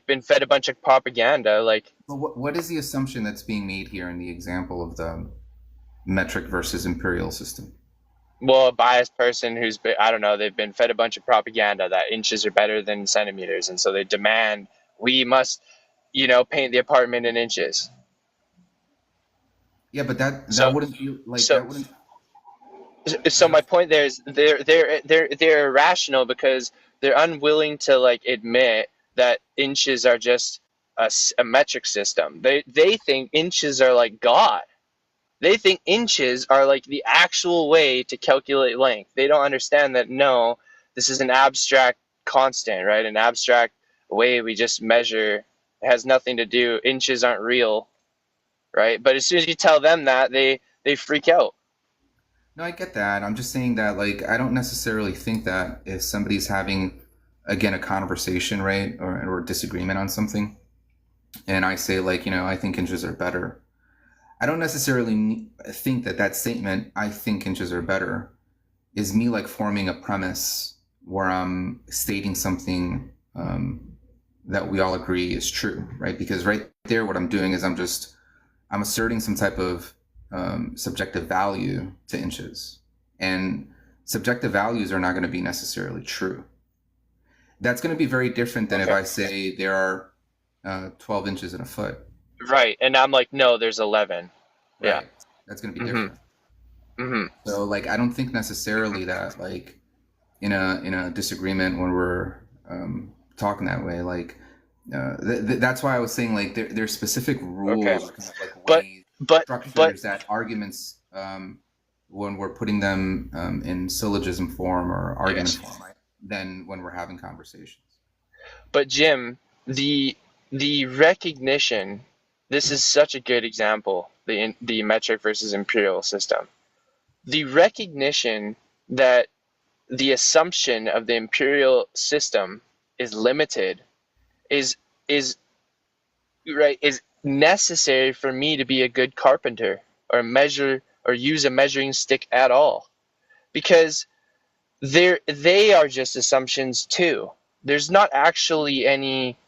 been fed a bunch of propaganda. Like, well, what is the assumption that's being made here in the example of the metric versus imperial system? well, a biased person who's been, I don't know, they've been fed a bunch of propaganda that inches are better than centimeters, and so they demand we must, paint the apartment in inches. Yeah, but that So wouldn't be like so that wouldn't. so my point there is they're irrational because they're unwilling to like admit that inches are just a metric system. They think inches are like God. They think inches are like the actual way to calculate length. They don't understand that, no, this is an abstract constant, right? An abstract way we just measure. It has nothing to do. Inches aren't real, right? But as soon as you tell them that, they freak out. No, I get that. I'm just saying that, like, I don't necessarily think that if somebody's having, again, a conversation, right, or disagreement on something, and I say, like, I think inches are better. I don't necessarily think that statement, I think inches are better, is me, like, forming a premise where I'm stating something that we all agree is true, right? Because right there, what I'm doing is I'm asserting some type of subjective value to inches, and subjective values are not going to be necessarily true. That's going to be very different than if I say there are 12 inches in a foot. Right, and I'm like, no, there's 11. Right. Yeah, That's going to be different. Mm-hmm. So, like, I don't think necessarily that, like, in a disagreement when we're talking that way, like, that's why I was saying, like, there's specific rules, kind of like ways, structures that arguments, when we're putting them in syllogism form or argument form, right, than when we're having conversations. But Jim, the recognition, this is such a good example, the metric versus imperial system. The recognition that the assumption of the imperial system is limited is necessary for me to be a good carpenter or measure or use a measuring stick at all, because they are just assumptions too. There's not actually any.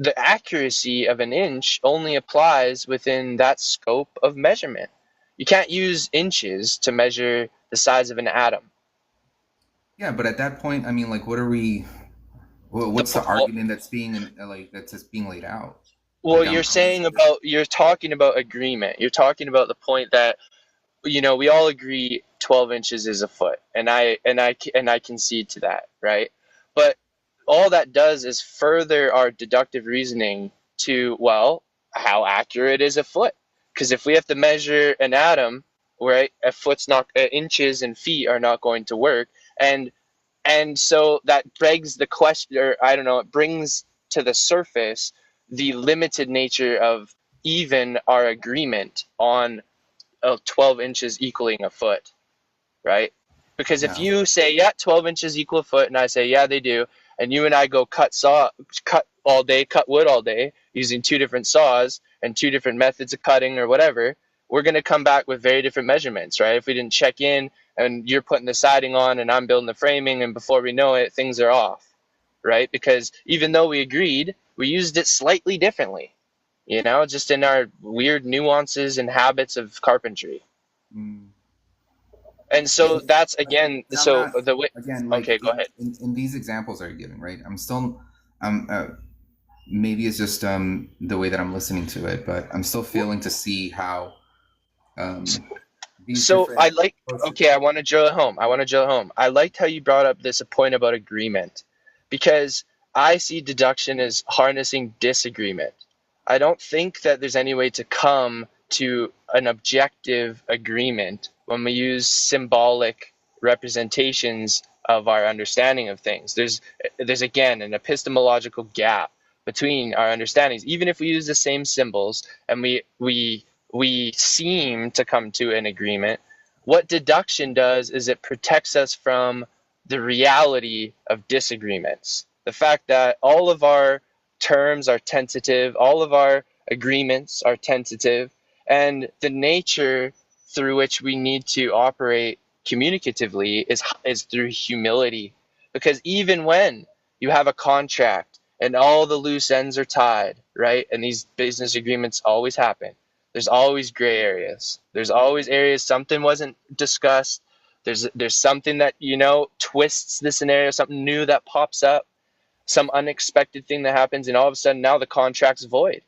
The accuracy of an inch only applies within that scope of measurement. You can't use inches to measure the size of an atom. Yeah, but at that point, I mean, like, what's the argument that's being that's just being laid out? Well, you're talking about agreement. You're talking about the point that, we all agree 12 inches is a foot, and I concede to that, right? But all that does is further our deductive reasoning to, well, how accurate is a foot? Because if we have to measure an atom, right, a foot's not, inches and feet are not going to work, and so that begs the question, or I don't know, it brings to the surface the limited nature of even our agreement on 12 inches equaling a foot, right? Because if you say, yeah, 12 inches equal a foot, and I say, yeah, they do, and you and I go cut wood all day using two different saws and two different methods of cutting or whatever, we're going to come back with very different measurements, right? If we didn't check in and you're putting the siding on and I'm building the framing, and before we know it, things are off, right? Because even though we agreed, we used it slightly differently, just in our weird nuances and habits of carpentry. And so that's, again, the way. Again, like, okay, go ahead. In these examples that you're giving, right? Maybe it's just the way that I'm listening to it, but I'm still failing to see how. I want to drill it home. I liked how you brought up this point about agreement, because I see deduction as harnessing disagreement. I don't think that there's any way to come to an objective agreement when we use symbolic representations of our understanding of things. There's again an epistemological gap between our understandings, even if we use the same symbols and we seem to come to an agreement. What deduction does is it protects us from the reality of disagreements. The fact that all of our terms are tentative, all of our agreements are tentative, and the nature through which we need to operate communicatively is through humility. Because even when you have a contract and all the loose ends are tied, right? And these business agreements always happen. There's always gray areas. There's always areas something wasn't discussed. There's something that, twists the scenario, something new that pops up, some unexpected thing that happens, and all of a sudden now the contract's void,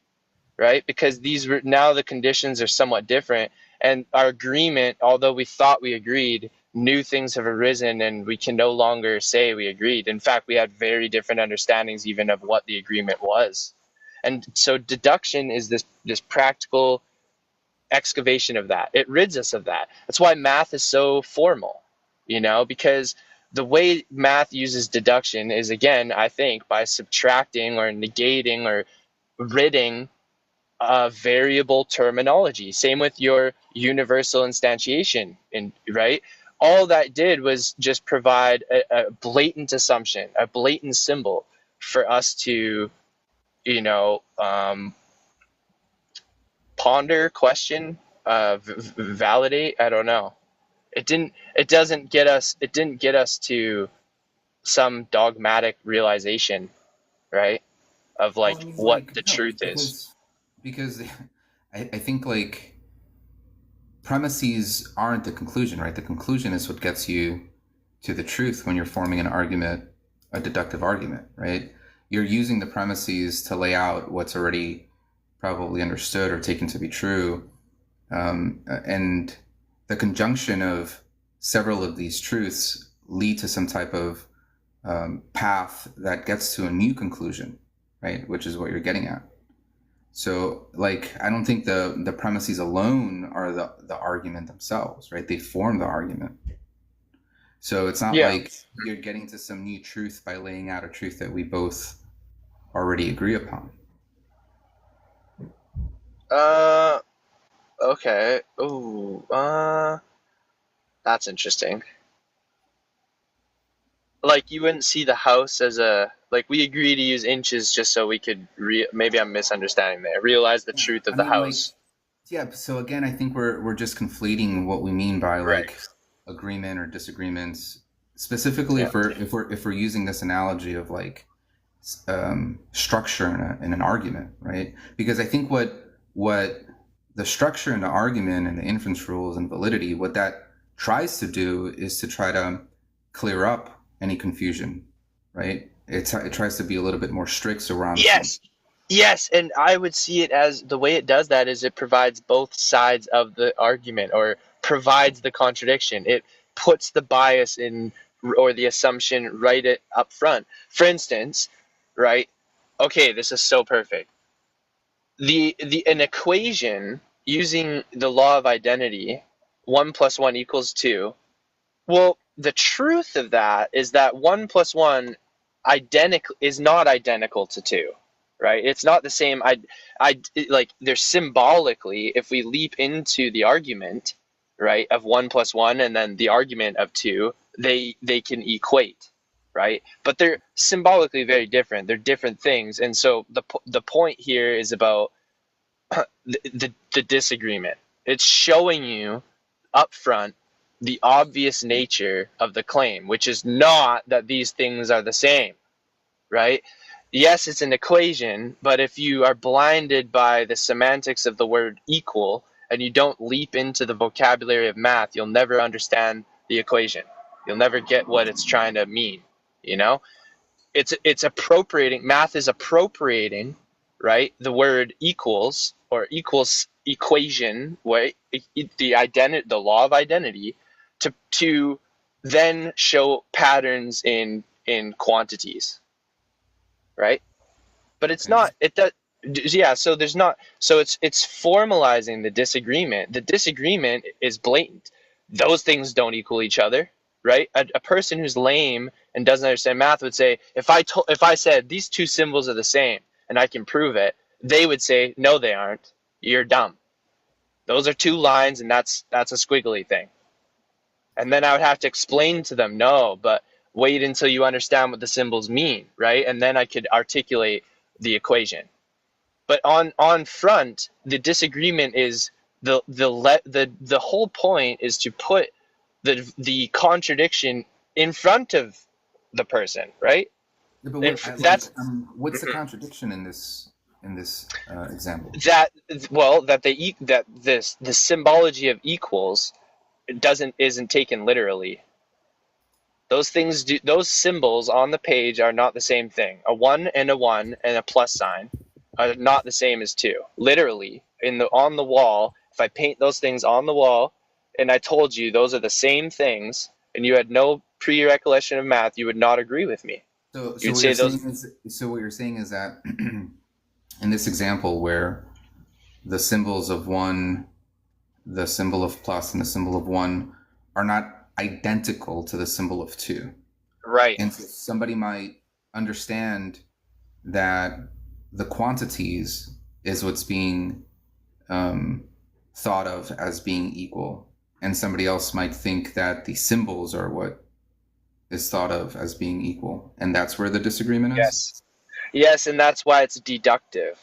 right? Because now the conditions are somewhat different, and our agreement, although we thought we agreed, new things have arisen, and we can no longer say we agreed. In fact, we had very different understandings even of what the agreement was. And so deduction is this practical excavation of that. It rids us of that. That's why math is so formal, because the way math uses deduction is, again, I think, by subtracting or negating or ridding variable terminology. Same with your universal instantiation, right? All that did was just provide a blatant assumption, a blatant symbol for us to, ponder, question, validate. I don't know. It didn't get us to some dogmatic realization, right? Of Well, I mean, what like, the no, truth is. because I think like premises aren't the conclusion, right? The conclusion is what gets you to the truth when you're forming an argument, a deductive argument, right? You're using the premises to lay out what's already probably understood or taken to be true. And the conjunction of several of these truths lead to some type of path that gets to a new conclusion, right? Which is what you're getting at. So, like, I don't think the premises alone are the argument themselves, right? They form the argument. So it's not like you're getting to some new truth by laying out a truth that we both already agree upon. Okay. Ooh, that's interesting. Like, you wouldn't see the house as we agree to use inches just so we could maybe I'm misunderstanding there. Realize the truth of the house. Yeah. So again, I think we're just conflating what we mean by Right. like agreement or disagreements. Specifically, if we're using this analogy of like structure in an argument, right? Because I think what the structure in the argument and the inference rules and validity, what that tries to do is to try to clear up any confusion, right? It tries to be a little bit more strict around. Yes, and I would see it as the way it does that is it provides both sides of the argument, or provides the contradiction. It puts the bias in, or the assumption right up front. For instance, right? Okay, this is so perfect. An equation using the law of identity, 1 + 1 = 2. Well, the truth of that is that 1 + 1 is not identical to 2, right? It's not the same. They're symbolically, if we leap into the argument, right, of 1 + 1 and then the argument of 2, they can equate, right? But they're symbolically very different. They're different things, and so the point here is about the disagreement. It's showing you up front the obvious nature of the claim, which is not that these things are the same, right? Yes, it's an equation, but if you are blinded by the semantics of the word equal and you don't leap into the vocabulary of math, you'll never understand the equation. You'll never get what it's trying to mean, It's appropriating, math is appropriating, right, the word equals or equals equation, right, the law of identity, to then show patterns in quantities, right? But it's not, it does. Yeah, so there's not, so it's formalizing the disagreement. The disagreement is blatant. Those things don't equal each other, right? A person who's lame and doesn't understand math would say, if I said these two symbols are the same and I can prove it, they would say, no, they aren't. You're dumb. Those are two lines, and that's a squiggly thing. And then I would have to explain to them, no, but wait until you understand what the symbols mean, right? And then I could articulate the equation. But on front, the disagreement is the whole point is to put the contradiction in front of the person, right? Yeah, but what's the contradiction in this example? That the symbology of equals isn't taken literally. Those symbols on the page are not the same thing. A 1 and a plus sign are not the same as 2. Literally, on the wall, if I paint those things on the wall and I told you those are the same things and you had no pre-recollection of math, you would not agree with me. So what you're saying is that in this example where the symbols of 1, the symbol of plus and the symbol of 1 are not identical to the symbol of 2. Right. And so somebody might understand that the quantities is what's being thought of as being equal, and somebody else might think that the symbols are what is thought of as being equal, and that's where the disagreement is. Yes, and that's why it's deductive,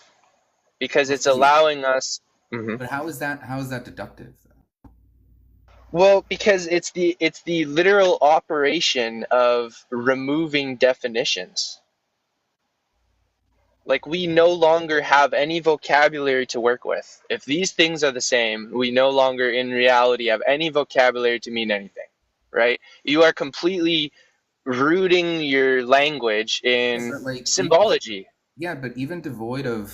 because it's allowing us. But how is that deductive? Well, because it's the literal operation of removing definitions. Like, we no longer have any vocabulary to work with. If these things are the same, we no longer in reality have any vocabulary to mean anything, right? You are completely rooting your language in symbology. But even devoid of,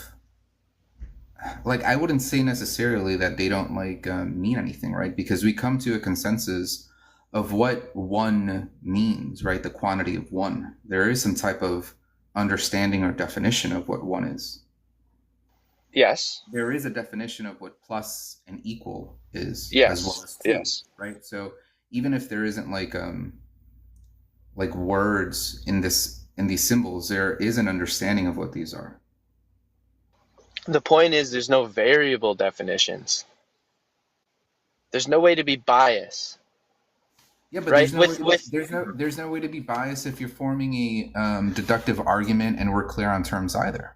I wouldn't say necessarily that they don't mean anything, right? Because we come to a consensus of what 1 means, right? The quantity of 1. There is some type of understanding or definition of what 1 is. Yes. There is a definition of what plus and equal is, yes, as well as 2, yes, right? So even if there isn't words in these symbols, there is an understanding of what these are. The point is, there's no variable definitions. There's no way to be biased. Yeah, but right? there's no way to be biased if you're forming a deductive argument and we're clear on terms either.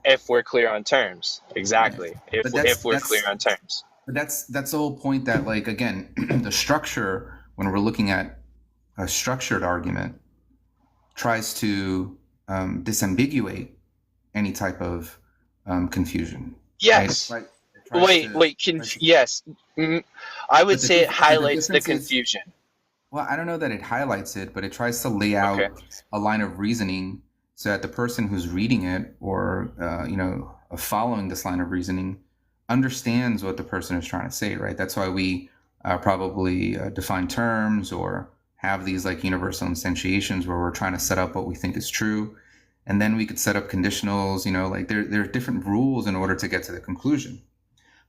If we're clear on terms, exactly. Yeah. If we're clear on terms. But that's the whole point, that again, the structure, when we're looking at a structured argument, tries to disambiguate any type of confusion. Yes. Right? Yes. I would say it highlights the confusion. Well, I don't know that it highlights it, but it tries to lay out a line of reasoning so that the person who's reading it or following this line of reasoning understands what the person is trying to say, right? That's why we probably define terms or have these universal instantiations where we're trying to set up what we think is true. And then we could set up conditionals, there are different rules in order to get to the conclusion.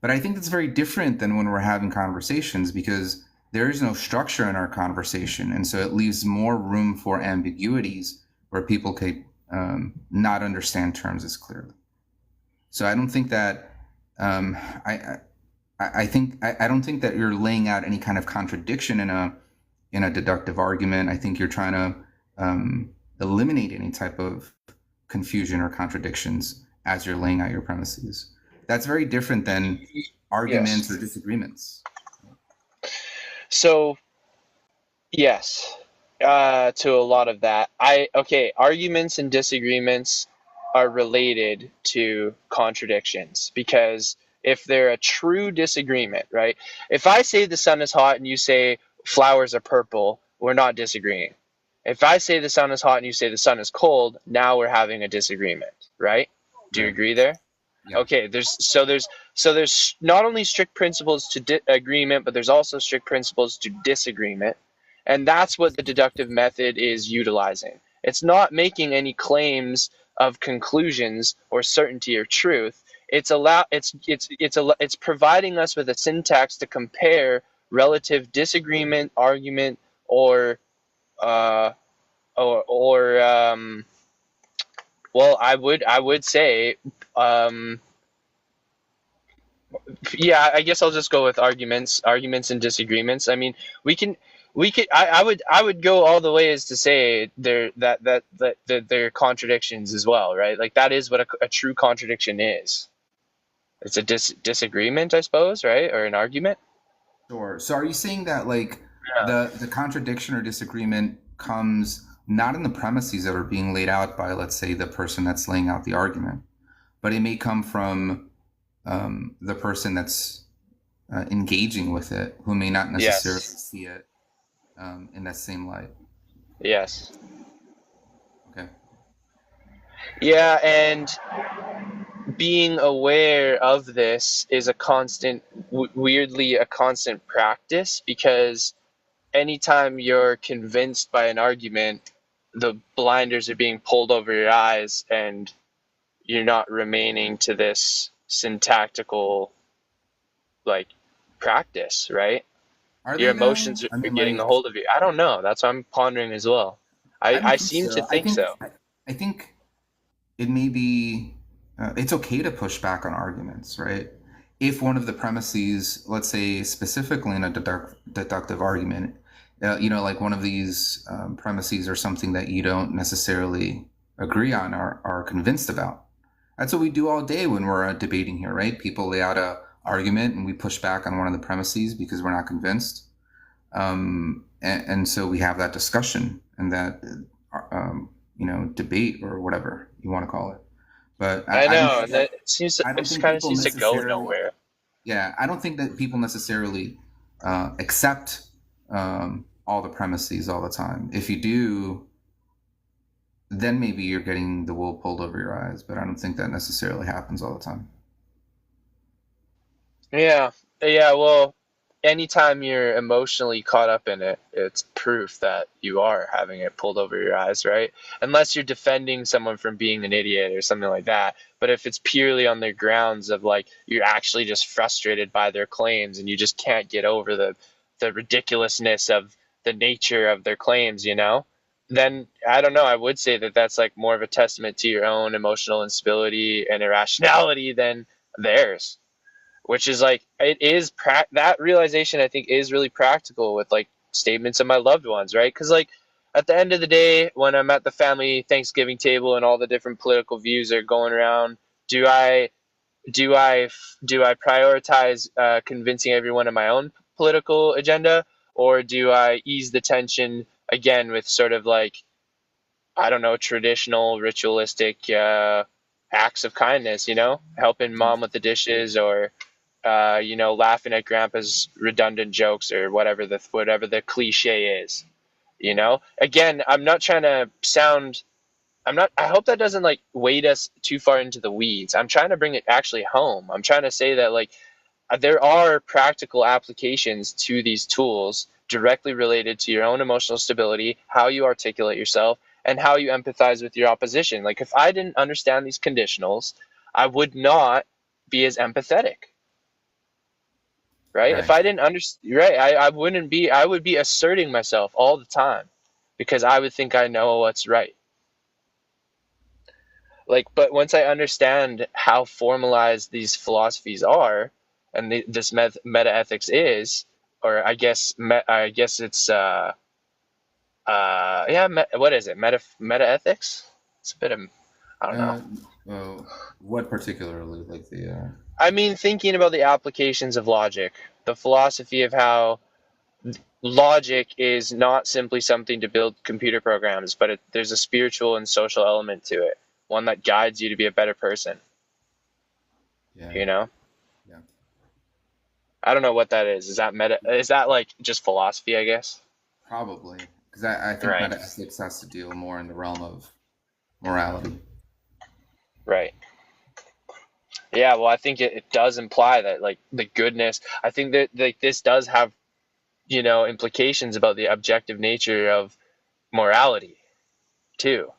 But I think that's very different than when we're having conversations, because there is no structure in our conversation. And so it leaves more room for ambiguities where people could not understand terms as clearly. So I don't think that I don't think that you're laying out any kind of contradiction in a deductive argument. I think you're trying to eliminate any type of confusion or contradictions as you're laying out your premises. That's very different than arguments or disagreements. So, yes, to a lot of that. Arguments and disagreements are related to contradictions, because if they're a true disagreement, right? If I say the sun is hot and you say flowers are purple, we're not disagreeing. If I say the sun is hot and you say the sun is cold, now we're having a disagreement, right? Do you agree there? Yeah. Okay, there's not only strict principles to agreement, but there's also strict principles to disagreement. And that's what the deductive method is utilizing. It's not making any claims of conclusions or certainty or truth. It's providing us with a syntax to compare relative disagreement, argument, or I would say, I guess I'll just go with arguments and disagreements. I mean, I would go all the way as to say they're contradictions as well, right? Like, that is what a true contradiction is. It's a disagreement, I suppose, right? Or an argument. Sure. So are you saying that the contradiction or disagreement comes not in the premises that are being laid out by, let's say, the person that's laying out the argument, but it may come from the person that's engaging with it, who may not necessarily see it in that same light. Yes. Okay. Yeah, and being aware of this is a constant, weirdly a constant practice, because anytime you're convinced by an argument, the blinders are being pulled over your eyes and you're not remaining to this syntactical like practice, right? Are Your they though? emotions I are mean, getting like, a hold of you. I don't know. That's what I'm pondering as well. I don't I think seem to so. I think think so. I think it may be it's okay to push back on arguments, right? If one of the premises, let's say specifically in a deductive argument, like one of these premises or something that you don't necessarily agree on or are convinced about. That's what we do all day when we're debating here, right? People lay out a argument and we push back on one of the premises because we're not convinced. And so we have that discussion and that, debate or whatever you want to call it. But I know, don't and that seems I don't it think kind of people seems to go necessarily. nowhere. Yeah, I don't think that people necessarily accept all the premises all the time. If you do, then maybe you're getting the wool pulled over your eyes. But I don't think that necessarily happens all the time. Yeah, yeah. Well, anytime you're emotionally caught up in it, it's proof that you are having it pulled over your eyes, right? Unless you're defending someone from being an idiot or something like that. But if it's purely on their grounds of like you're actually just frustrated by their claims and you just can't get over the ridiculousness of the nature of their claims, then I don't know. I would say that that's like more of a testament to your own emotional instability and irrationality than theirs, which is like it is that realization I think is really practical with like statements of my loved ones, right? Because like at the end of the day, when I'm at the family Thanksgiving table and all the different political views are going around, do I do I prioritize convincing everyone of my own political agenda, or do I ease the tension again with sort of like, I don't know, traditional ritualistic acts of kindness, helping mom with the dishes, or laughing at grandpa's redundant jokes, or whatever the cliche is. Again, I'm not trying to sound. I hope that doesn't like weight us too far into the weeds. I'm trying to bring it actually home. I'm trying to say that like there are practical applications to these tools directly related to your own emotional stability, how you articulate yourself, and how you empathize with your opposition. Like if I didn't understand these conditionals, I would not be as empathetic. Right? If I didn't understand, right, I wouldn't be. I would be asserting myself all the time because I would think I know what's right. Like, but once I understand how formalized these philosophies are, and this meta ethics is, or I guess it's what is it, meta ethics? It's a bit of, I don't know. What particularly, like the? I mean, thinking about the applications of logic, the philosophy of how logic is not simply something to build computer programs, but there's a spiritual and social element to it, one that guides you to be a better person. Yeah. Yeah. I don't know what that is. Is that meta? Is that like just philosophy, I guess? Probably, because I think meta ethics has to deal more in the realm of morality. Right. Yeah, well, I think it does imply that like the goodness. I think that like this does have, implications about the objective nature of morality, too,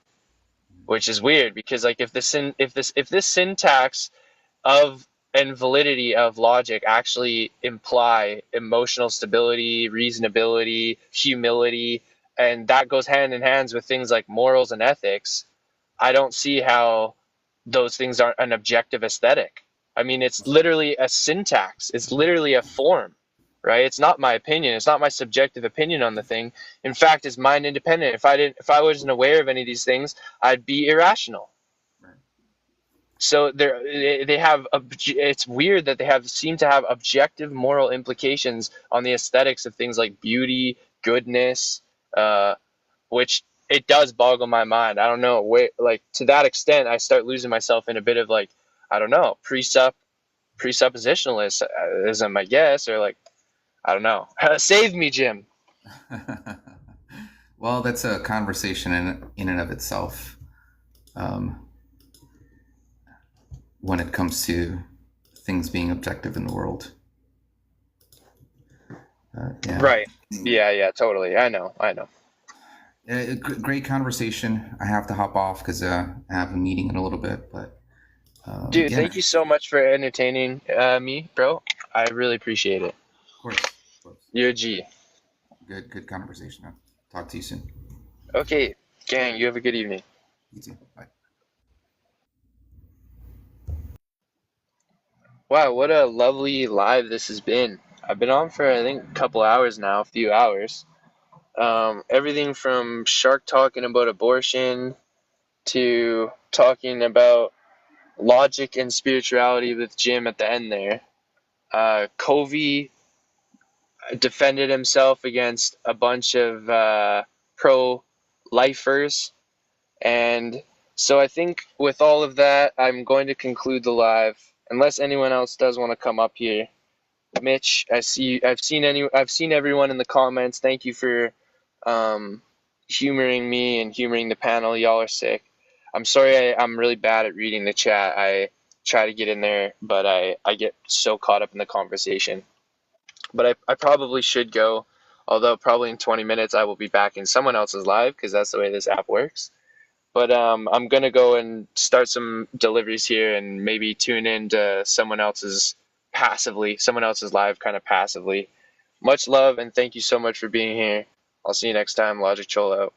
which is weird because like if this syntax of and validity of logic actually imply emotional stability, reasonability, humility, and that goes hand in hand with things like morals and ethics, I don't see how those things aren't an objective aesthetic. I mean, it's literally a syntax. It's literally a form, right? It's not my opinion. It's not my subjective opinion on the thing. In fact, it's mind independent. If I wasn't aware of any of these things, I'd be irrational. So they have. It's weird that they seem to have objective moral implications on the aesthetics of things like beauty, goodness, which it does boggle my mind. I don't know, like to that extent, I start losing myself in a bit of like, I don't know, presuppositionalism, I guess, or like, I don't know. Save me, Jim. Well, that's a conversation in and of itself. When it comes to things being objective in the world. Yeah. Right. Yeah, totally. I know. Great conversation. I have to hop off because I have a meeting in a little bit, but dude, yeah. thank you so much for entertaining me, bro. I really appreciate it. Of course. You're a G. Good conversation. I'll talk to you soon. Okay, gang, you have a good evening. You too. Bye. Wow, what a lovely live this has been. I've been on for I think a couple hours now, a few hours. Everything from Shark talking about abortion to talking about logic and spirituality with Jim at the end there. Kovi defended himself against a bunch of pro-lifers. And so I think with all of that, I'm going to conclude the live. Unless anyone else does want to come up here. Mitch, I've seen everyone in the comments. Thank you for humoring me and humoring the panel. Y'all are sick. I'm sorry I'm really bad at reading the chat. I try to get in there, but I get so caught up in the conversation. But I probably should go, although probably in 20 minutes I will be back in someone else's live because that's the way this app works. But I'm going to go and start some deliveries here and maybe tune into someone else's live kind of passively. Much love and thank you so much for being here. I'll see you next time. Logic Cholo out.